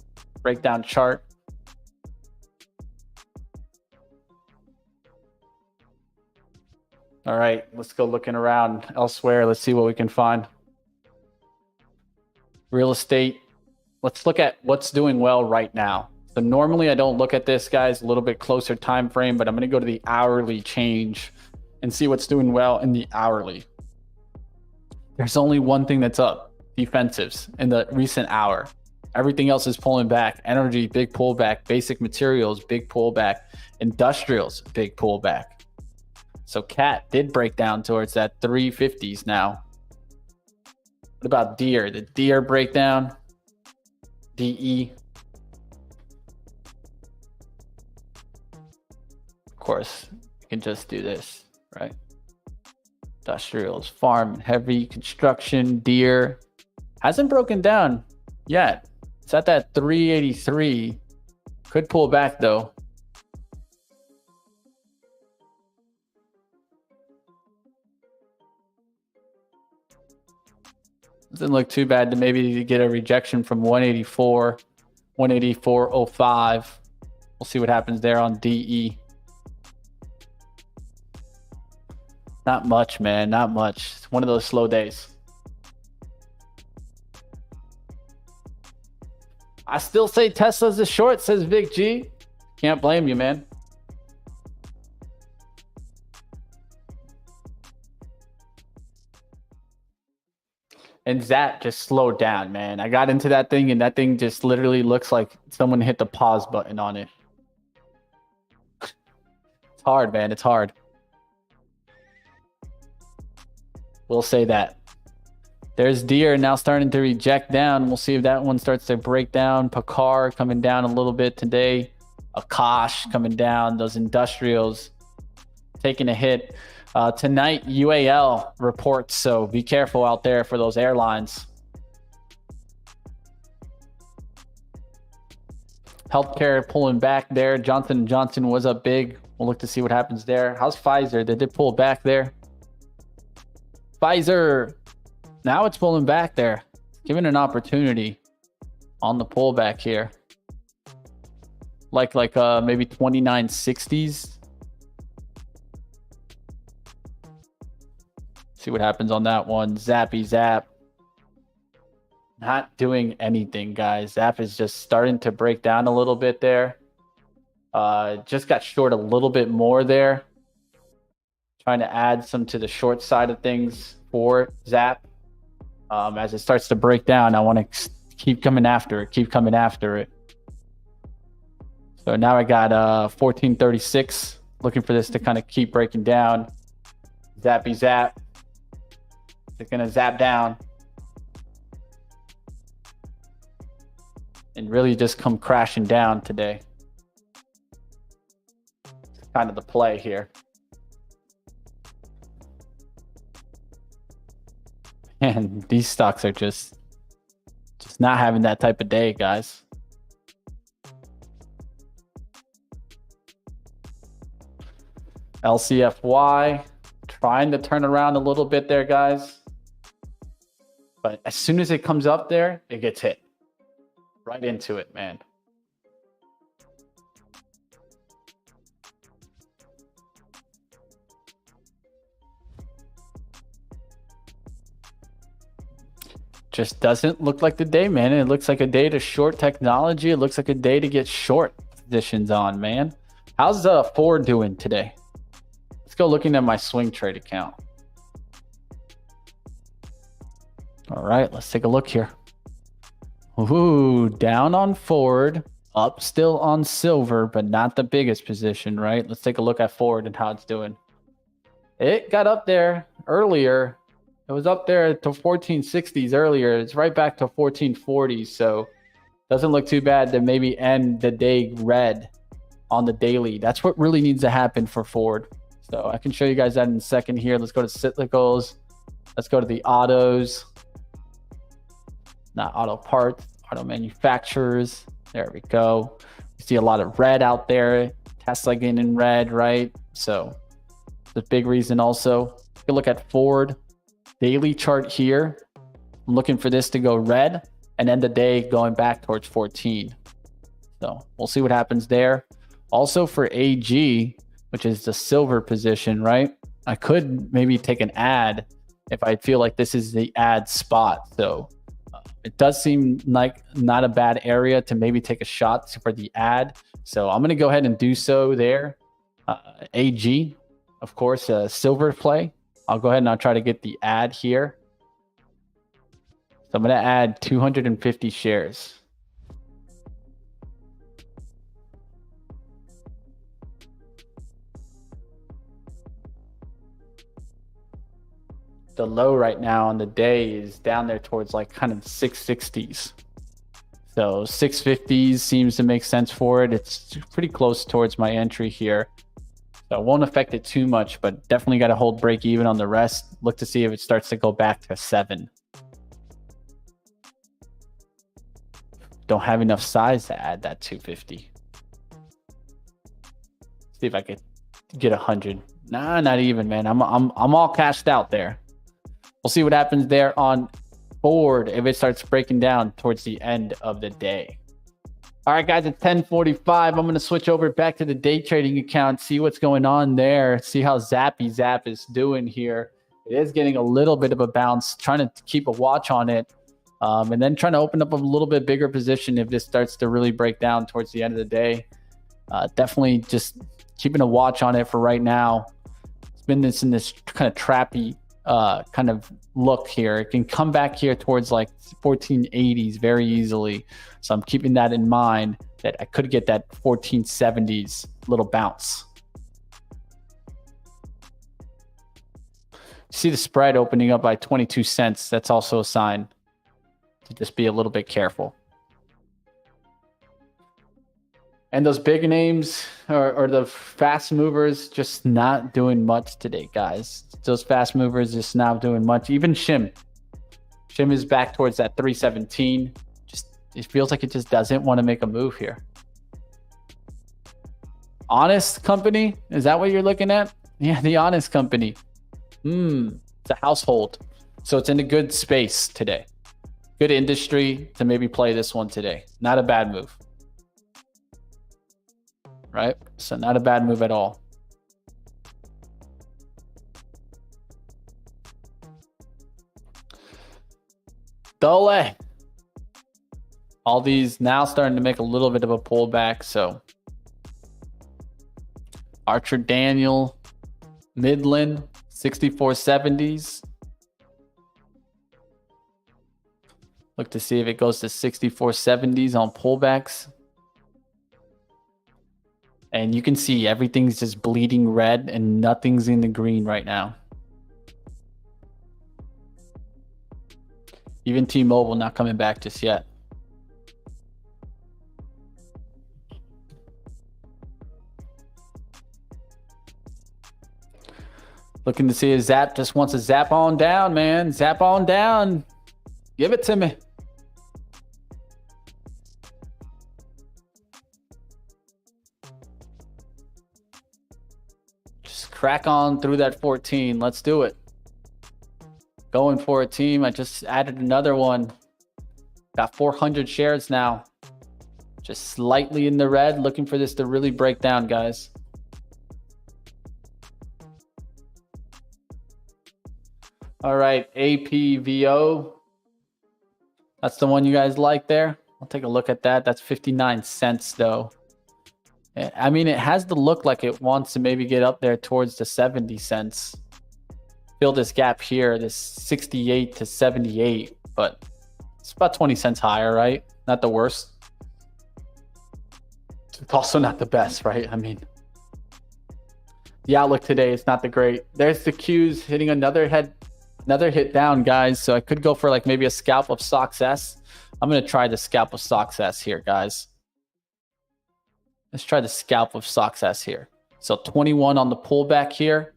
Breakdown chart. All right, let's go looking around elsewhere. Let's see what we can find. Real estate. Let's look at what's doing well right now. So normally I don't look at this, guys, a little bit closer time frame, but I'm going to go to the hourly change and see what's doing well in the hourly. There's only one thing that's up, defensives, in the recent hour. Everything else is pulling back. Energy, big pullback. Basic materials, big pullback. Industrials, big pullback. So CAT did break down towards that 350s now. What about Deer? The Deer breakdown? DE. Of course, you can just do this, right? Industrials, farm, heavy construction, Deer. Hasn't broken down yet. It's at that 383. Could pull back though. Doesn't look too bad to maybe get a rejection from 184, 184.05. We'll see what happens there on DE. Not much, man. Not much. It's one of those slow days. I still say Tesla's a short, says Vic G. Can't blame you, man. And Zap just slowed down, man. I got into that thing, and that thing just literally looks like someone hit the pause button on it. It's hard, man. It's hard. We'll say that. There's Deer now starting to reject down. We'll see if that one starts to break down. Pakar coming down a little bit today. Akash coming down. Those industrials taking a hit. Tonight, UAL reports, so be careful out there for those airlines. Healthcare pulling back there. Johnson & Johnson was up big. We'll look to see what happens there. How's Pfizer? Did it pull back there? Pfizer, now it's pulling back there. Given an opportunity on the pullback here. Like maybe 2960s. See what happens on that one. Zappy Zap. Not doing anything, guys. Zap is just starting to break down a little bit there. Just got short a little bit more there. Trying to add some to the short side of things for Zap. As it starts to break down, I want to keep coming after it. Keep coming after it. So now I got 1436. Looking for this to kind of keep breaking down. Zappy Zap. It's going to zap down. and really just come crashing down today. It's kind of the play here. And these stocks are just not having that type of day, guys. LCFY trying to turn around a little bit there, guys. But as soon as it comes up there, it gets hit right into it, man. Just doesn't look like the day, man. It looks like a day to short technology. It looks like a day to get short positions on, man. How's Ford doing today? Let's go looking at my swing trade account. All right, let's take a look here. Ooh, down on Ford, up still on silver, but not the biggest position, right? Let's take a look at Ford and how it's doing. It got up there earlier. It was up there to 1460s earlier. It's right back to 1440s, so doesn't look too bad to maybe end the day red on the daily. That's what really needs to happen for Ford. So I can show you guys that in a second here. Let's go to cyclicals. Let's go to the autos. Not auto parts, auto manufacturers. There we go. You see a lot of red out there. Tesla getting in red, right? So the big reason also. Take a look at Ford. Daily chart here. I'm looking for this to go red and end the day going back towards 14. So we'll see what happens there. Also for AG, which is the silver position, right? I could maybe take an ad if I feel like this is the ad spot. So it does seem like not a bad area to maybe take a shot for the ad. So I'm going to go ahead and do so there. AG, of course, a silver play. I'll go ahead and I'll try to get the ad here. So I'm going to add 250 shares. The low right now on the day is down there towards like kind of 660s. So 650s seems to make sense for it. It's pretty close towards my entry here. So it won't affect it too much, but definitely got to hold break even on the rest. Look to see if it starts to go back to 7. Don't have enough size to add that 250. See if I could get 100. Nah, not even, man. I'm all cashed out there. We'll see what happens there on Ford if it starts breaking down towards the end of the day. All right, guys, it's 10:45. I'm going to switch over back to the day trading account, see what's going on there, see how Zappy Zap is doing here. It is getting a little bit of a bounce, trying to keep a watch on it, and then trying to open up a little bit bigger position if this starts to really break down towards the end of the day. Definitely just keeping a watch on it for right now. It's been in this kind of trappy kind of look here. It can come back here towards like 1480s very easily. So I'm keeping that in mind that I could get that 1470s little bounce. See the spread opening up by 22 cents. That's also a sign to just be a little bit careful. And those big names or the fast movers just not doing much today, guys. Those fast movers just not doing much. Even Shim is back towards that 317. Just it feels like it just doesn't want to make a move here. Honest Company, is that what you're looking at? Yeah, the Honest Company. It's a household, so it's in a good space today. Good industry to maybe play this one today. Not a bad move. Right? So not a bad move at all. Dole. All these now starting to make a little bit of a pullback. So Archer Daniel, Midland, 6470s. Look to see if it goes to 6470s on pullbacks. And you can see everything's just bleeding red and nothing's in the green right now. Even T-Mobile not coming back just yet. Looking to see a zap. Just wants to zap on down, man. Zap on down. Give it to me. Just crack on through that 14. Let's do it. Going for a team. I just added another one. Got 400 shares now. Just slightly in the red. Looking for this to really break down, guys. All right, APVO. That's the one you guys like there. I'll take a look at that. That's 59 cents though. I mean, it has the look like it wants to maybe get up there towards the 70 cents. Fill this gap here, this 68 to 78, but it's about 20 cents higher, right? Not the worst. It's also not the best, right? I mean, the outlook today is not the great. There's the Qs hitting another hit down, guys. So I could go for like maybe a scalp of Stocks S. I'm going to try the scalp of Stocks S here, guys. Let's try the scalp of Stocks S here. So 21 on the pullback here.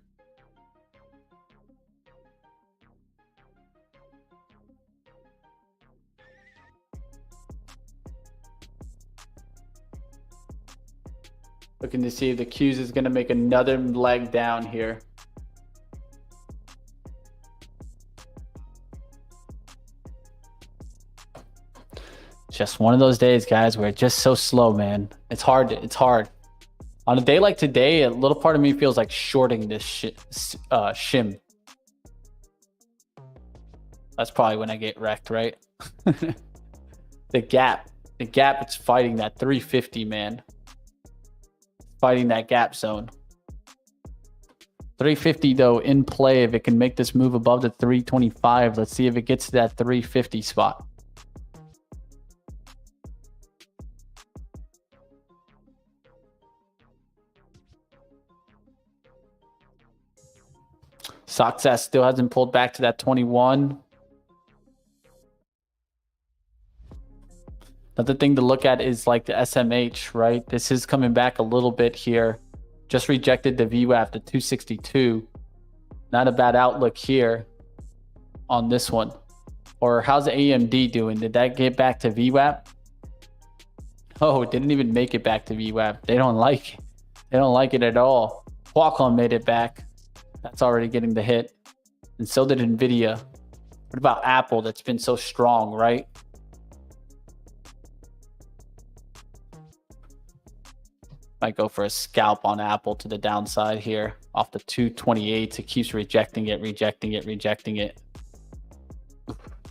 Looking to see if the Qs is going to make another leg down here. Just one of those days, guys, where it's just so slow, man. It's hard. It's hard. On a day like today, a little part of me feels like shorting this shim. That's probably when I get wrecked, right? The gap, it's fighting that 350, man. Fighting that gap zone. 350 though in play. If it can make this move above the 325, let's see if it gets to that 350 spot. Stocks S still hasn't pulled back to that 21. Another thing to look at is like the SMH, right? This is coming back a little bit here. Just rejected the VWAP to 262. Not a bad outlook here on this one. Or how's AMD doing? Did that get back to VWAP? Oh, it didn't even make it back to VWAP. They don't like it. They don't like it at all. Qualcomm made it back. That's already getting the hit. And so did Nvidia. What about Apple that's been so strong, right? Might go for a scalp on Apple to the downside here off the 228. It keeps rejecting it.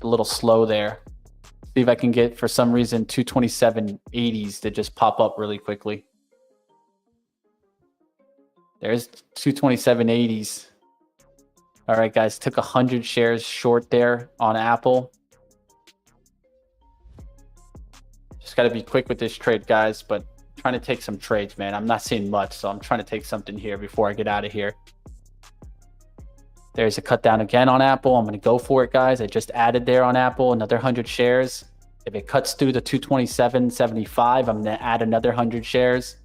A little slow there. See if I can get, for some reason, 227.80s to just pop up really quickly. There's 227.80s. All right, guys, took 100 shares short there on Apple. Just got to be quick with this trade, guys, but trying to take some trades, man. I'm not seeing much, so I'm trying to take something here before I get out of here. There's a cut down again on Apple. I'm going to go for it, guys. I just added there on Apple another 100 shares. If it cuts through the 227.75, I'm going to add another 100 shares.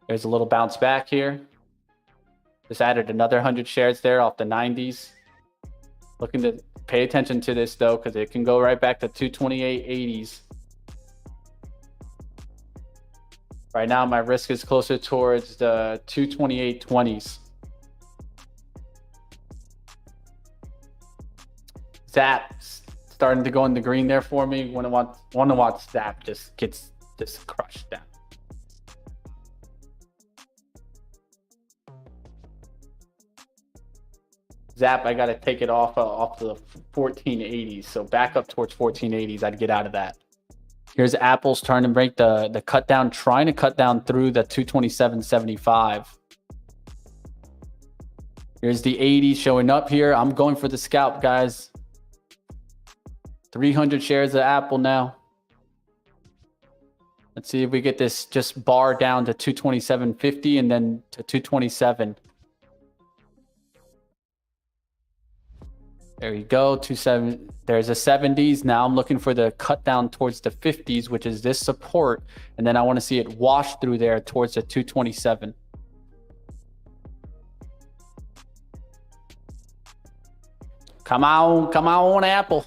There's a little bounce back here. Just added another 100 shares there off the 90s. Looking to pay attention to this though, because it can go right back to 228.80s. Right now, my risk is closer towards the 228.20s. Zap starting to go in the green there for me. Want to watch Zap just gets just crushed down. Zap, I got to take it off the 1480s. So back up towards 1480s, I'd get out of that. Here's Apple's trying to break the cut down, trying to cut down through the 227.75. Here's the 80 showing up here. I'm going for the scalp, guys. 300 shares of Apple now. Let's see if we get this just bar down to 227.50 and then to 227. There you go. 27. There's a 70s. Now I'm looking for the cut down towards the 50s, which is this support. And then I want to see it wash through there towards the 227. Come on, Apple.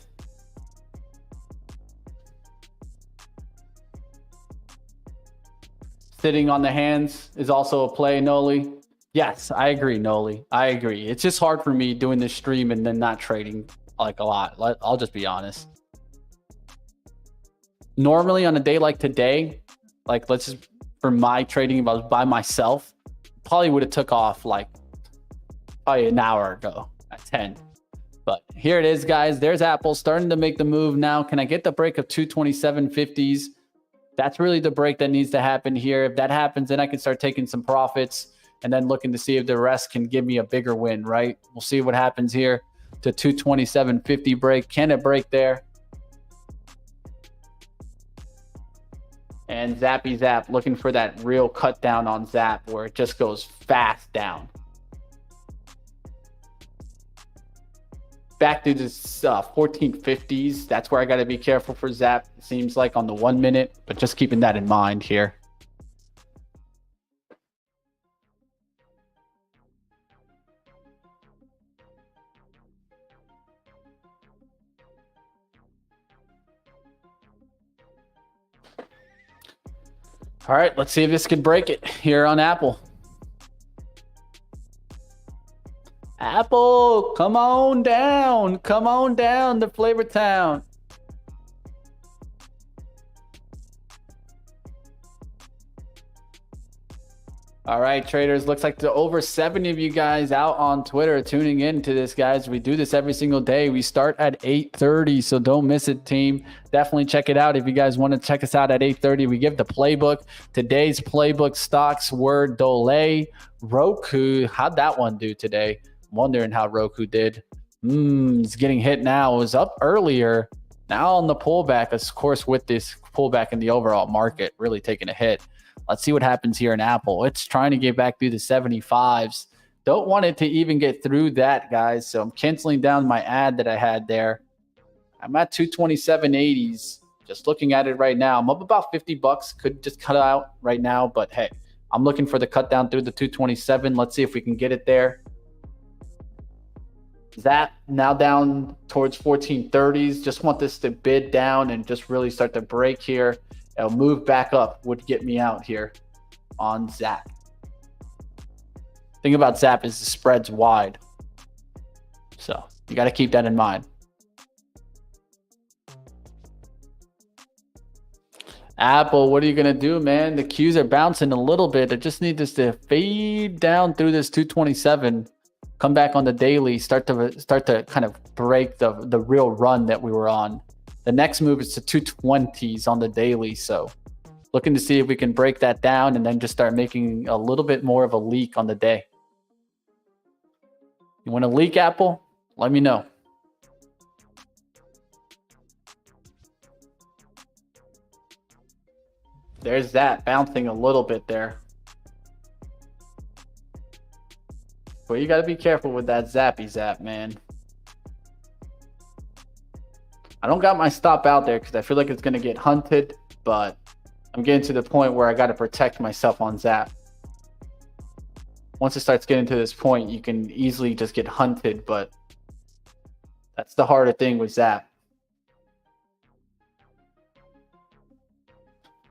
Sitting on the hands is also a play, Noli. Yes, I agree, Noli. I agree. It's just hard for me doing this stream and then not trading like a lot. I'll just be honest. Normally on a day like today, like let's just, for my trading, if I was by myself, probably would have took off like probably an hour ago at 10. But here it is, guys. There's Apple starting to make the move now. Can I get the break of 227.50s? That's really the break that needs to happen here. If that happens, then I can start taking some profits and then looking to see if the rest can give me a bigger win, right? We'll see what happens here. To 227.50 break. Can it break there? And Zappy Zap, looking for that real cut down on Zap where it just goes fast down. Back to this 1450s. That's where I got to be careful for Zap. It seems like on the 1 minute, but just keeping that in mind here. All right, let's see if this could break it here on Apple. Apple, come on down. Come on down to Flavor Town. All right, traders, looks like the over 70 of you guys out on Twitter are tuning in to this, guys. We do this every single day. We start at 8:30, so don't miss it, team. Definitely check it out if you guys want to check us out at 8:30. We give the playbook. Today's playbook stocks were Dole, Roku. How'd that one do today? I'm wondering how Roku did. It's getting hit now. It was up earlier. Now on the pullback, of course, with this pullback in the overall market, really taking a hit. Let's see what happens here in Apple. It's trying to get back through the 75s. Don't want it to even get through that, guys. So I'm canceling down my ad that I had there. I'm at 227.80s. Just looking at it right now. I'm up about 50 bucks. Could just cut out right now. But hey, I'm looking for the cut down through the 227. Let's see if we can get it there. That now down towards 1430s. Just want this to bid down and just really start to break here. It'll move back up, would get me out here on Zap. Thing about Zap is the spread's wide. So you got to keep that in mind. Apple, what are you going to do, man? The Qs are bouncing a little bit. I just need this to fade down through this 227. Come back on the daily, start to kind of break the real run that we were on. The next move is to 220s on the daily. So looking to see if we can break that down and then just start making a little bit more of a leak on the day. You want to leak, Apple? Let me know. There's that bouncing a little bit there. But you got to be careful with that Zappy Zap, man. I don't got my stop out there because I feel like it's going to get hunted, but I'm getting to the point where I got to protect myself on Zap. Once it starts getting to this point, you can easily just get hunted, but that's the harder thing with Zap.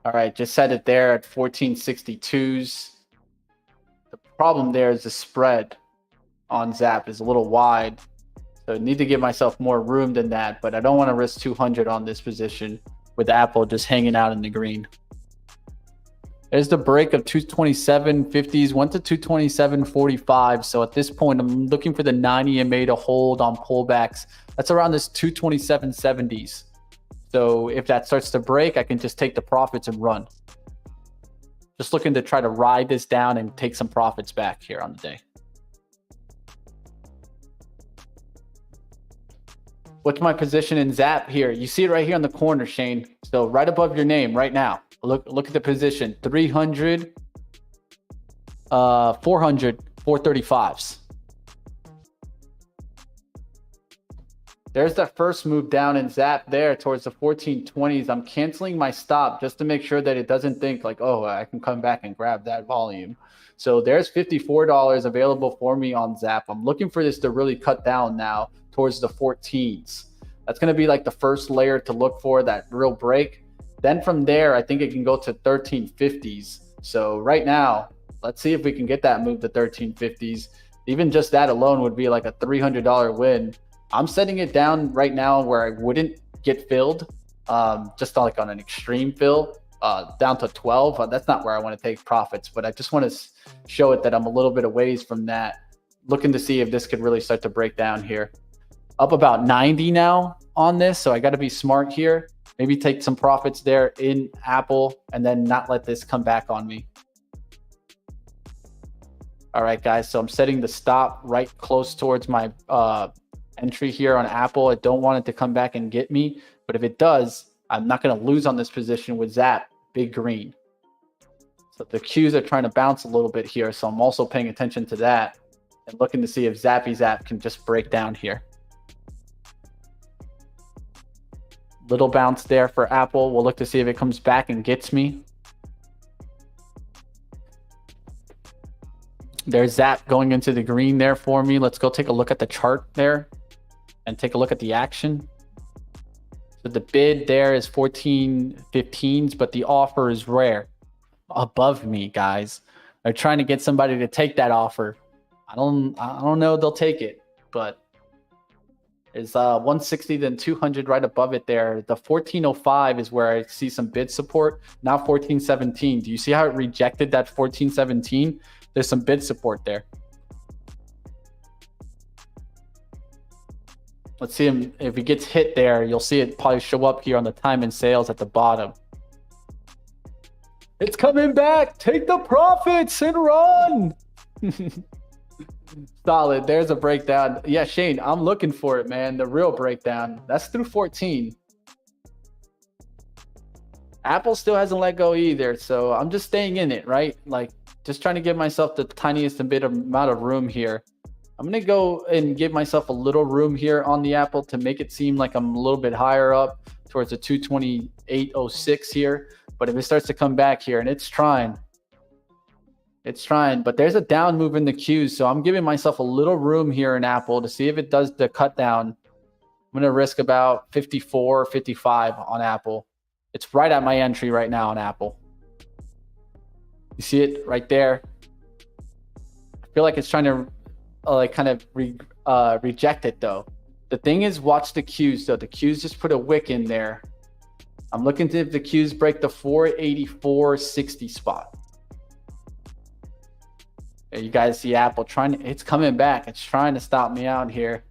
All right, just set it there at 1462s. The problem there is the spread on Zap is a little wide. So I need to give myself more room than that, but I don't want to risk 200 on this position with Apple just hanging out in the green. There's the break of 227.50s, went to 227.45. So at this point, I'm looking for the 90 MA to hold on pullbacks. That's around this 227.70s. So if that starts to break, I can just take the profits and run. Just looking to try to ride this down and take some profits back here on the day. What's my position in Zap here? You see it right here in the corner, Shane. So right above your name right now. Look at the position. 300, 400, 435s. There's that first move down in Zap there towards the 1420s. I'm canceling my stop just to make sure that it doesn't think like, oh, I can come back and grab that volume. So there's $54 available for me on Zap. I'm looking for this to really cut down now towards the 14s. That's going to be like the first layer to look for, that real break. Then from there, I think it can go to 1350s. So right now, let's see if we can get that move to 1350s. Even just that alone would be like a $300 win. I'm setting it down right now where I wouldn't get filled, just like on an extreme fill, down to 12. That's not where I want to take profits, but I just want to show it that I'm a little bit away from that, looking to see if this could really start to break down here. Up about 90 now on this, so I got to be smart here. Maybe take some profits there in Apple and then not let this come back on me. All right, guys, so I'm setting the stop right close towards my entry here on Apple. I don't want it to come back and get me, but if it does, I'm not going to lose on this position with Zap, big green. So the Qs are trying to bounce a little bit here, so I'm also paying attention to that and looking to see if Zappy Zap can just break down here. Little bounce there for Apple. We'll look to see if it comes back and gets me. There's Zap going into the green there for me. Let's go take a look at the chart there and take a look at the action. So the bid there is 14.15s, but the offer is rare. Above me, guys. They're trying to get somebody to take that offer. I don't know they'll take it, but it's 160 then 200 right above it there. The 1405 is where I see some bid support. Now 1417. Do you see how it rejected that 1417? There's some bid support there. Let's see him. If he gets hit there, you'll see it probably show up here on the time and sales at the bottom. It's coming back. Take the profits and run. Solid. There's a breakdown. Yeah, Shane, I'm looking for it, man. The real breakdown. That's through 14. Apple still hasn't let go either, so I'm just staying in it, right? Like, just trying to give myself the tiniest bit of amount of room here. I'm going to go and give myself a little room here on the Apple to make it seem like I'm a little bit higher up towards the 228.06 here. But if it starts to come back here, and it's trying, but there's a down move in the Qs. So I'm giving myself a little room here in Apple to see if it does the cut down. I'm going to risk about 54, 55 on Apple. It's right at my entry right now on Apple. You see it right there. I feel like it's trying to reject it though. The thing is, watch the Qs though. The Qs just put a wick in there. I'm looking to if the Qs break the 484.60 spot. There you guys see Apple trying to, it's coming back. It's trying to stop me out here.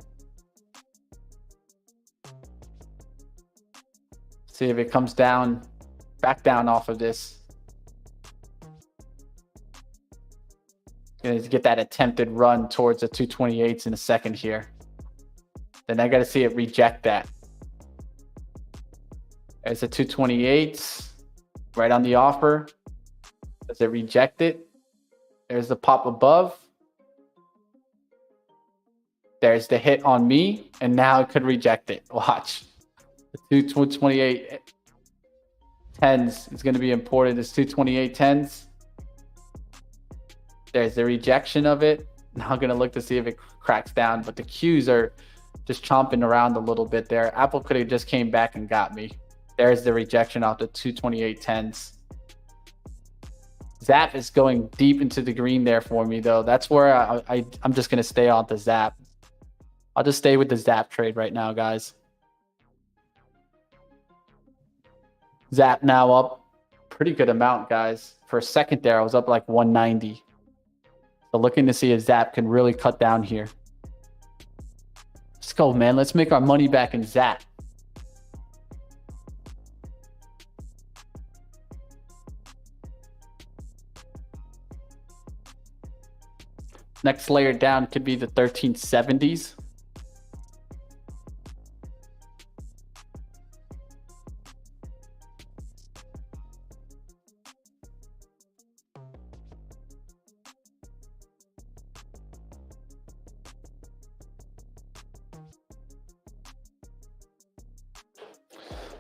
See if it comes down, back down off of this. Gonna get that attempted run towards the 228s in a second here. Then I got to see it reject that. There's the 228s right on the offer. Does it reject it? There's the pop above. There's the hit on me, and now it could reject it. Watch. The 228 10s is going to be important. This 228 10s. There's the rejection of it. Now I'm going to look to see if it cracks down, but the Qs are just chomping around a little bit there. Apple could have just came back and got me. There's the rejection off the 228 10s. Zap is going deep into the green there for me, though. That's where I'm just going to stay on the Zap. I'll just stay with the Zap trade right now, guys. Zap now up pretty good amount, guys. For a second there, I was up like 190. So looking to see if Zap can really cut down here. Let's go, man. Let's make our money back in Zap. Next layer down could be the 1370s.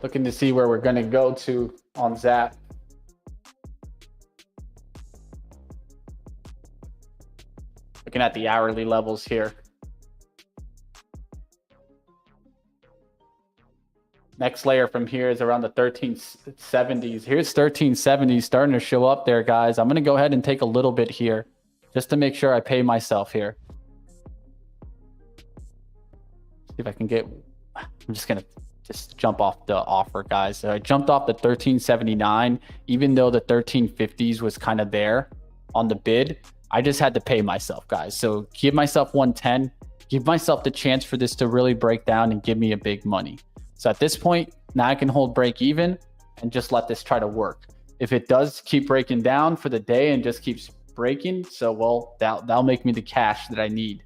Looking to see where we're going to go to on Zap. Looking at the hourly levels here. Next layer from here is around the 1370s. Here's 1370s starting to show up there, guys. I'm going to go ahead and take a little bit here just to make sure I pay myself here. See if I can get, I'm just going to jump off the offer, guys. So I jumped off the 1379, even though the 1350s was kind of there on the bid. I just had to pay myself, guys. So give myself 110, give myself the chance for this to really break down and give me a big money. So at this point, now I can hold break even and just let this try to work. If it does keep breaking down for the day and just keeps breaking, so well, that'll make me the cash that I need.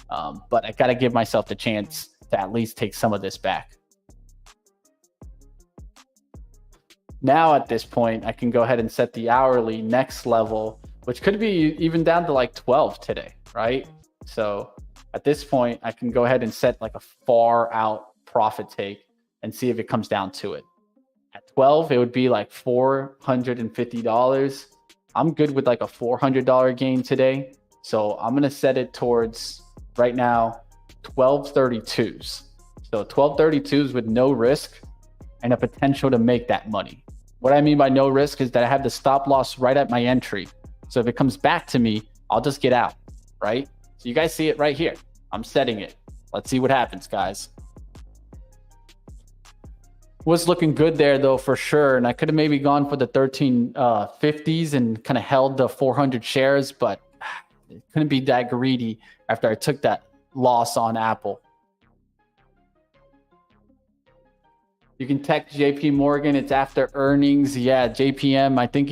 But I got to give myself the chance to at least take some of this back. Now at this point, I can go ahead and set the hourly next level, which could be even down to like 12 today, right? So at this point, I can go ahead and set like a far out profit take and see if it comes down to it. At 12, it would be like $450. I'm good with like a $400 gain today. So I'm going to set it towards right now 1232s. So 1232s with no risk and a potential to make that money. What I mean by no risk is that I have the stop loss right at my entry. So if it comes back to me, I'll just get out, right? So you guys see it right here. I'm setting it. Let's see what happens, guys. Was looking good there though, for sure. And I could have maybe gone for the 1350s and kind of held the 400 shares, but it couldn't be that greedy after I took that loss on Apple. You can text JP Morgan. It's after earnings. Yeah, JPM. I think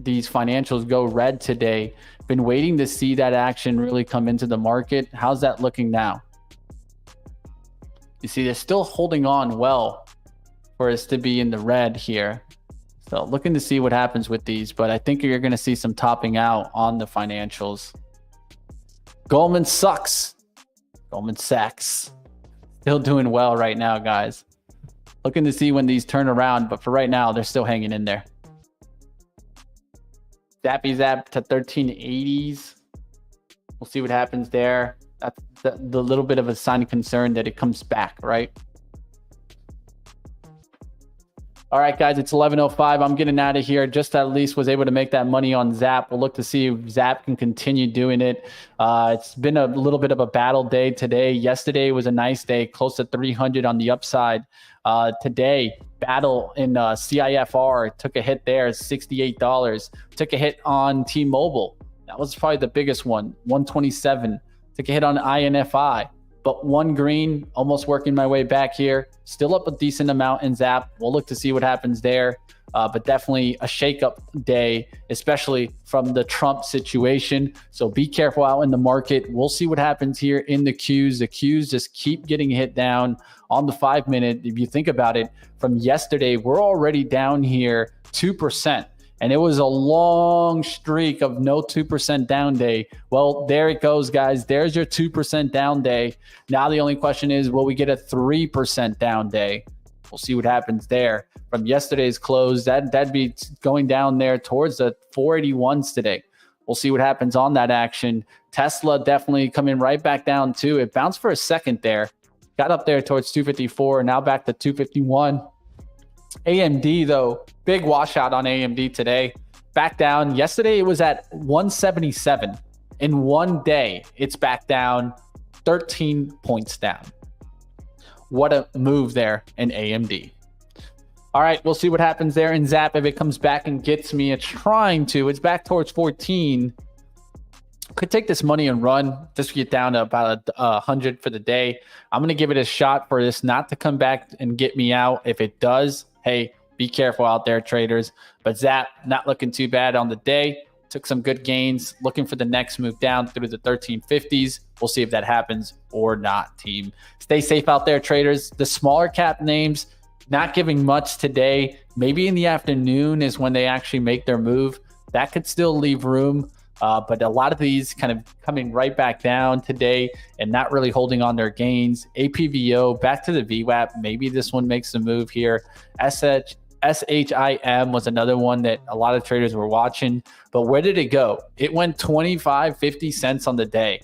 these financials go red today. Been waiting to see that action really come into the market. How's that looking now? You see, they're still holding on well for us to be in the red here. So looking to see what happens with these, but I think you're going to see some topping out on the financials. Goldman Sachs. Still doing well right now, guys. Looking to see when these turn around, but for right now, they're still hanging in there. Zappy Zap to 1380s. We'll see what happens there. That's the little bit of a sign of concern that it comes back, right? All right, guys, it's 11:05. I'm getting out of here. Just at least was able to make that money on Zap. We'll look to see if Zap can continue doing it. It's been a little bit of a battle day today. Yesterday was a nice day, close to 300 on the upside. Today, battle in CIFR, took a hit there, $68. Took a hit on T-Mobile. That was probably the biggest one, 127. Took a hit on INFI, but one green, almost working my way back here. Still up a decent amount in Zap. We'll look to see what happens there. But definitely a shakeup day, especially from the Trump situation. So be careful out in the market. We'll see what happens here in the Qs. The Qs just keep getting hit down on the 5 minute. If you think about it, from yesterday, we're already down here 2%. And it was a long streak of no 2% down day. Well, there it goes, guys. There's your 2% down day. Now the only question is, will we get a 3% down day? We'll see what happens there. From yesterday's close, that'd be going down there towards the 481s today. We'll see what happens on that action. Tesla definitely coming right back down too. It bounced for a second there. Got up there towards 254, now back to 251. AMD though, big washout on AMD today. Back down. Yesterday it was at 177. In one day, it's back down 13 points down. What a move there in AMD. All right, we'll see what happens there in Zap. If it comes back and gets me, it's trying to. It's back towards 14. Could take this money and run. Just get down to about 100 for the day. I'm going to give it a shot for this not to come back and get me out. If it does, hey, be careful out there, traders. But Zap, not looking too bad on the day. Took some good gains. Looking for the next move down through the 1350s. We'll see if that happens or not, team. Stay safe out there, traders. The smaller cap names, not giving much today. Maybe in the afternoon is when they actually make their move. That could still leave room. But a lot of these kind of coming right back down today and not really holding on their gains. APVO back to the VWAP. Maybe this one makes a move here. SHIM was another one that a lot of traders were watching. But where did it go? It went 25, 50 cents on the day.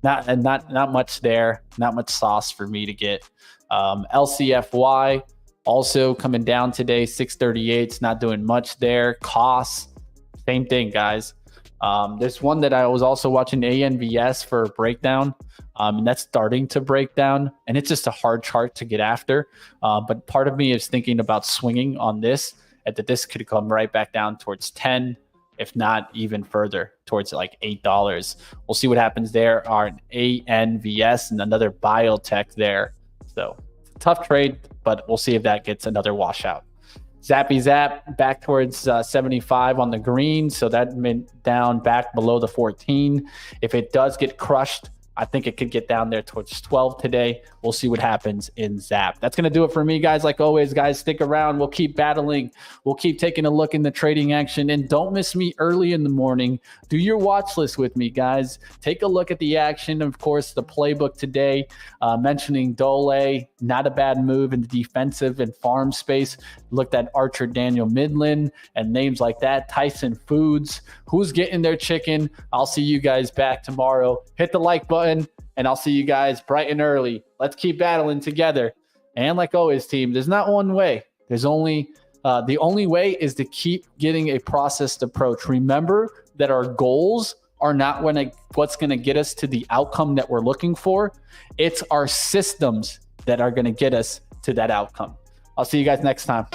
Not much there. Not much sauce for me to get. LCFY also coming down today. 638. It's not doing much there. Costs, same thing, guys. There's one that I was also watching, ANVS, for a breakdown, and that's starting to break down, and it's just a hard chart to get after. But part of me is thinking about swinging on this, and that this could come right back down towards 10, if not even further, towards like $8. We'll see what happens there. Our ANVS and another biotech there. So tough trade, but we'll see if that gets another washout. Zappy Zap back towards 75 on the green. So that went down back below the 14. If it does get crushed, I think it could get down there towards 12 today. We'll see what happens in Zap. That's going to do it for me, guys. Like always, guys, stick around. We'll keep battling. We'll keep taking a look in the trading action. And don't miss me early in the morning. Do your watch list with me, guys. Take a look at the action. Of course, the playbook today, mentioning Dole, not a bad move in the defensive and farm space. Looked at Archer Daniel Midland and names like that. Tyson Foods. Who's getting their chicken? I'll see you guys back tomorrow. Hit the like button, and I'll see you guys bright and early. Let's keep battling together. And like always, team, there's not one way. There's only the only way is to keep getting a processed approach. Remember that our goals are not what's going to get us to the outcome that we're looking for. It's our systems that are going to get us to that outcome. I'll see you guys next time.